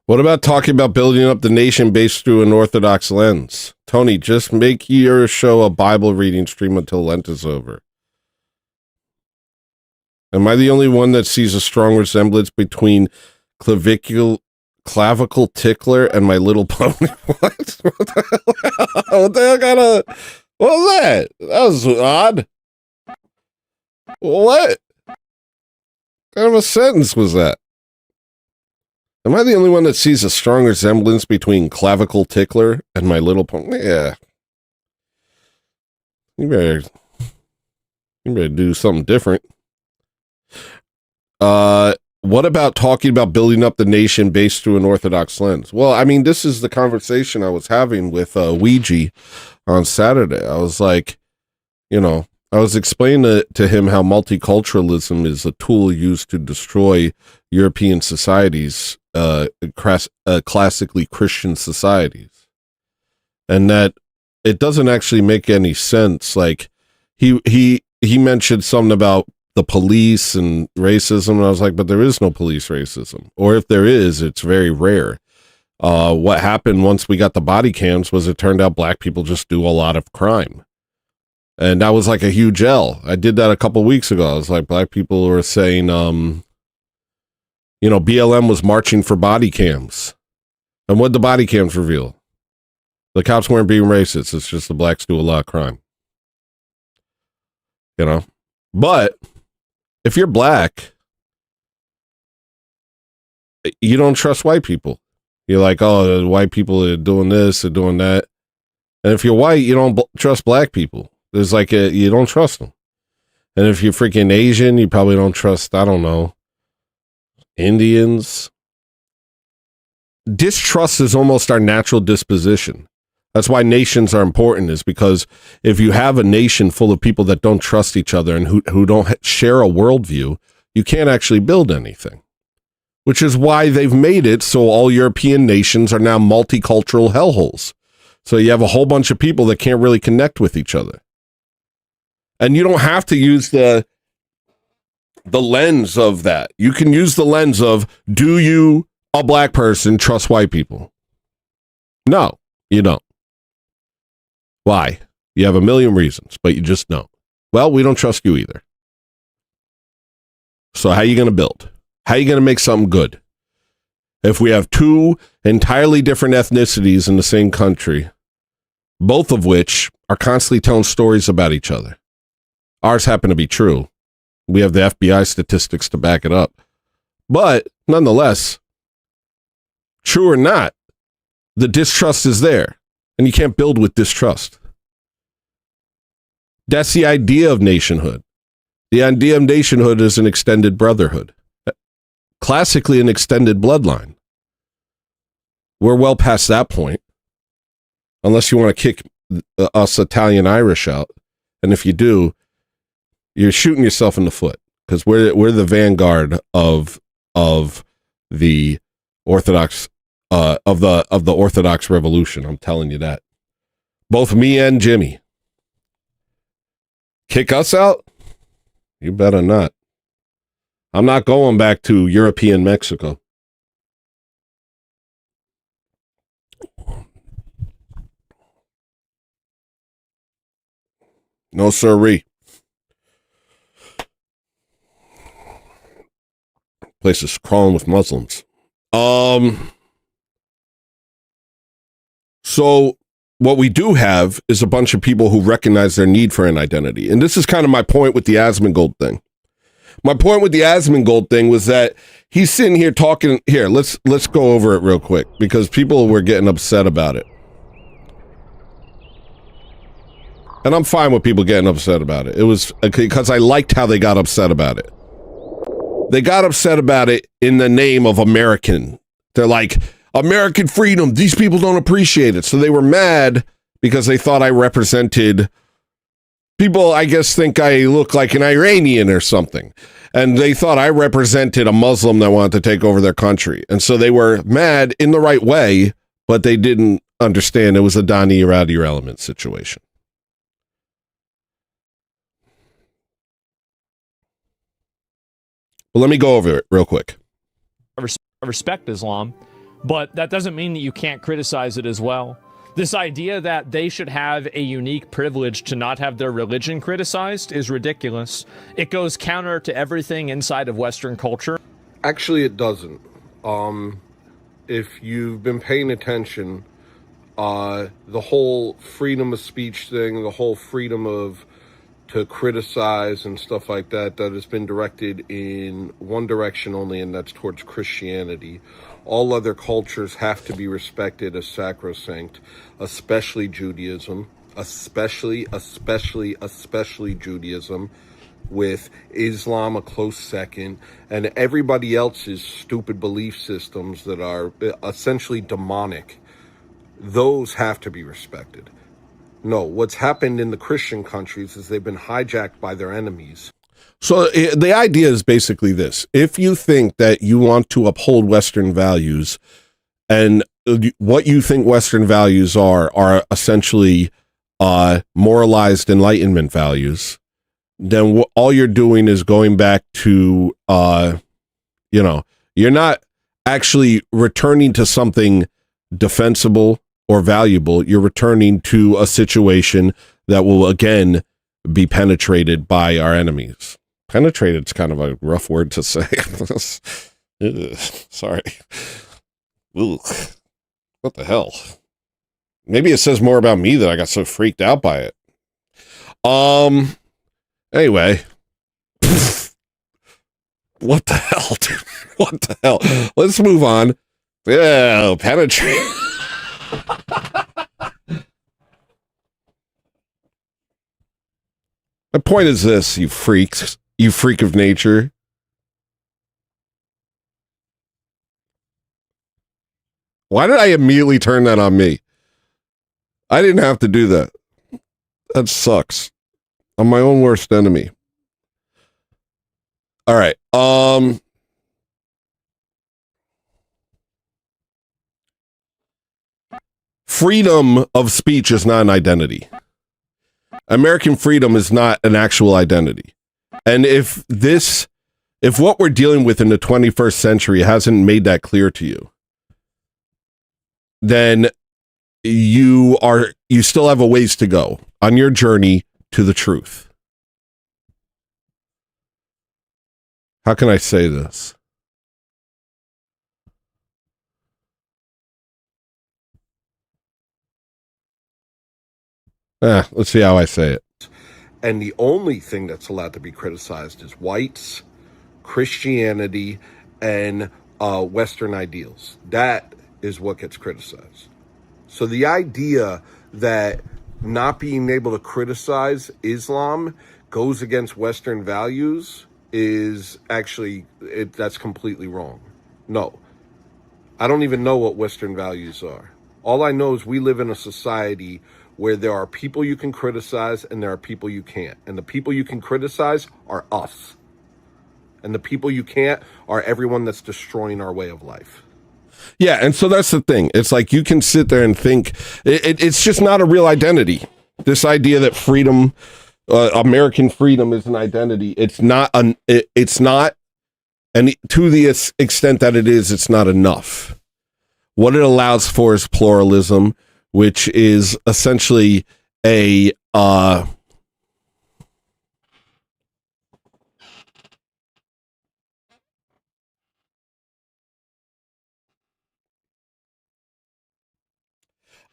What about talking about building up the nation based through an Orthodox lens? Tony, just make your show a Bible reading stream until Lent is over. Am I the only one that sees a strong resemblance between clavicle tickler and My Little Pony? What? What the hell what was that? That was odd. What kind of a sentence was that? Am I the only one that sees a strong resemblance between clavicle tickler and My Little Pony? Yeah. You better do something different. What about talking about building up the nation based through an Orthodox lens? Well, I mean, this is the conversation I was having with Ouija on Saturday. I was like, I was explaining to him how multiculturalism is a tool used to destroy European societies, classically Christian societies, and that it doesn't actually make any sense. Like he mentioned something about the police and racism, and I was like, but there is no police racism, or if there is, it's very rare. What happened once we got the body cams was it turned out black people just do a lot of crime. And that was like a huge L. I did that a couple weeks ago. I was like, black people were saying, BLM was marching for body cams. And what the body cams reveal? The cops weren't being racist. It's just the blacks do a lot of crime. But if you're black, you don't trust white people. You're like, oh, the white people are doing this or doing that. And if you're white, you don't trust black people. There's like you don't trust them. And if you're freaking Asian, you probably don't trust, I don't know, Indians. Distrust is almost our natural disposition. That's why nations are important, is because if you have a nation full of people that don't trust each other and who don't share a worldview, you can't actually build anything. Which is why they've made it so all European nations are now multicultural hellholes. So you have a whole bunch of people that can't really connect with each other. And you don't have to use the lens of that. You can use the lens of, do you, a black person, trust white people? No, you don't. Why? You have a million reasons, but you just don't. Well, we don't trust you either. So how are you going to build? How are you going to make something good? If we have two entirely different ethnicities in the same country, both of which are constantly telling stories about each other. Ours happen to be true. We have the FBI statistics to back it up. But nonetheless, true or not, the distrust is there. And you can't build with distrust. That's the idea of nationhood. The idea of nationhood is an extended brotherhood. Classically, an extended bloodline. We're well past that point. Unless you want to kick us Italian Irish out. And if you do, you're shooting yourself in the foot. Because we're the vanguard of the Orthodox of the Orthodox revolution. I'm telling you that. Both me and Jimmy. Kick us out? You better not. I'm not going back to European Mexico. No sirree. Place is crawling with Muslims. So what we do have is a bunch of people who recognize their need for an identity. And this is kind of my point with the Asmongold thing. My point with the Asmongold thing was that he's sitting here talking. Here, let's go over it real quick because people were getting upset about it. And I'm fine with people getting upset about it. It was because I liked how they got upset about it. They got upset about it in the name of American. They're like, American freedom. These people don't appreciate it. So they were mad because they thought I represented people, I guess, think I look like an Iranian or something. And they thought I represented a Muslim that wanted to take over their country. And so they were mad in the right way, but they didn't understand it was a Donnie around your element situation. Well, let me go over it real quick. I respect Islam, but that doesn't mean that you can't criticize it as well. This idea that they should have a unique privilege to not have their religion criticized is ridiculous. It goes counter to everything inside of Western culture. Actually, it doesn't. If you've been paying attention, the whole freedom of speech thing, the whole freedom to criticize and stuff like that has been directed in one direction only, and that's towards Christianity. All other cultures have to be respected as sacrosanct, especially Judaism, especially Judaism, with Islam a close second, and everybody else's stupid belief systems that are essentially demonic. Those have to be respected. No, what's happened in the Christian countries is they've been hijacked by their enemies. So the idea is basically this. If you think that you want to uphold Western values, and what you think Western values are essentially moralized Enlightenment values, then all you're doing is going back to, you're not actually returning to something defensible or valuable. You're returning to a situation that will, again, be penetrated by our enemies. Penetrated is kind of a rough word to say. Sorry. Ugh. What the hell? Maybe it says more about me that I got so freaked out by it. Anyway. What the hell, dude? What the hell? Let's move on. Yeah, penetrate. My point is this, you freaks. You freak of nature. Why did I immediately turn that on me? I didn't have to do that. That sucks. I'm my own worst enemy. All right. Freedom of speech is not an identity. American freedom is not an actual identity. And if what we're dealing with in the 21st century hasn't made that clear to you, then you still have a ways to go on your journey to the truth. How can I say this? Let's see how I say it. And the only thing that's allowed to be criticized is whites, Christianity, and Western ideals. That is what gets criticized. So the idea that not being able to criticize Islam goes against Western values is actually, that's completely wrong. No. I don't even know what Western values are. All I know is we live in a society where there are people you can criticize and there are people you can't. And the people you can criticize are us. And the people you can't are everyone that's destroying our way of life. Yeah, and so that's the thing. It's like you can sit there and think, it's just not a real identity. This idea that freedom, American freedom is an identity, it's not, and to the extent that it is, it's not enough. What it allows for is pluralism, which is essentially a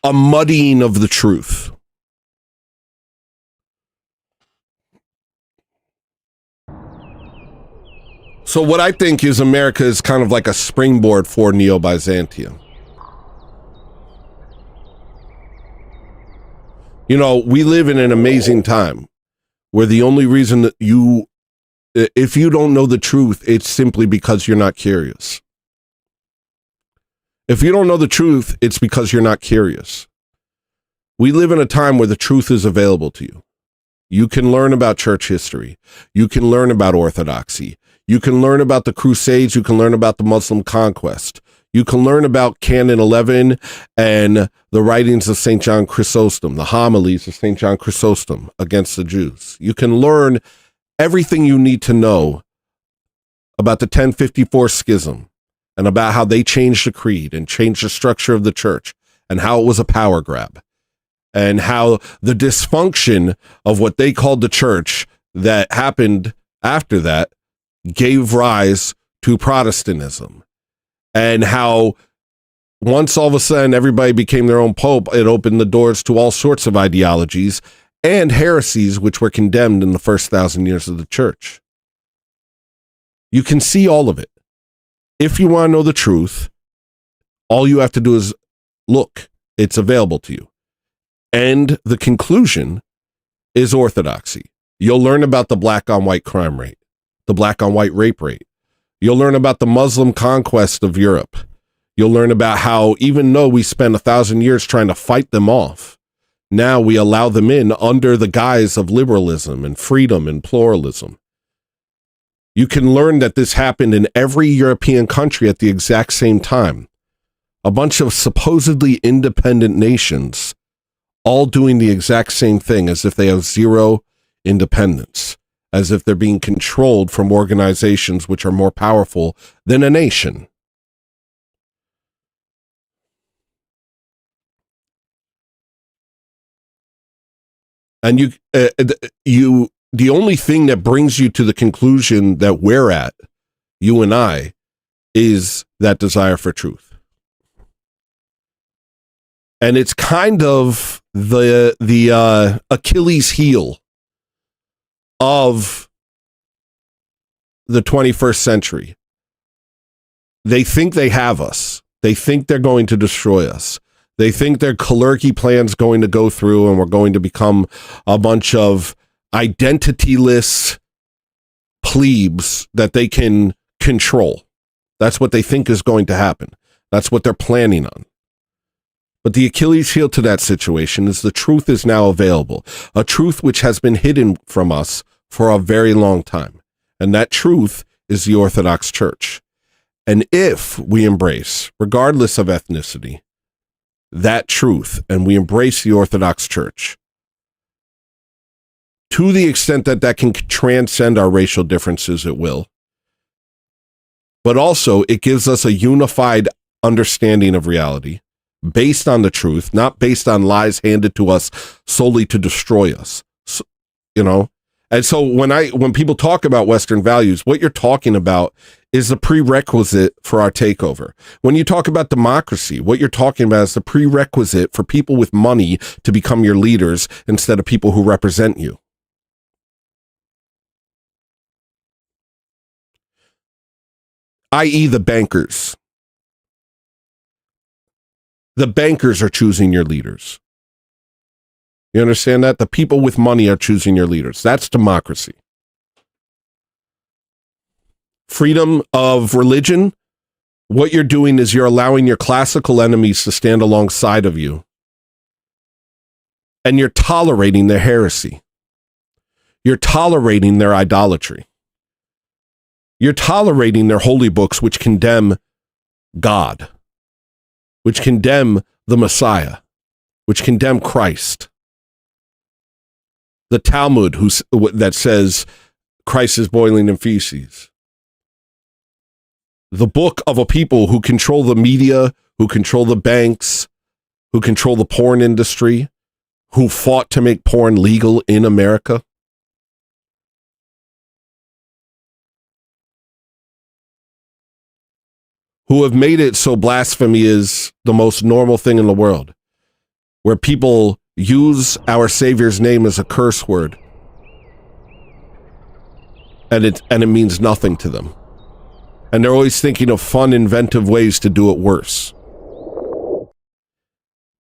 muddying of the truth. So what I think is America is kind of like a springboard for Neo-Byzantium. You know, we live in an amazing time where the only reason that if you don't know the truth, it's simply because you're not curious. If you don't know the truth, it's because you're not curious. We live in a time where the truth is available to you. You can learn about church history. You can learn about orthodoxy. You can learn about the Crusades. You can learn about the Muslim conquest. You can learn about Canon 11 and the writings of St. John Chrysostom, the homilies of St. John Chrysostom against the Jews. You can learn everything you need to know about the 1054 schism, and about how they changed the creed and changed the structure of the church and how it was a power grab and how the dysfunction of what they called the church that happened after that gave rise to Protestantism, and how once all of a sudden everybody became their own pope, it opened the doors to all sorts of ideologies and heresies which were condemned in the first 1,000 years of the church. You can see all of it. If you want to know the truth, all you have to do is look. It's available to you. And the conclusion is orthodoxy. You'll learn about the black on white crime rate, the black on white rape rate. You'll learn about the Muslim conquest of Europe. You'll learn about how even though we spent 1,000 years trying to fight them off, now we allow them in under the guise of liberalism and freedom and pluralism. You can learn that this happened in every European country at the exact same time. A bunch of supposedly independent nations all doing the exact same thing as if they have zero independence, as if they're being controlled from organizations which are more powerful than a nation. And the only thing that brings you to the conclusion that we're at, you and I, is that desire for truth. And it's kind of the Achilles heel of the 21st century. They think they have us. They think they're going to destroy us. They think their Kalergi plan's going to go through and we're going to become a bunch of identityless plebes that they can control. That's what they think is going to happen. That's what they're planning on. But the Achilles heel to that situation is the truth is now available, a truth which has been hidden from us for a very long time. And that truth is the Orthodox Church. And if we embrace, regardless of ethnicity, that truth, and we embrace the Orthodox Church, to the extent that that can transcend our racial differences, it will. But also, it gives us a unified understanding of reality, based on the truth, not based on lies handed to us solely to destroy us. So, you know? And so when people talk about Western values, what you're talking about is the prerequisite for our takeover. When you talk about democracy, what you're talking about is the prerequisite for people with money to become your leaders instead of people who represent you. I.e. the bankers. The bankers are choosing your leaders. You understand that? The people with money are choosing your leaders. That's democracy. Freedom of religion, what you're doing is you're allowing your classical enemies to stand alongside of you. And you're tolerating their heresy. You're tolerating their idolatry. You're tolerating their holy books which condemn God, which condemn the Messiah, which condemn Christ. The Talmud that says Christ is boiling in feces. The book of a people who control the media, who control the banks, who control the porn industry, who fought to make porn legal in America. Who have made it so blasphemy is the most normal thing in the world, where people use our Savior's name as a curse word, and it means nothing to them. And they're always thinking of fun, inventive ways to do it worse.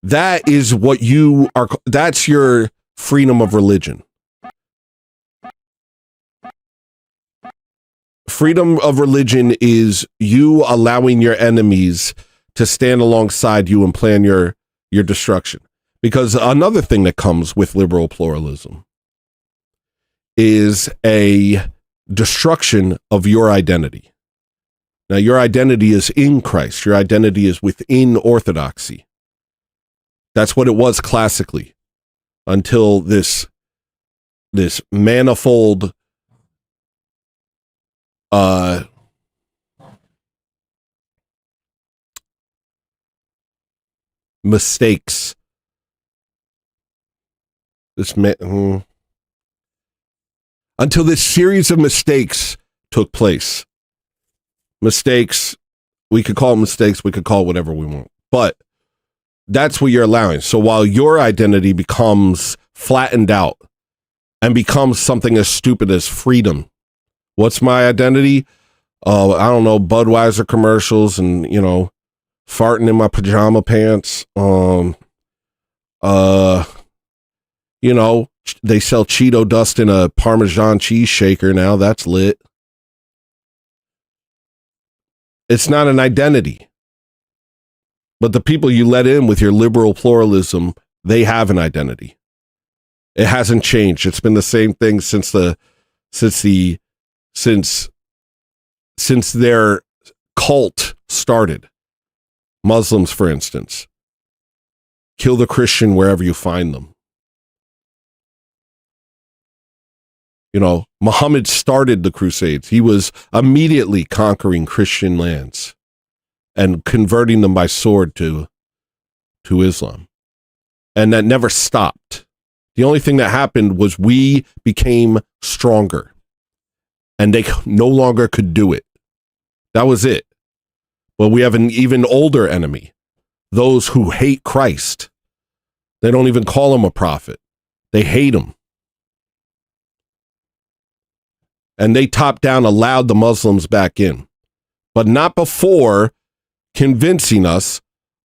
That is what you are, that's your freedom of religion. Freedom of religion is you allowing your enemies to stand alongside you and plan your destruction. Because another thing that comes with liberal pluralism is a destruction of your identity. Now, your identity is in Christ. Your identity is within orthodoxy. That's what it was classically until this manifold mistakes. Until this series of mistakes took place. Mistakes, we could call it mistakes, we could call it whatever we want. But that's what you're allowing. So while your identity becomes flattened out and becomes something as stupid as freedom, what's my identity? I don't know, Budweiser commercials and, farting in my pajama pants. They sell Cheeto dust in a Parmesan cheese shaker now. That's lit. It's not an identity. But the people you let in with your liberal pluralism, they have an identity. It hasn't changed. It's been the same thing since their cult started. Muslims, for instance. Kill the Christian wherever you find them. Muhammad started the Crusades. He was immediately conquering Christian lands and converting them by sword to Islam. And that never stopped. The only thing that happened was we became stronger and they no longer could do it. That was it. But we have an even older enemy, those who hate Christ. They don't even call him a prophet. They hate him. And they top down allowed the Muslims back in, but not before convincing us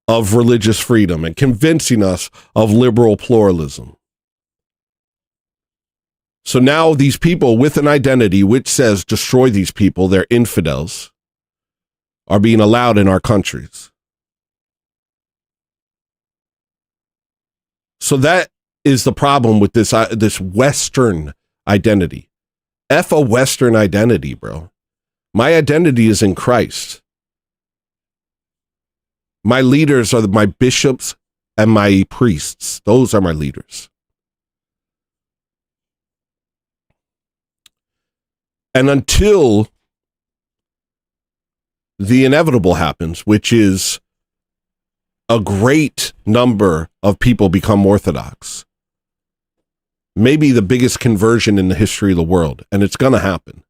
of religious freedom and convincing us of liberal pluralism. So now these people with an identity which says destroy these people, they're infidels, are being allowed in our countries. So that is the problem with this Western identity. F a Western identity, bro. My identity is in Christ. My leaders are my bishops and my priests. Those are my leaders. And until the inevitable happens, which is a great number of people become Orthodox, maybe the biggest conversion in the history of the world, and it's going to happen.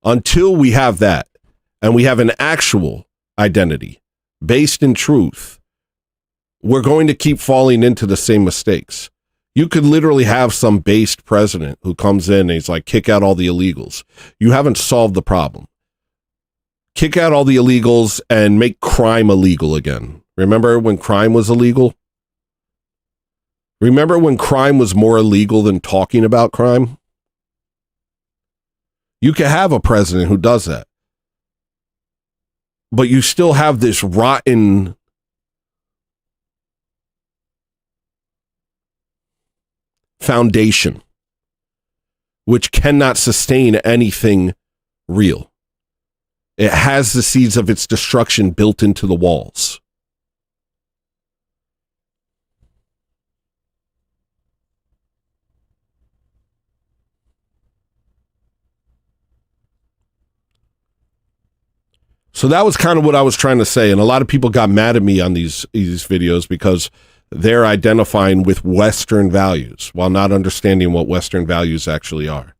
Until we have that, and we have an actual identity based in truth, we're going to keep falling into the same mistakes. You could literally have some based president who comes in and he's like, kick out all the illegals. You haven't solved the problem. Kick out all the illegals and make crime illegal again. Remember when crime was illegal? Remember when crime was more illegal than talking about crime? You can have a president who does that. But you still have this rotten foundation which cannot sustain anything real. It has the seeds of its destruction built into the walls. So that was kind of what I was trying to say. And a lot of people got mad at me on these videos because they're identifying with Western values while not understanding what Western values actually are.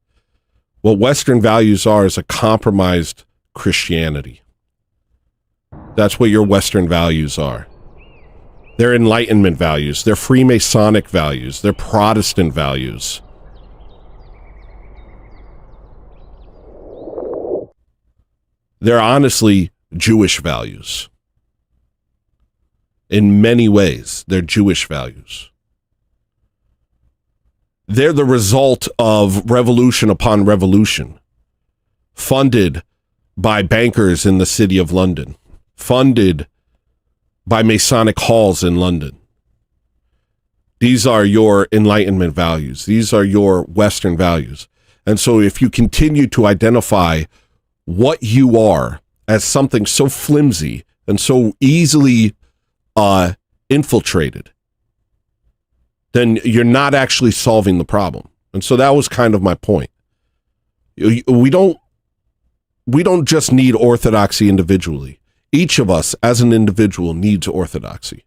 What Western values are is a compromised Christianity. That's what your Western values are. They're Enlightenment values. They're Freemasonic values. They're Protestant values. They're honestly Jewish values. In many ways, they're Jewish values. They're the result of revolution upon revolution, funded by bankers in the city of London, funded by Masonic halls in London. These are your Enlightenment values. These are your Western values. And so if you continue to identify what you are as something so flimsy and so easily infiltrated, then you're not actually solving the problem. And so that was kind of my point. We don't just need orthodoxy individually. Each of us as an individual needs orthodoxy.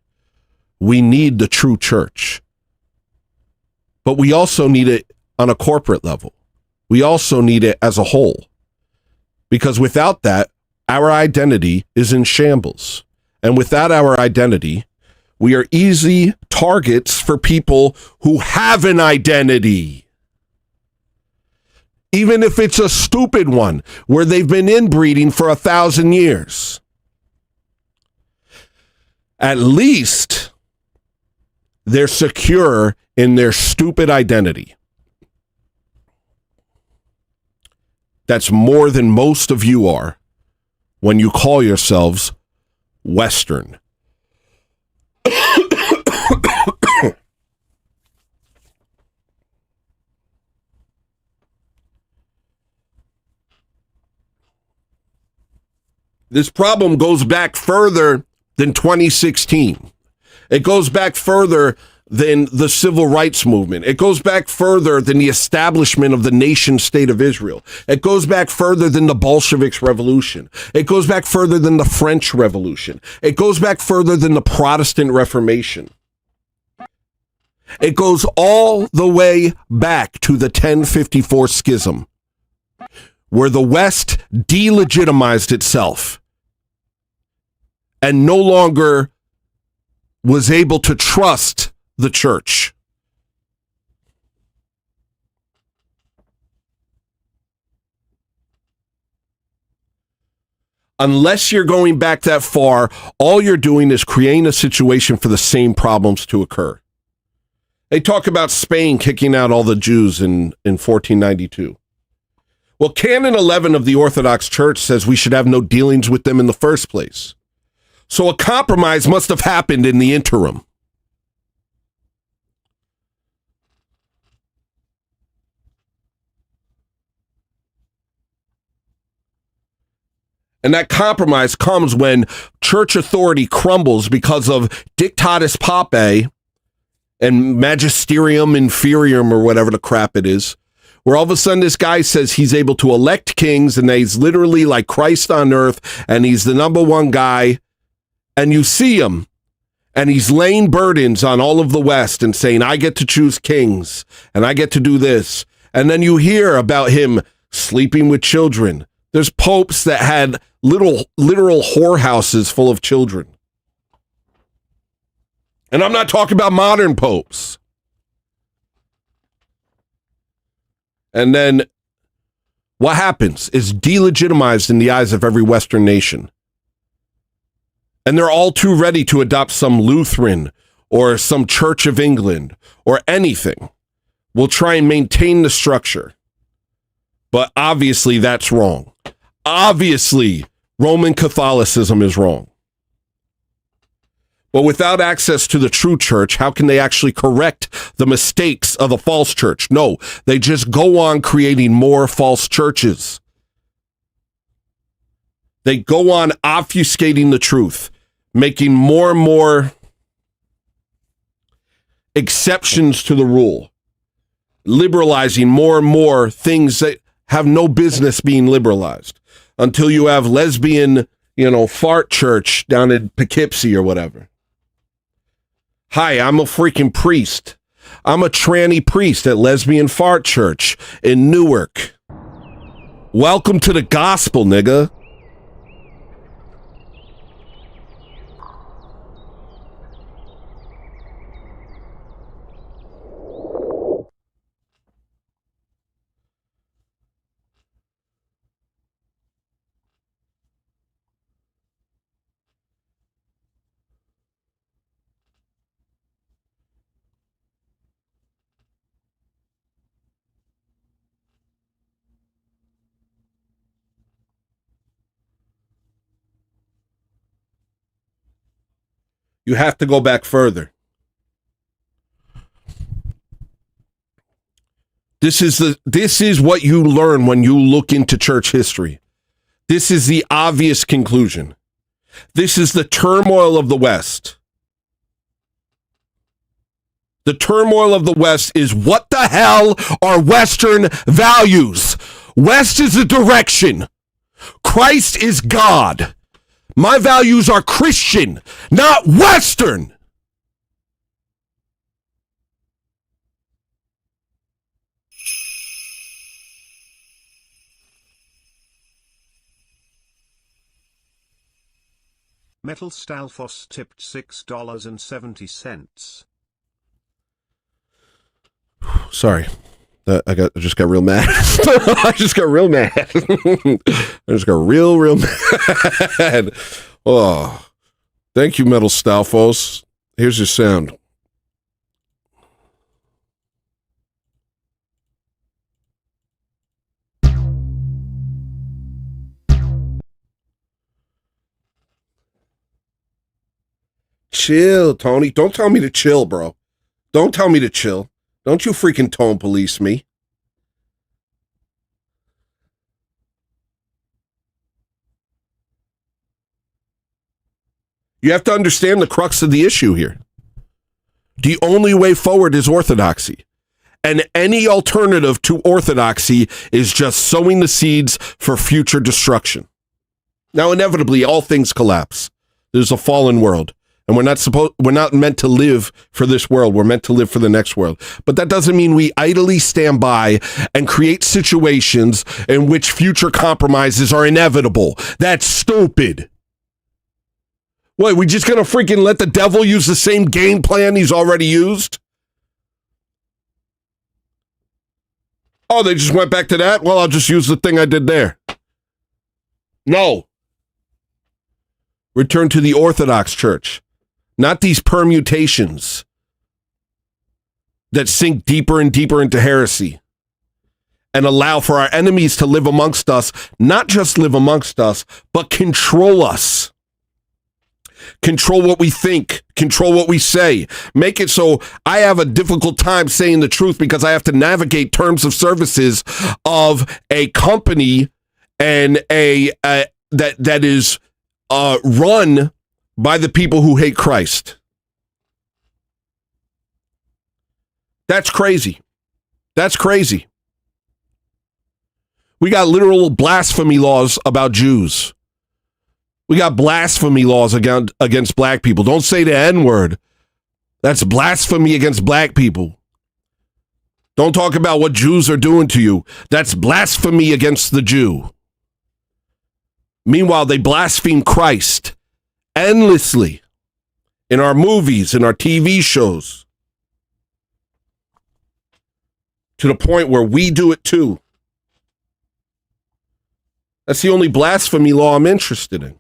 We need the true church. But we also need it on a corporate level. We also need it as a whole. Because without that, our identity is in shambles. And without our identity, we are easy targets for people who have an identity. Even if it's a stupid one, where they've been inbreeding for 1,000 years. At least they're secure in their stupid identity. That's more than most of you are when you call yourselves Western. This problem goes back further than 2016. It goes back further than the civil rights movement. It goes back further than the establishment of the nation state of Israel. It goes back further than the Bolsheviks revolution. It goes back further than the French Revolution. It goes back further than the Protestant Reformation. It goes all the way back to the 1054 schism, where the West delegitimized itself and no longer was able to trust the church. Unless you're going back that far, all you're doing is creating a situation for the same problems to occur. They talk about Spain kicking out all the Jews in 1492. Well, Canon 11 of the Orthodox Church says we should have no dealings with them in the first place. So a compromise must have happened in the interim. And that compromise comes when church authority crumbles because of Dictatus Papae and Magisterium Inferium or whatever the crap it is, where all of a sudden this guy says he's able to elect kings and that he's literally like Christ on earth and he's the number one guy. And you see him and he's laying burdens on all of the West and saying, I get to choose kings and I get to do this. And then you hear about him sleeping with children. There's popes that had literal whorehouses full of children. And I'm not talking about modern popes. And then what happens is delegitimized in the eyes of every Western nation. And they're all too ready to adopt some Lutheran or some Church of England or anything. We'll try and maintain the structure. But obviously that's wrong. Obviously, Roman Catholicism is wrong. But without access to the true church, how can they actually correct the mistakes of the false church? No, they just go on creating more false churches. They go on obfuscating the truth, making more and more exceptions to the rule, liberalizing more and more things that have no business being liberalized until you have lesbian, fart church down in Poughkeepsie or whatever. Hi, I'm a freaking priest. I'm a tranny priest at Lesbian Fart Church in Newark. Welcome to the gospel, nigga. You have to go back further. This is what you learn when you look into church history. This is the obvious conclusion. This is the turmoil of the West. The turmoil of the West is, what the hell are Western values? West is a direction. Christ is God. My values are Christian, not Western. Metal Stalfos tipped $6.70. Sorry. I just got real mad. I just got real mad. I just got real mad. Oh, thank you, Metal Stalfos. Here's your sound. Chill, Tony. Don't tell me to chill, bro. Don't tell me to chill. Don't you freaking tone police me. You have to understand the crux of the issue here. The only way forward is orthodoxy. And any alternative to orthodoxy is just sowing the seeds for future destruction. Now, inevitably, all things collapse. There's a fallen world. And we're not meant to live for this world. We're meant to live for the next world. But that doesn't mean we idly stand by and create situations in which future compromises are inevitable. That's stupid. What, we just gonna freaking let the devil use the same game plan he's already used? Oh, they just went back to that? Well, I'll just use the thing I did there. No. Return to the Orthodox Church. Not these permutations that sink deeper and deeper into heresy and allow for our enemies to live amongst us, not just live amongst us, but control us. Control what we think, control what we say. Make it so I have a difficult time saying the truth because I have to navigate terms of services of a company and that is run by the people who hate Christ. That's crazy. That's crazy. We got literal blasphemy laws about Jews. We got blasphemy laws against black people. Don't say the N-word. That's blasphemy against black people. Don't talk about what Jews are doing to you. That's blasphemy against the Jew. Meanwhile, they blaspheme Christ endlessly in our movies, in our TV shows, to the point where we do it too. That's the only blasphemy law I'm interested in.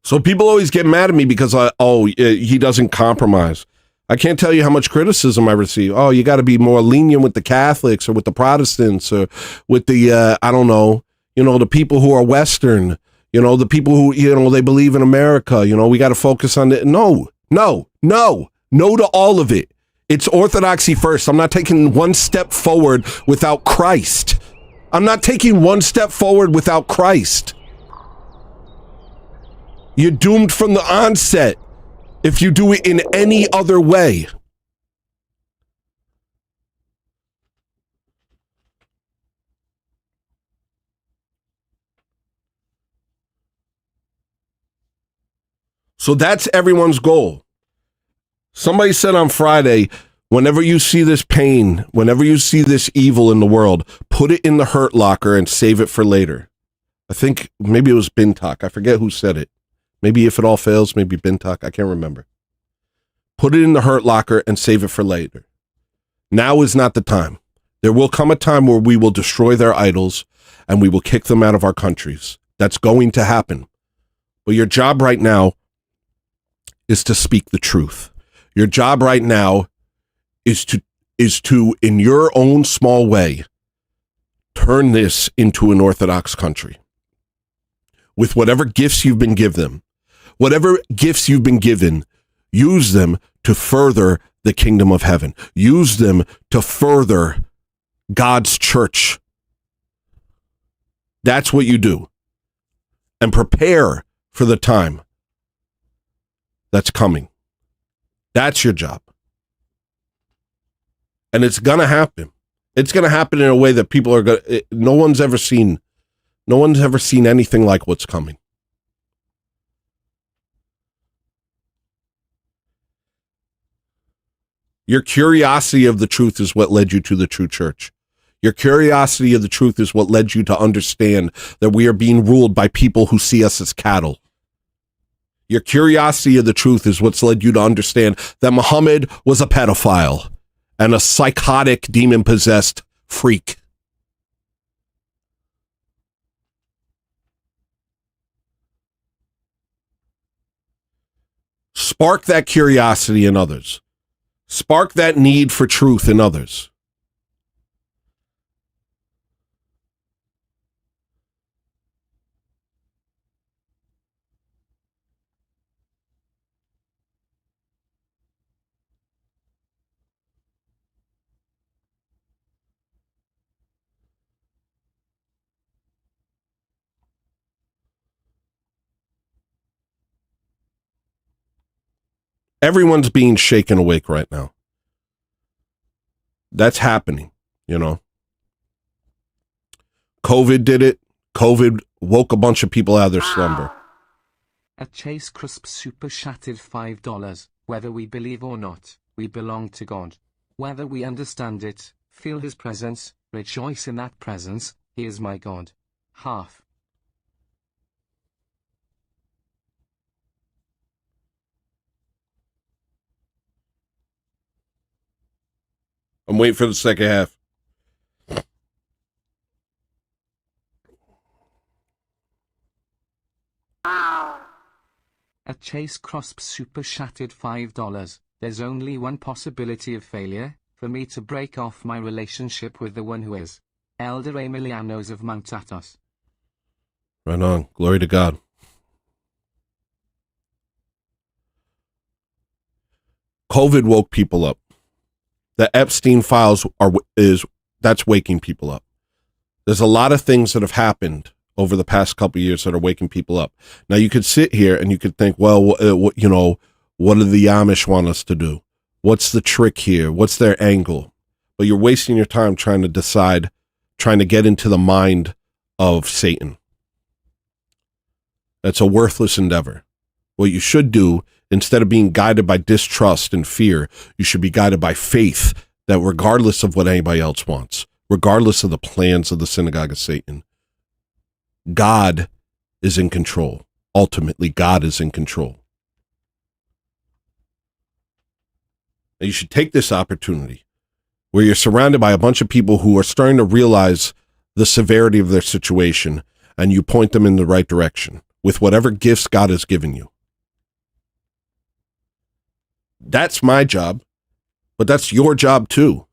So people always get mad at me because he doesn't compromise. I can't tell you how much criticism I receive. Oh, you got to be more lenient with the Catholics or with the Protestants or with the, I don't know, the people who are Western, the people who, they believe in America. We got to focus on it. No to all of it. It's orthodoxy first. I'm not taking one step forward without Christ. I'm not taking one step forward without Christ. You're doomed from the onset if you do it in any other way. So that's everyone's goal. Somebody said on Friday, whenever you see this pain, whenever you see this evil in the world, put it in the hurt locker and save it for later. I think maybe it was Bintok. I forget who said it. Maybe If It All Fails, maybe Bintok. I can't remember. Put it in the hurt locker and save it for later. Now is not the time. There will come a time where we will destroy their idols and we will kick them out of our countries. That's going to happen. But your job right now is to speak the truth. Your job right now is to, in your own small way, turn this into an Orthodox country. With whatever gifts you've been given, use them to further the kingdom of heaven. Use them to further God's church. That's what you do. And prepare for the time that's coming. That's your job. And it's going to happen. It's going to happen in a way that people are going to, no one's ever seen anything like what's coming. Your curiosity of the truth is what led you to the true church. Your curiosity of the truth is what led you to understand that we are being ruled by people who see us as cattle. Your curiosity of the truth is what's led you to understand that Muhammad was a pedophile and a psychotic, demon-possessed freak. Spark that curiosity in others. Spark that need for truth in others. Everyone's being shaken awake right now. That's happening, you know. COVID did it. COVID woke a bunch of people out of their slumber. At Chase Crisp Super Shattered $5. Whether we believe or not, we belong to God. Whether we understand it, feel his presence, rejoice in that presence, he is my God. Half. I'm waiting for the second half. At Chase Crisp Super Shattered $5. There's only one possibility of failure, for me to break off my relationship with the one who is. Elder Emilianos of Mount Athos. Right on. Glory to God. COVID woke people up. The Epstein files that's waking people up. There's a lot of things that have happened over the past couple of years that are waking people up. Now you could sit here and you could think, well, what do the Amish want us to do? What's the trick here? What's their angle? But you're wasting your time trying to get into the mind of Satan. That's a worthless endeavor. What you should do, instead of being guided by distrust and fear, you should be guided by faith that regardless of what anybody else wants, regardless of the plans of the synagogue of Satan, God is in control. Ultimately, God is in control. And you should take this opportunity where you're surrounded by a bunch of people who are starting to realize the severity of their situation, and you point them in the right direction with whatever gifts God has given you. That's my job, but that's your job too.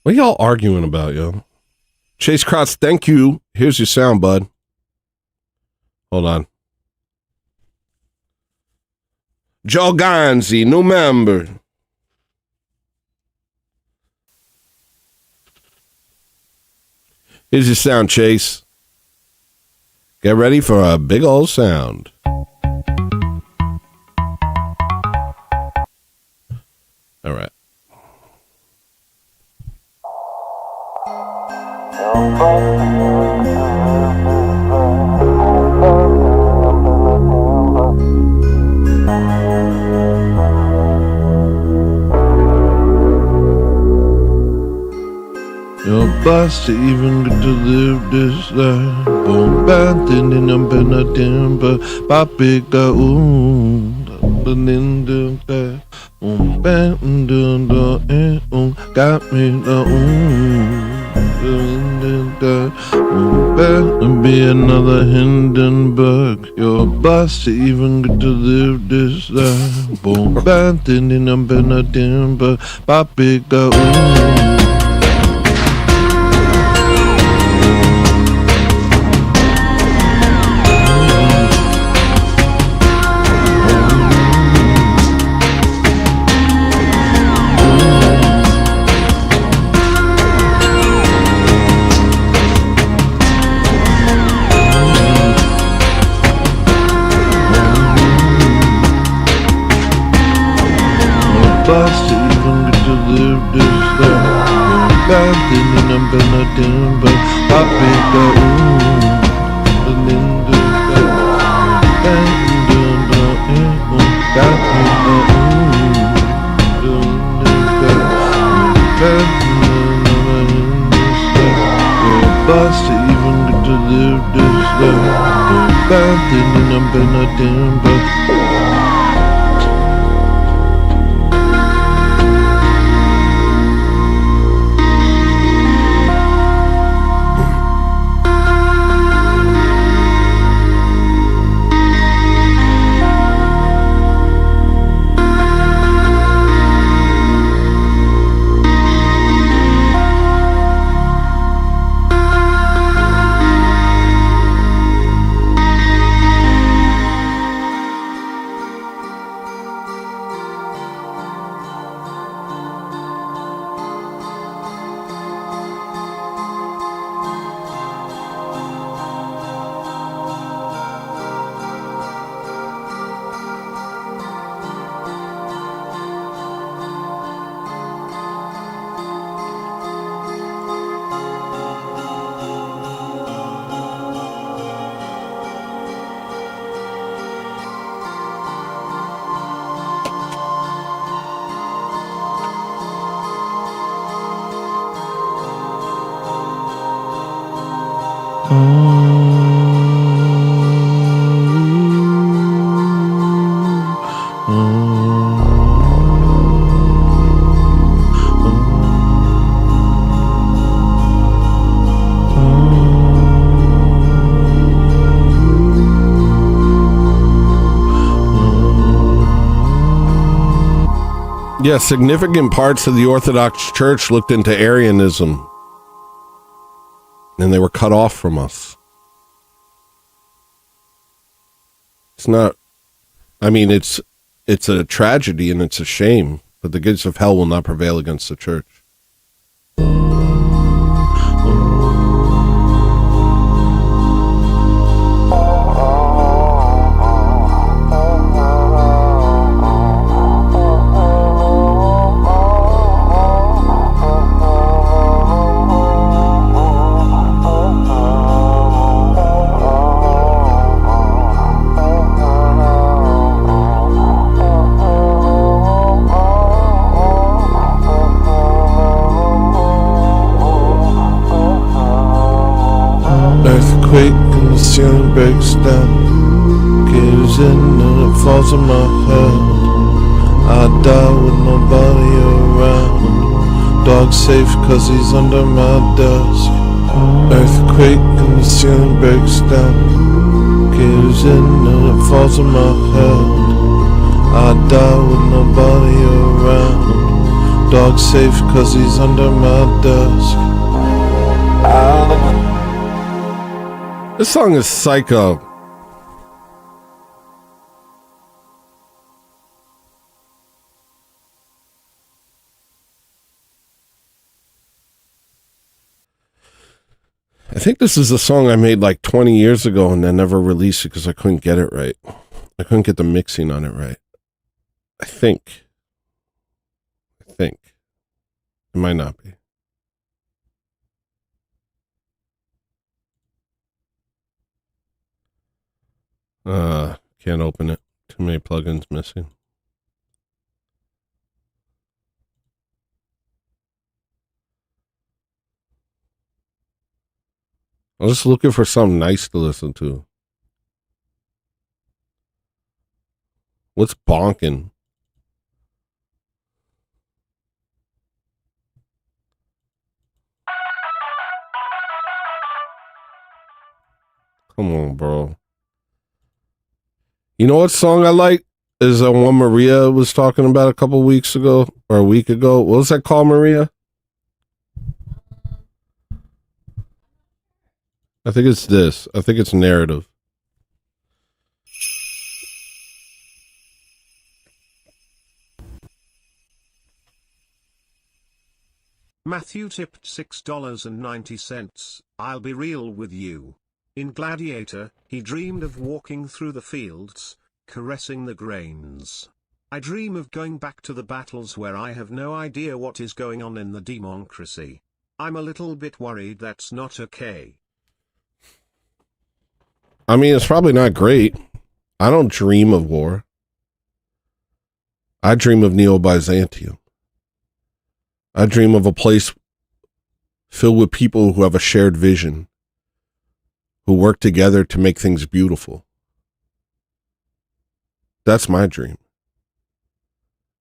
What are y'all arguing about, yo? Chase Krotz, thank you. Here's your sound, bud. Hold on. Joe Ganzi, new member. Here's your sound, Chase. Get ready for a big old sound. All right. You're blessed to even get to live this life. Boom, bad, then I'm better, but papiga, ooh. got me better be another Hindenburg. You're blessed to even get to live this life. Boom, bad thing in a Benadimba, Papi got blessed to even get to live this life. Bad thing in a Benadimba, Papi got blessed to even get to live this life. Bad thing in a Benadimba. Yeah, significant parts of the Orthodox Church looked into Arianism, and they were cut off from us. It's not, I mean, it's a tragedy and it's a shame, but the gates of hell will not prevail against the church. Earthquake and the ceiling breaks down, caves in and it falls on my head. I die with nobody around. Dog safe cause he's under my desk. Earthquake and the ceiling breaks down, caves in and it falls on my head. I die with nobody around. Dog safe cause he's under my desk. This song is psycho. I think this is a song I made like 20 years ago and I never released it because I couldn't get it right. I couldn't get the mixing on it right. I think. It might not be. Can't open it. Too many plugins missing. I was just looking for something nice to listen to. What's bonking? Come on, bro. You know what song I like? Is the one Maria was talking about a couple weeks ago or a week ago. What was that called, Maria? I think it's this. I think it's Narrative. Matthew tipped $6.90. I'll be real with you. In Gladiator, he dreamed of walking through the fields, caressing the grains. I dream of going back to the battles where I have no idea what is going on in the democracy. I'm a little bit worried that's not okay. I mean, it's probably not great. I don't dream of war. I dream of Neo-Byzantium. I dream of a place filled with people who have a shared vision, who work together to make things beautiful. That's my dream.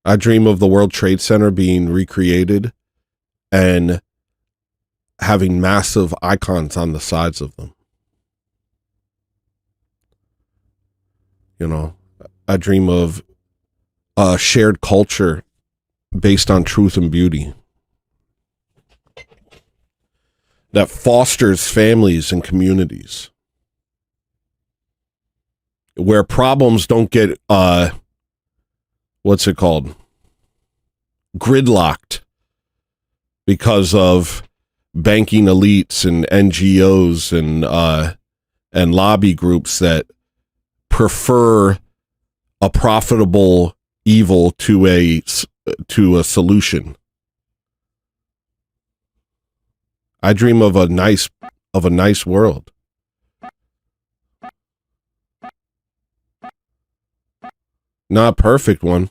I dream of the World Trade Center being recreated and having massive icons on the sides of them. You know, I dream of a shared culture based on truth and beauty that fosters families and communities where problems don't get, what's it called? Gridlocked because of banking elites and NGOs and lobby groups that prefer a profitable evil to a solution. I dream of a nice world. Not a perfect one,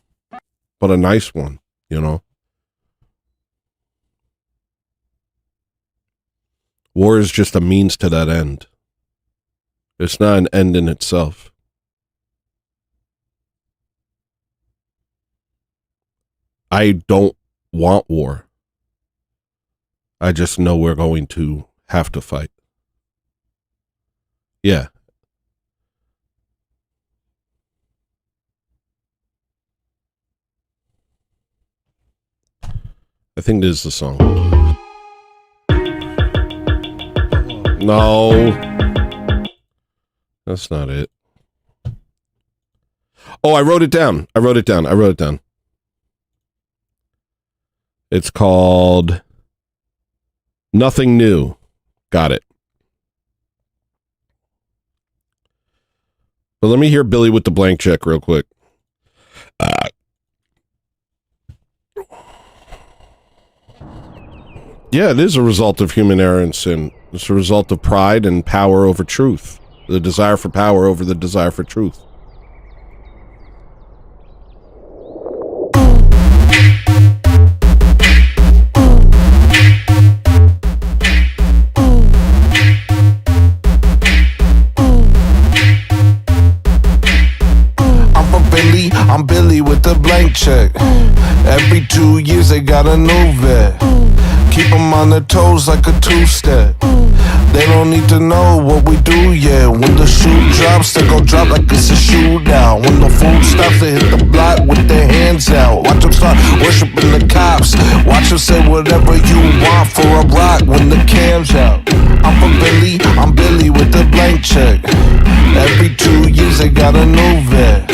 but a nice one, you know. War is just a means to that end. It's not an end in itself. I don't want war. I just know we're going to have to fight. Yeah. I think this is the song. No. That's not it. Oh, I wrote it down. It's called Nothing New. Got it. But let me hear Billy with the blank check real quick. Yeah, it is a result of human error and sin. It's a result of pride and power over truth. The desire for power over the desire for truth. I'm Billy with the blank check. Every 2 years they got a new vet. Keep them on their toes like a two-step. They don't need to know what we do yet. When the shoe drops, they gon' drop like it's a shootout. When the food stops, they hit the block with their hands out. Watch them start worshiping the cops. Watch them say whatever you want for a rock when the cam's out. I'm Billy with the blank check. Every 2 years they got a new vet.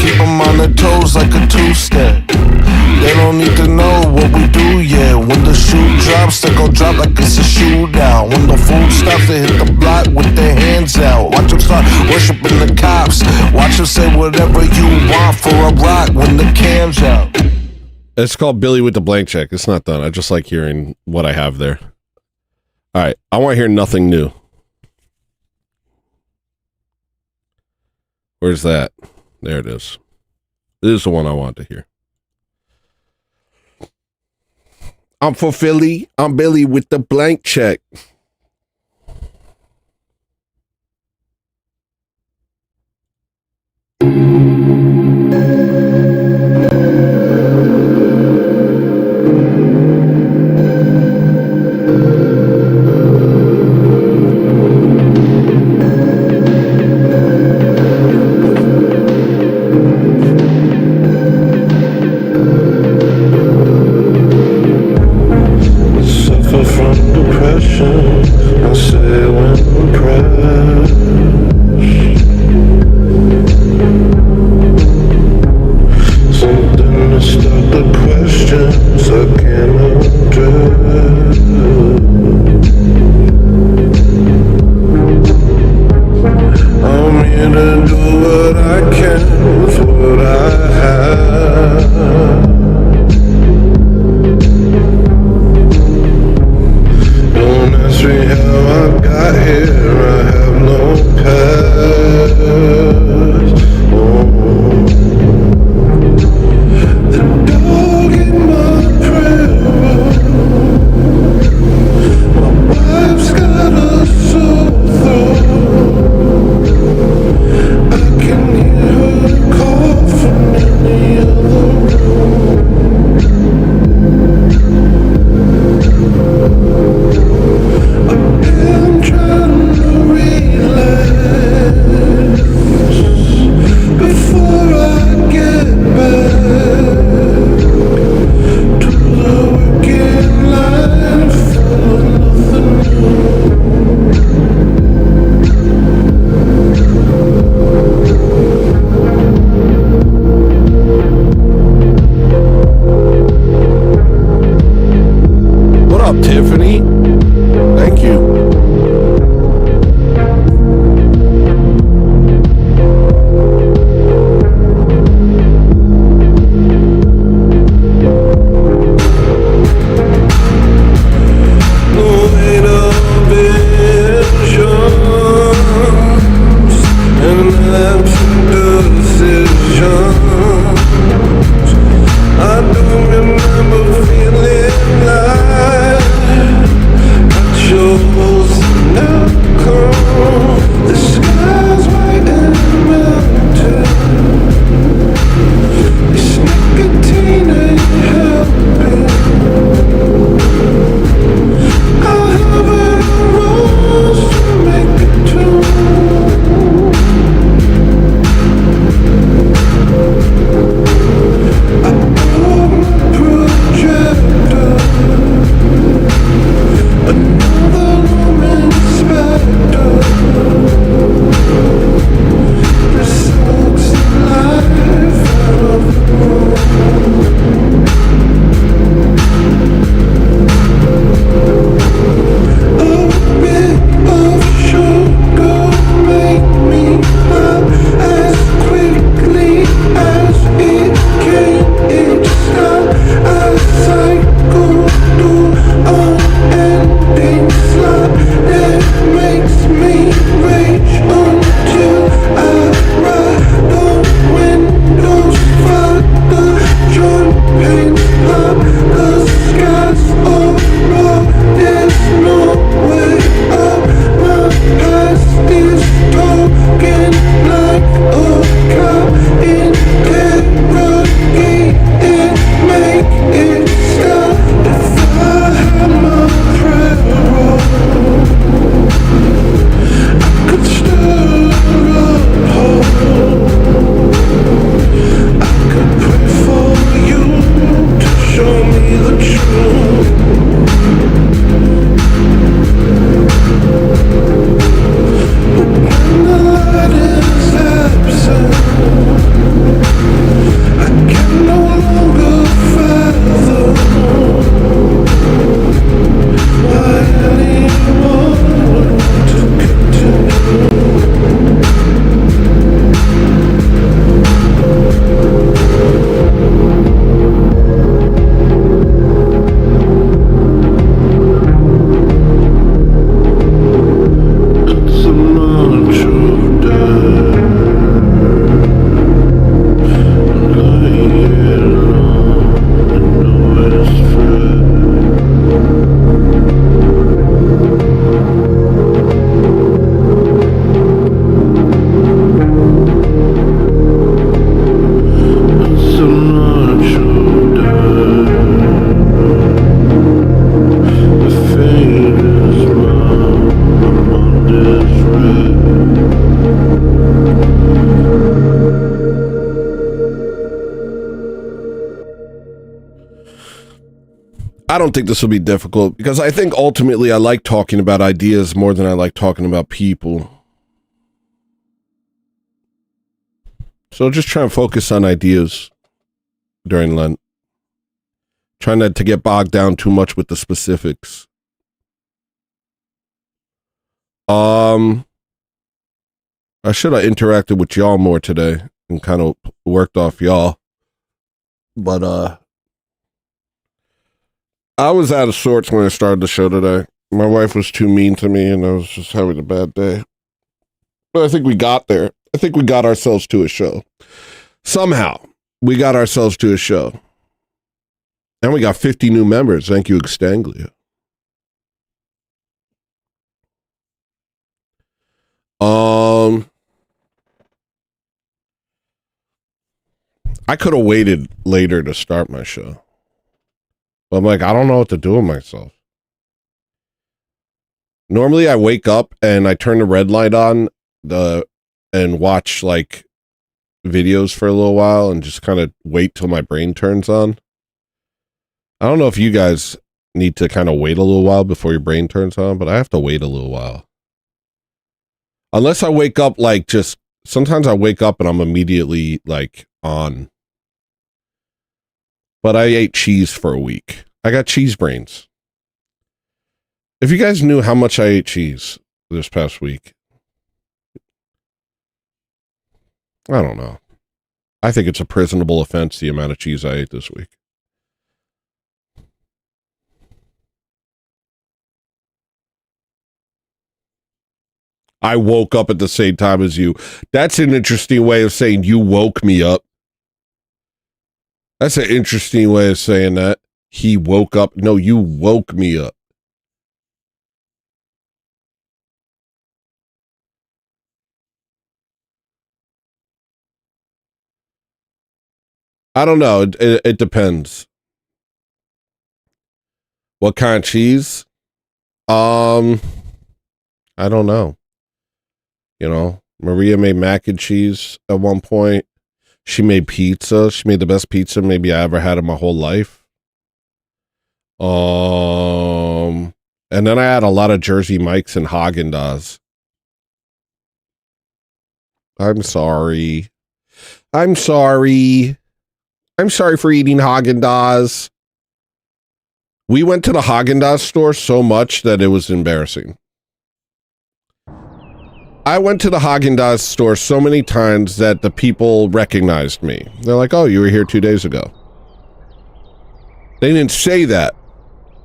Keep them on their toes like a two-step. They don't need to know what we do yet. When the shoe drops, they gon' drop like it's a shootout. When the food stops, they hit the block with their hands out. Watch them start worshiping the cops. Watch them say whatever you want for a rock when the cam's out. It's called Billy with the blank check. It's not done. I just like hearing what I have there. All right, I want to hear Nothing New. Where's that? There it is. This is the one I want to hear. I'm for Philly. I'm Billy with the blank check. can with what I have. Don't ask me how I got here, I have no past. Oh. The dog in my prayer, my wife's got a sore throat. I can hear her call from any other room. I'm trying to relax before I get back to the working line full of nothing new. What up, Tiffany? Thank you. The weight of visions and absent decisions. I don't remember feeling like I chose now come. The sky's white and melted. This nicotine ain't helping. I have a rose to make a tune. I brought my projector, another Roman specter. This sucks the life out of the room. A bit of sugar make me high as quickly as it came. It stopped. I cycle through unending slot that makes me rage until I ride the windows. Fuck the joint pains pop. The skies are raw. There's no way up. My past is talking like a cop. Interrogate it, make it stop. If I had my prayer roll, I could stir up hope. I could pray for you to show me the truth. But when the light is absent, I can no longer fathom why anyone would want to continue. It's a march of death, and I hear alone and know it's fair. It's a march of death. The fate is mine, my mind is red. I don't think this will be difficult because I think ultimately I like talking about ideas more than I like talking about people. So just try and focus on ideas during Lent. Try not to get bogged down too much with the specifics. I should have interacted with y'all more today. and kind of worked off y'all. But I was out of sorts when I started the show today. My wife was too mean to me, and I was just having a bad day. But I think we got there. I think we got ourselves to a show. Somehow, we got ourselves to a show. And we got 50 new members. Thank you, Extanglia. I could have waited later to start my show. But I'm like, I don't know what to do with myself. Normally I wake up and I turn the red light on and watch like videos for a little while and just kind of wait till my brain turns on. I don't know if you guys need to kind of wait a little while before your brain turns on, but I have to wait a little while. Unless I wake up like just, sometimes I wake up and I'm immediately like on. But I ate cheese for a week. I got cheese brains. If you guys knew how much I ate cheese this past week, I don't know. I think it's a prisonable offense, the amount of cheese I ate this week. I woke up at the same time as you. That's an interesting way of saying you woke me up. That's an interesting way of saying that. He woke up. No, you woke me up. I don't know. It depends. What kind of cheese? I don't know. You know, Maria made mac and cheese at one point. She made pizza. She made the best pizza maybe I ever had in my whole life. And then I had a lot of Jersey Mike's and Haagen-Dazs. I'm sorry. I'm sorry. I'm sorry for eating Haagen-Dazs. We went to the Haagen-Dazs store so much that it was embarrassing. I went to the Haagen-Dazs store so many times that the people recognized me. They're like, oh, you were here 2 days ago. They didn't say that,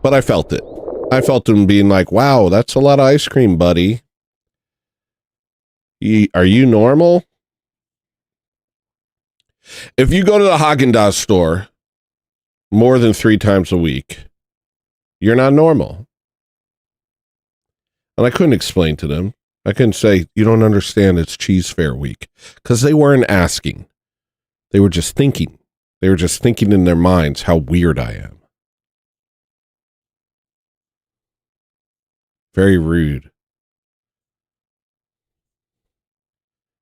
but I felt it. I felt them being like, wow, that's a lot of ice cream, buddy. Are you normal? If you go to the Haagen-Dazs store more than 3 times a week, you're not normal. And I couldn't explain to them. I couldn't say, you don't understand, it's cheese fair week. Because they weren't asking. They were just thinking. They were just thinking in their minds how weird I am. Very rude.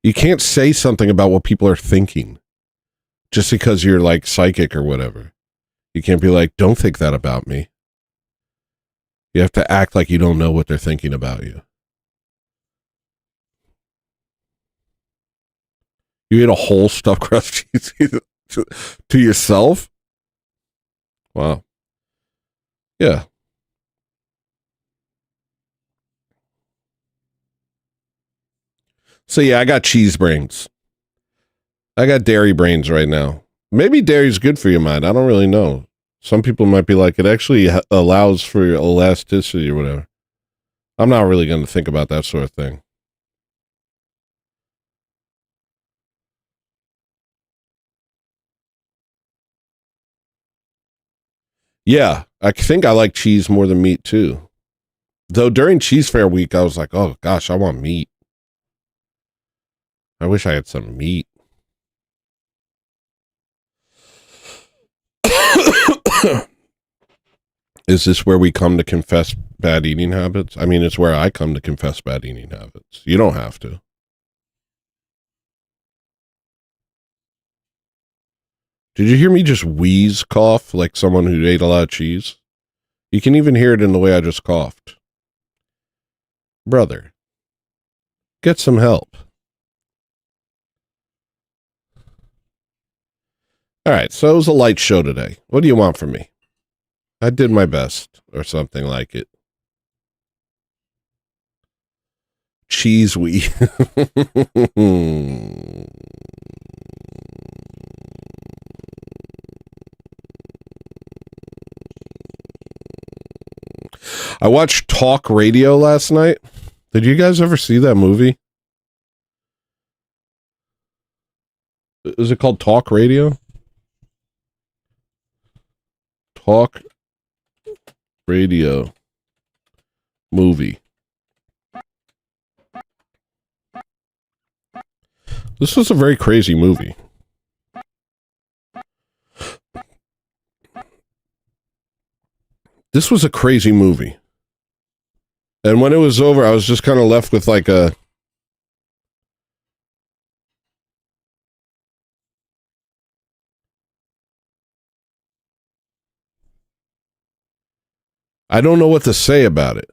You can't say something about what people are thinking just because you're like psychic or whatever. You can't be like, don't think that about me. You have to act like you don't know what they're thinking about you. You ate a whole stuffed crust cheese to yourself? Wow. Yeah. So yeah, I got cheese brains. I got dairy brains right now. Maybe dairy's good for your mind. I don't really know. Some people might be like, it actually allows for elasticity or whatever. I'm not really going to think about that sort of thing. Yeah, I think I like cheese more than meat too. Though during cheese fair week, I was like, oh gosh, I want meat. I wish I had some meat. Is this where we come to confess bad eating habits? I mean, it's where I come to confess bad eating habits. You don't have to. Did you hear me just wheeze cough like someone who ate a lot of cheese? You can even hear it in the way I just coughed. Brother, get some help. All right, so it was a light show today. What do you want from me? I did my best, or something like it. Cheese I watched Talk Radio last night. Did you guys ever see that movie? Is it called Talk Radio? Talk Radio movie. This was a very crazy movie. This was a crazy movie. And when it was over, I was just kind of left with like a... I don't know what to say about it.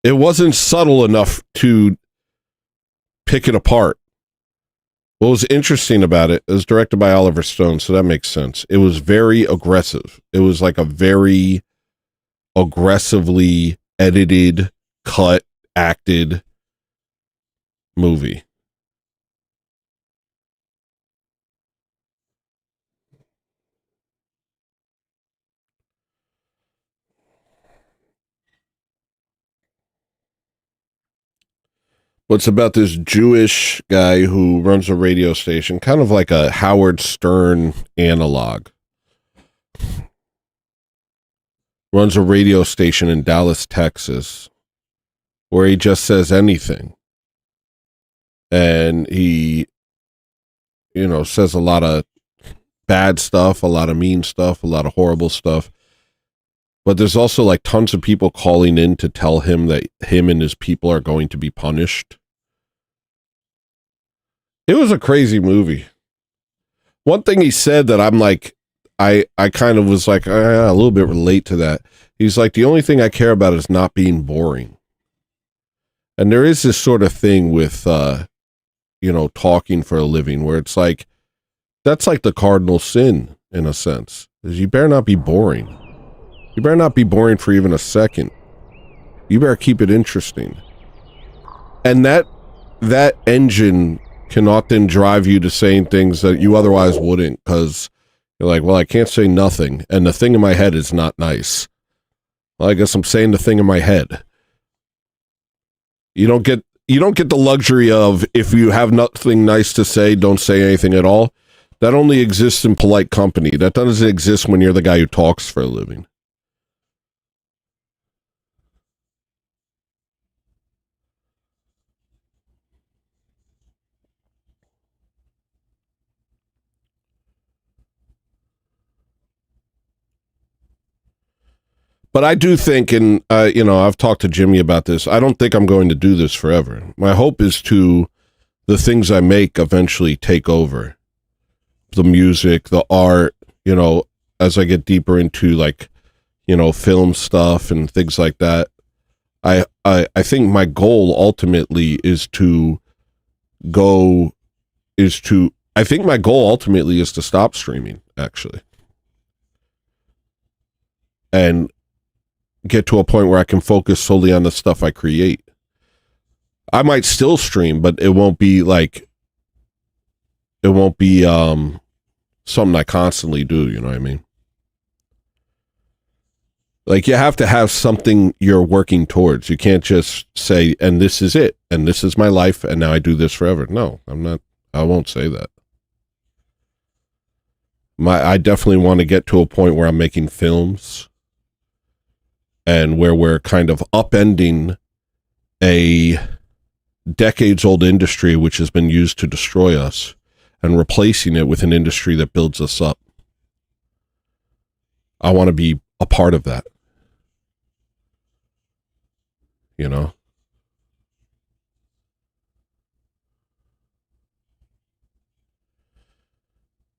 It wasn't subtle enough to pick it apart. What was interesting about it, it was directed by Oliver Stone, so that makes sense. It was very aggressive. It was like a very aggressively edited, cut, acted movie. What's about this Jewish guy who runs a radio station, kind of like a Howard Stern analog. Runs a radio station in Dallas, Texas, where he just says anything. And he, says a lot of bad stuff, a lot of mean stuff, a lot of horrible stuff. But there's also like tons of people calling in to tell him that him and his people are going to be punished. It was a crazy movie. One thing he said that I'm like, I kind of was like, a little bit relate to that. He's like, the only thing I care about is not being boring. And there is this sort of thing with, talking for a living where it's like, that's like the cardinal sin in a sense, is you better not be boring. You better not be boring for even a second. You better keep it interesting. And that engine can often drive you to saying things that you otherwise wouldn't, because you're like, well, I can't say nothing, and the thing in my head is not nice. Well, I guess I'm saying the thing in my head. You don't get the luxury of, if you have nothing nice to say, don't say anything at all. That only exists in polite company. That doesn't exist when you're the guy who talks for a living. But I do think, and I've talked to Jimmy about this, I don't think I'm going to do this forever. My hope is to, the things I make eventually take over. The music, the art, as I get deeper into like, film stuff and things like that. I think my goal ultimately is to stop streaming, actually. And get to a point where I can focus solely on the stuff I create. I might still stream, but it won't be something I constantly do, you know what I mean? Like, you have to have something you're working towards. You can't just say, and this is it, and this is my life, and now I do this forever. No, I won't say that. I definitely want to get to a point where I'm making films, and where we're kind of upending a decades-old industry which has been used to destroy us, and replacing it with an industry that builds us up. I want to be a part of that.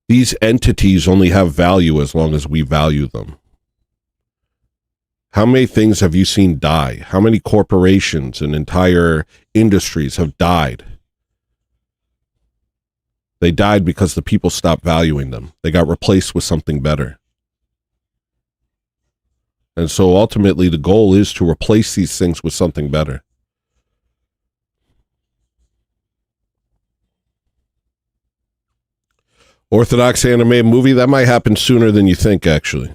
These entities only have value as long as we value them. How many things have you seen die? How many corporations and entire industries have died? They died because the people stopped valuing them. They got replaced with something better. And so ultimately the goal is to replace these things with something better. Orthodox anime movie, that might happen sooner than you think, actually.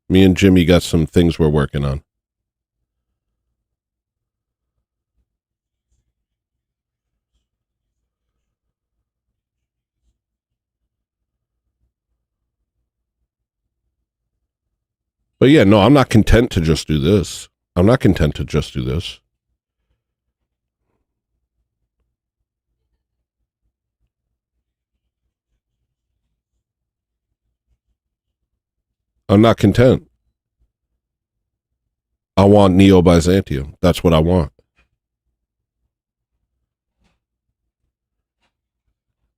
Me and Jimmy got some things we're working on. But yeah, no, I'm not content to just do this. I'm not content to just do this. I'm not content. I want Neo-Byzantium. That's what I want.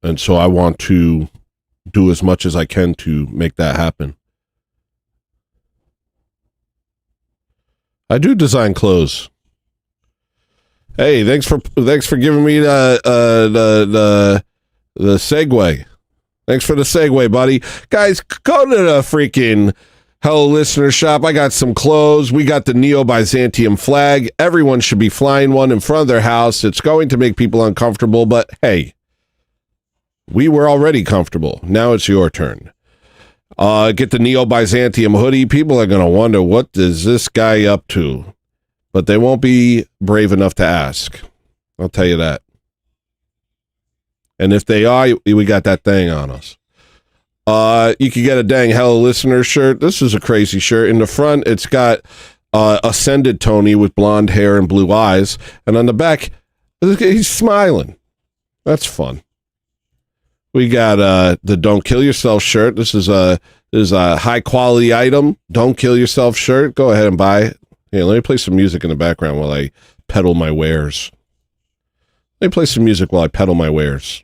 And so I want to do as much as I can to make that happen. I do design clothes. Hey, thanks for giving me the segue. Thanks for the segue, buddy. Guys, go to the freaking Hello Listener shop. I got some clothes. We got the Neo-Byzantium flag. Everyone should be flying one in front of their house. It's going to make people uncomfortable, but hey, we were already comfortable. Now it's your turn. Get the Neo-Byzantium hoodie. People are going to wonder, what is this guy up to? But they won't be brave enough to ask. I'll tell you that. And if they are, we got that thing on us. You can get a dang Hello Listener shirt. This is a crazy shirt. In the front, it's got Ascended Tony with blonde hair and blue eyes. And on the back, he's smiling. That's fun. We got the Don't Kill Yourself shirt. This is a high quality item. Don't Kill Yourself shirt. Go ahead and buy it. Here, let me play some music in the background while I peddle my wares. Let me play some music while I peddle my wares.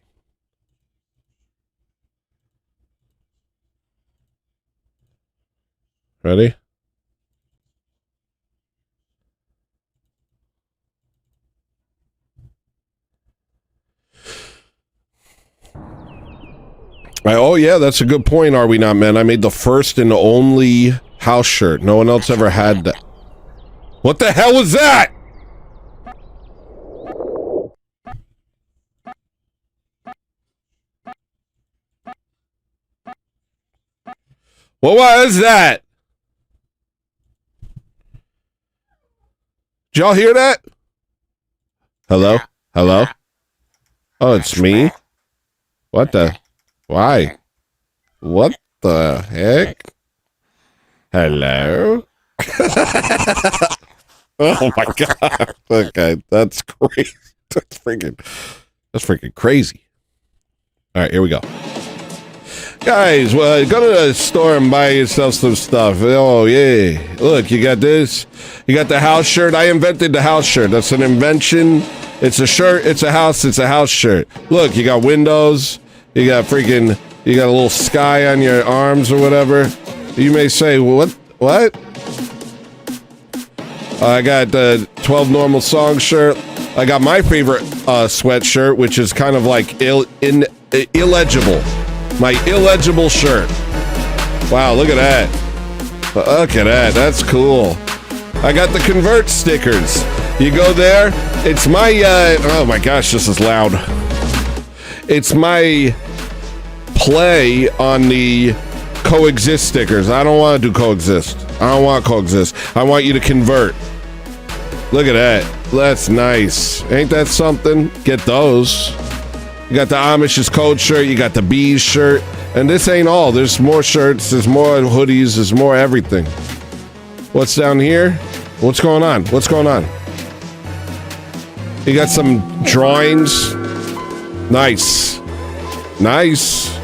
Ready? Oh, yeah, that's a good point, are we not, man? I made the first and only house shirt. No one else ever had that. What the hell was that? What was that? Did y'all hear that? Hello? Hello? Oh, it's me? What the? Why? What the heck? Hello? Oh my god. Okay, that's crazy. That's freaking crazy. All right, here we go. Guys, go to the store and buy yourself some stuff. Oh, yeah. Look, you got this. You got the house shirt. I invented the house shirt. That's an invention. It's a shirt. It's a house shirt. Look, you got windows. You got a little sky on your arms or whatever. You may say, what? I got the 12 Normal Song shirt. I got my favorite sweatshirt, which is kind of like illegible. My illegible shirt. Wow, look at that. Look at that. That's cool. I got the Convert stickers. You go there. It's my, oh my gosh, this is loud. It's my play on the Coexist stickers. I don't want to do Coexist. I don't want Coexist. I want you to convert. Look at that. That's nice. Ain't that something? Get those. You got the Amish's Code shirt. You got the Bees shirt. And this ain't all. There's more shirts. There's more hoodies. There's more everything. What's down here? What's going on? What's going on? You got some drawings. Nice. Nice.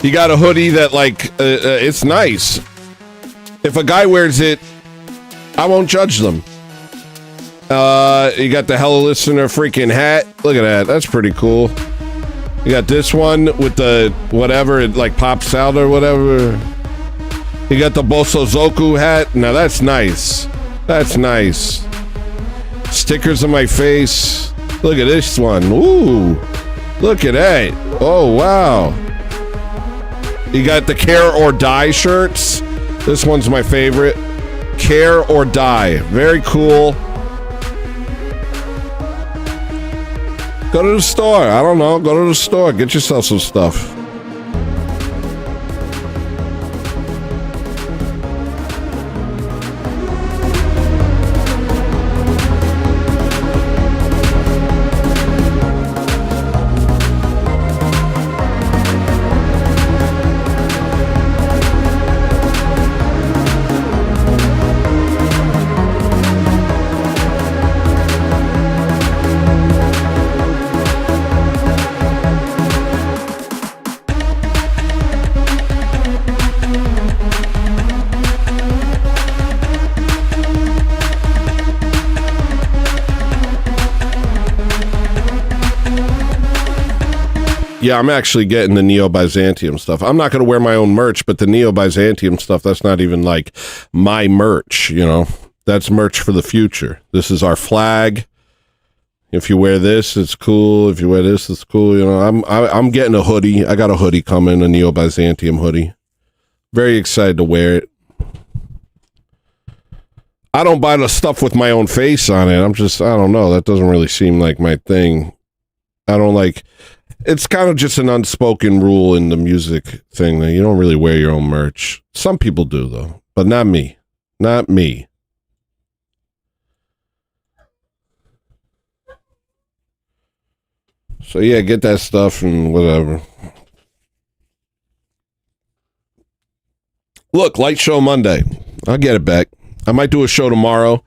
You got a hoodie that, like, it's nice. If a guy wears it, I won't judge them. You got the Hello Listener freaking hat. Look at that. That's pretty cool. You got this one with the whatever, it like pops out or whatever. You got the Bosozoku hat. Now that's nice. That's nice. Stickers on my face. Look at this one. Ooh. Look at that. Oh, wow. You got the Care or Die shirts. This one's my favorite. Care or Die. Very cool. Go to the store. I don't know. Go to the store. Get yourself some stuff. Yeah, I'm actually getting the Neo-Byzantium stuff. I'm not going to wear my own merch, but the Neo-Byzantium stuff, that's not even like my merch, you know. That's merch for the future. This is our flag. If you wear this, it's cool. If you wear this, it's cool. You know, I'm getting a hoodie. I got a hoodie coming, a Neo-Byzantium hoodie. Very excited to wear it. I don't buy the stuff with my own face on it. I don't know. That doesn't really seem like my thing. I don't like, it's kind of just an unspoken rule in the music thing that you don't really wear your own merch. Some people do, though, but not me. Not me. So yeah, get that stuff and whatever. Look, light show Monday. I'll get it back. I might do a show tomorrow.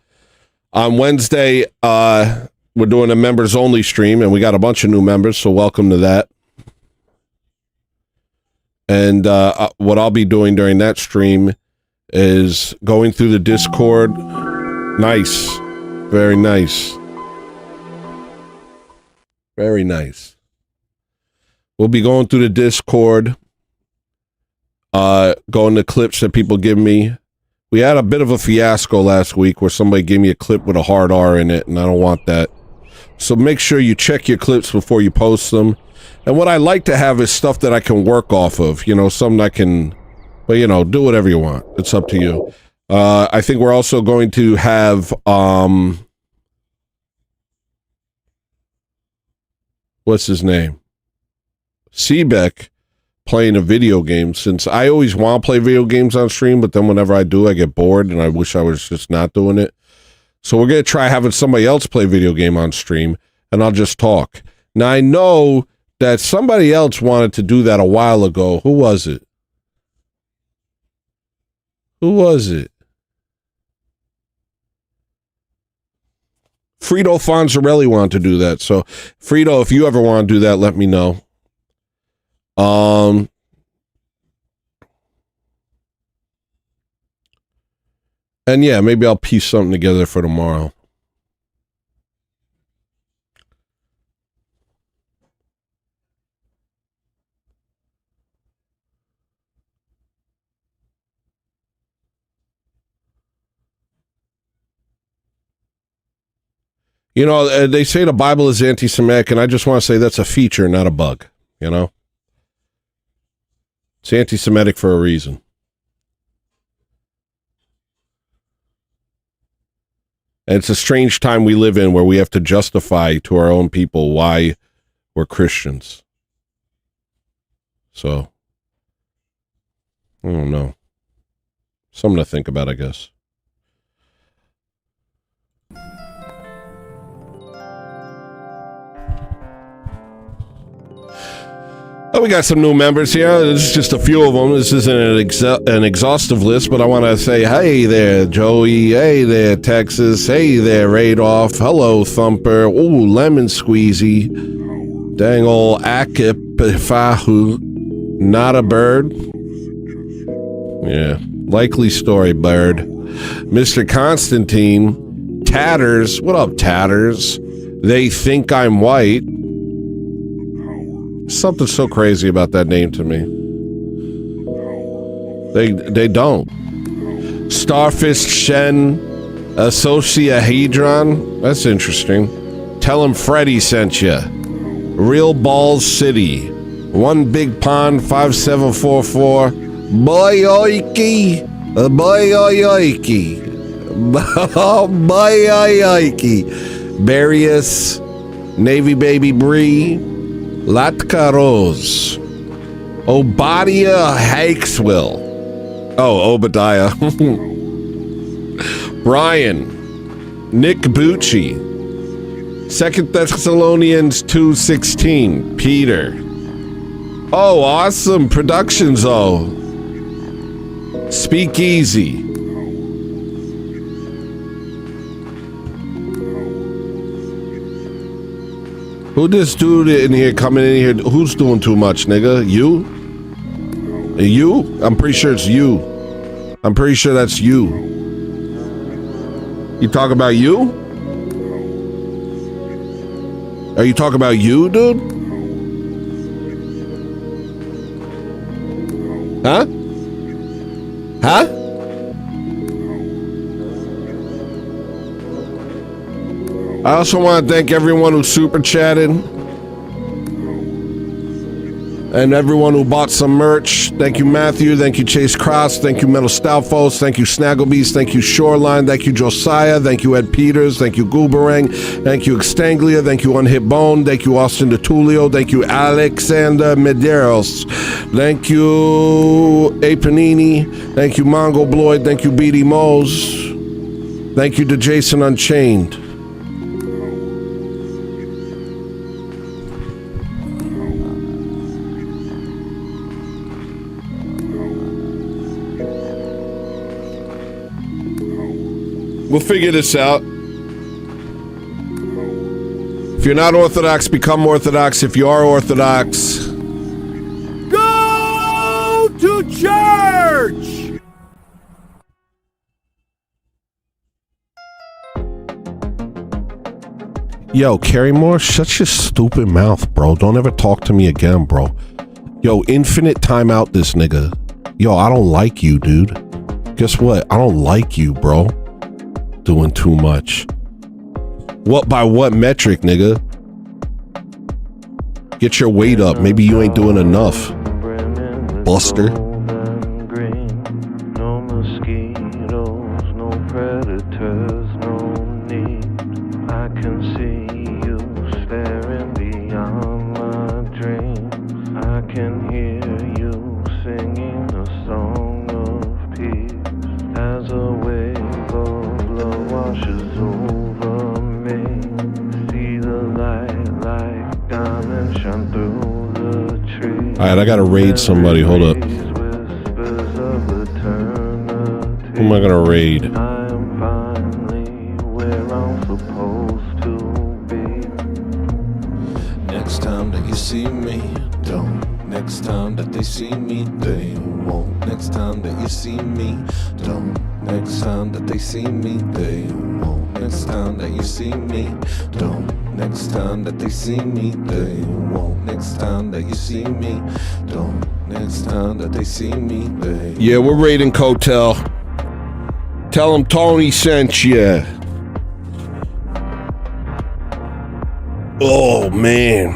On Wednesday, we're doing a members only stream, and we got a bunch of new members, so welcome to that. And what I'll be doing during that stream is going through the Discord. Nice. Very nice. Very nice. We'll be going through the Discord, going to clips that people give me. We had a bit of a fiasco last week where somebody gave me a clip with a hard R in it, and I don't want that. So make sure you check your clips before you post them. And what I like to have is stuff that I can work off of, you know, something I can, but you know, do whatever you want. It's up to you. I think we're also going to have, what's his name? Seebeck playing a video game, since I always want to play video games on stream, but then whenever I do, I get bored and I wish I was just not doing it. So we're going to try having somebody else play video game on stream, and I'll just talk. Now, I know that somebody else wanted to do that a while ago. Who was it? Who was it? Frito Fonzarelli wanted to do that. So, Frito, if you ever want to do that, let me know. And yeah, maybe I'll piece something together for tomorrow. You know, they say the Bible is anti-Semitic, and I just want to say that's a feature, not a bug, you know? It's anti-Semitic for a reason. And it's a strange time we live in where we have to justify to our own people why we're Christians. So, I don't know. Something to think about, I guess. Oh, we got some new members here. This is just a few of them. This isn't an exhaustive list, but I want to say, hey there, Joey. Hey there, Texas. Hey there, Radolph. Hello, Thumper. Ooh, Lemon Squeezy. Dang old Akipahu. Not a bird. Yeah, likely story, bird. Mr. Constantine. Tatters. What up, Tatters? They think I'm white. Something so crazy about that name to me. They don't. Starfish Shen Associahedron. That's interesting. Tell him Freddy sent you. Real Balls City. One Big Pond 5744. Boy oiki. Boy oiki. Boy oiki. Barius. Navy Baby Bree. Latka Rose. Obadiah Hakeswill. Oh, Obadiah. Brian. Nick Bucci. 2 Thessalonians 2:16. Peter. Oh, awesome. Productions, oh. Speakeasy. Who this dude in here coming in here? Who's doing too much, nigga? You? You? I'm pretty sure it's you. I'm pretty sure that's you. You talk about you? Are you talking about you, dude? Huh? Huh? I also want to thank everyone who super chatted and everyone who bought some merch. Thank you, Matthew. Thank you, Chase Cross. Thank you, Metal Stoutfos. Thank you, Snagglebeast. Thank you, Shoreline. Thank you, Josiah. Thank you, Ed Peters. Thank you, Gooberang. Thank you, Extanglia. Thank you, Unhit Bone. Thank you, Austin DeTulio. Thank you, Alexander Medeiros. Thank you, A Panini. Thank you, Mongo Bloyd. Thank you, BD Mose. Thank you to Jason Unchained. We'll figure this out. If you're not Orthodox, become Orthodox. If you are Orthodox, go to church! Yo, Carrie Moore, shut your stupid mouth, bro. Don't ever talk to me again, bro. Yo, infinite timeout this nigga. Yo, I don't like you, dude. Guess what? I don't like you, bro. Doing too much. What by what metric, nigga? Get your weight up. Maybe you ain't doing enough. Buster. No mosquitoes, no predators, no need. I can see you staring beyond my dreams. I can hear you singing a song of peace as a wave of love washes over me. See the light like diamonds shine through the trees. Alright, I gotta raid somebody. Hold up. Who am I gonna raid? I am finally where I'm supposed to be. Next time that you see me, don't. Next time that they see me, they won't. Next time that you see me, don't. Next time that they see me, they won't. Next time that you see me, don't. Next time that they see me, they won't. Next time that you see me, don't. Next time that they see me, they won't. Yeah, we're raiding Cotel. Tell him Tony sent you. Oh, man.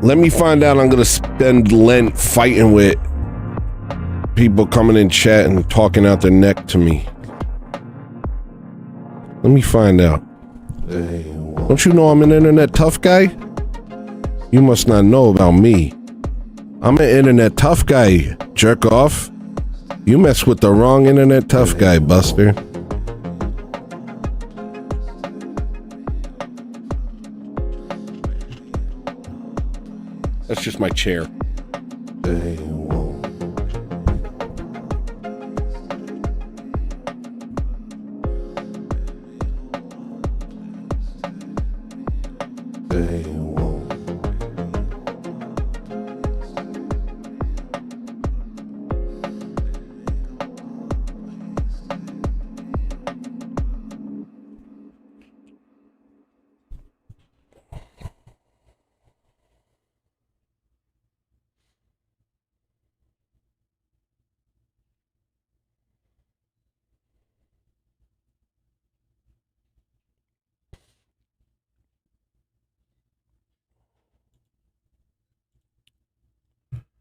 Let me find out. I'm going to spend Lent fighting with people coming in chat and talking out their neck to me. Let me find out. Don't you know I'm an internet tough guy? You must not know about me. I'm an internet tough guy, jerk off. You mess with the wrong internet tough guy, Buster. That's just my chair.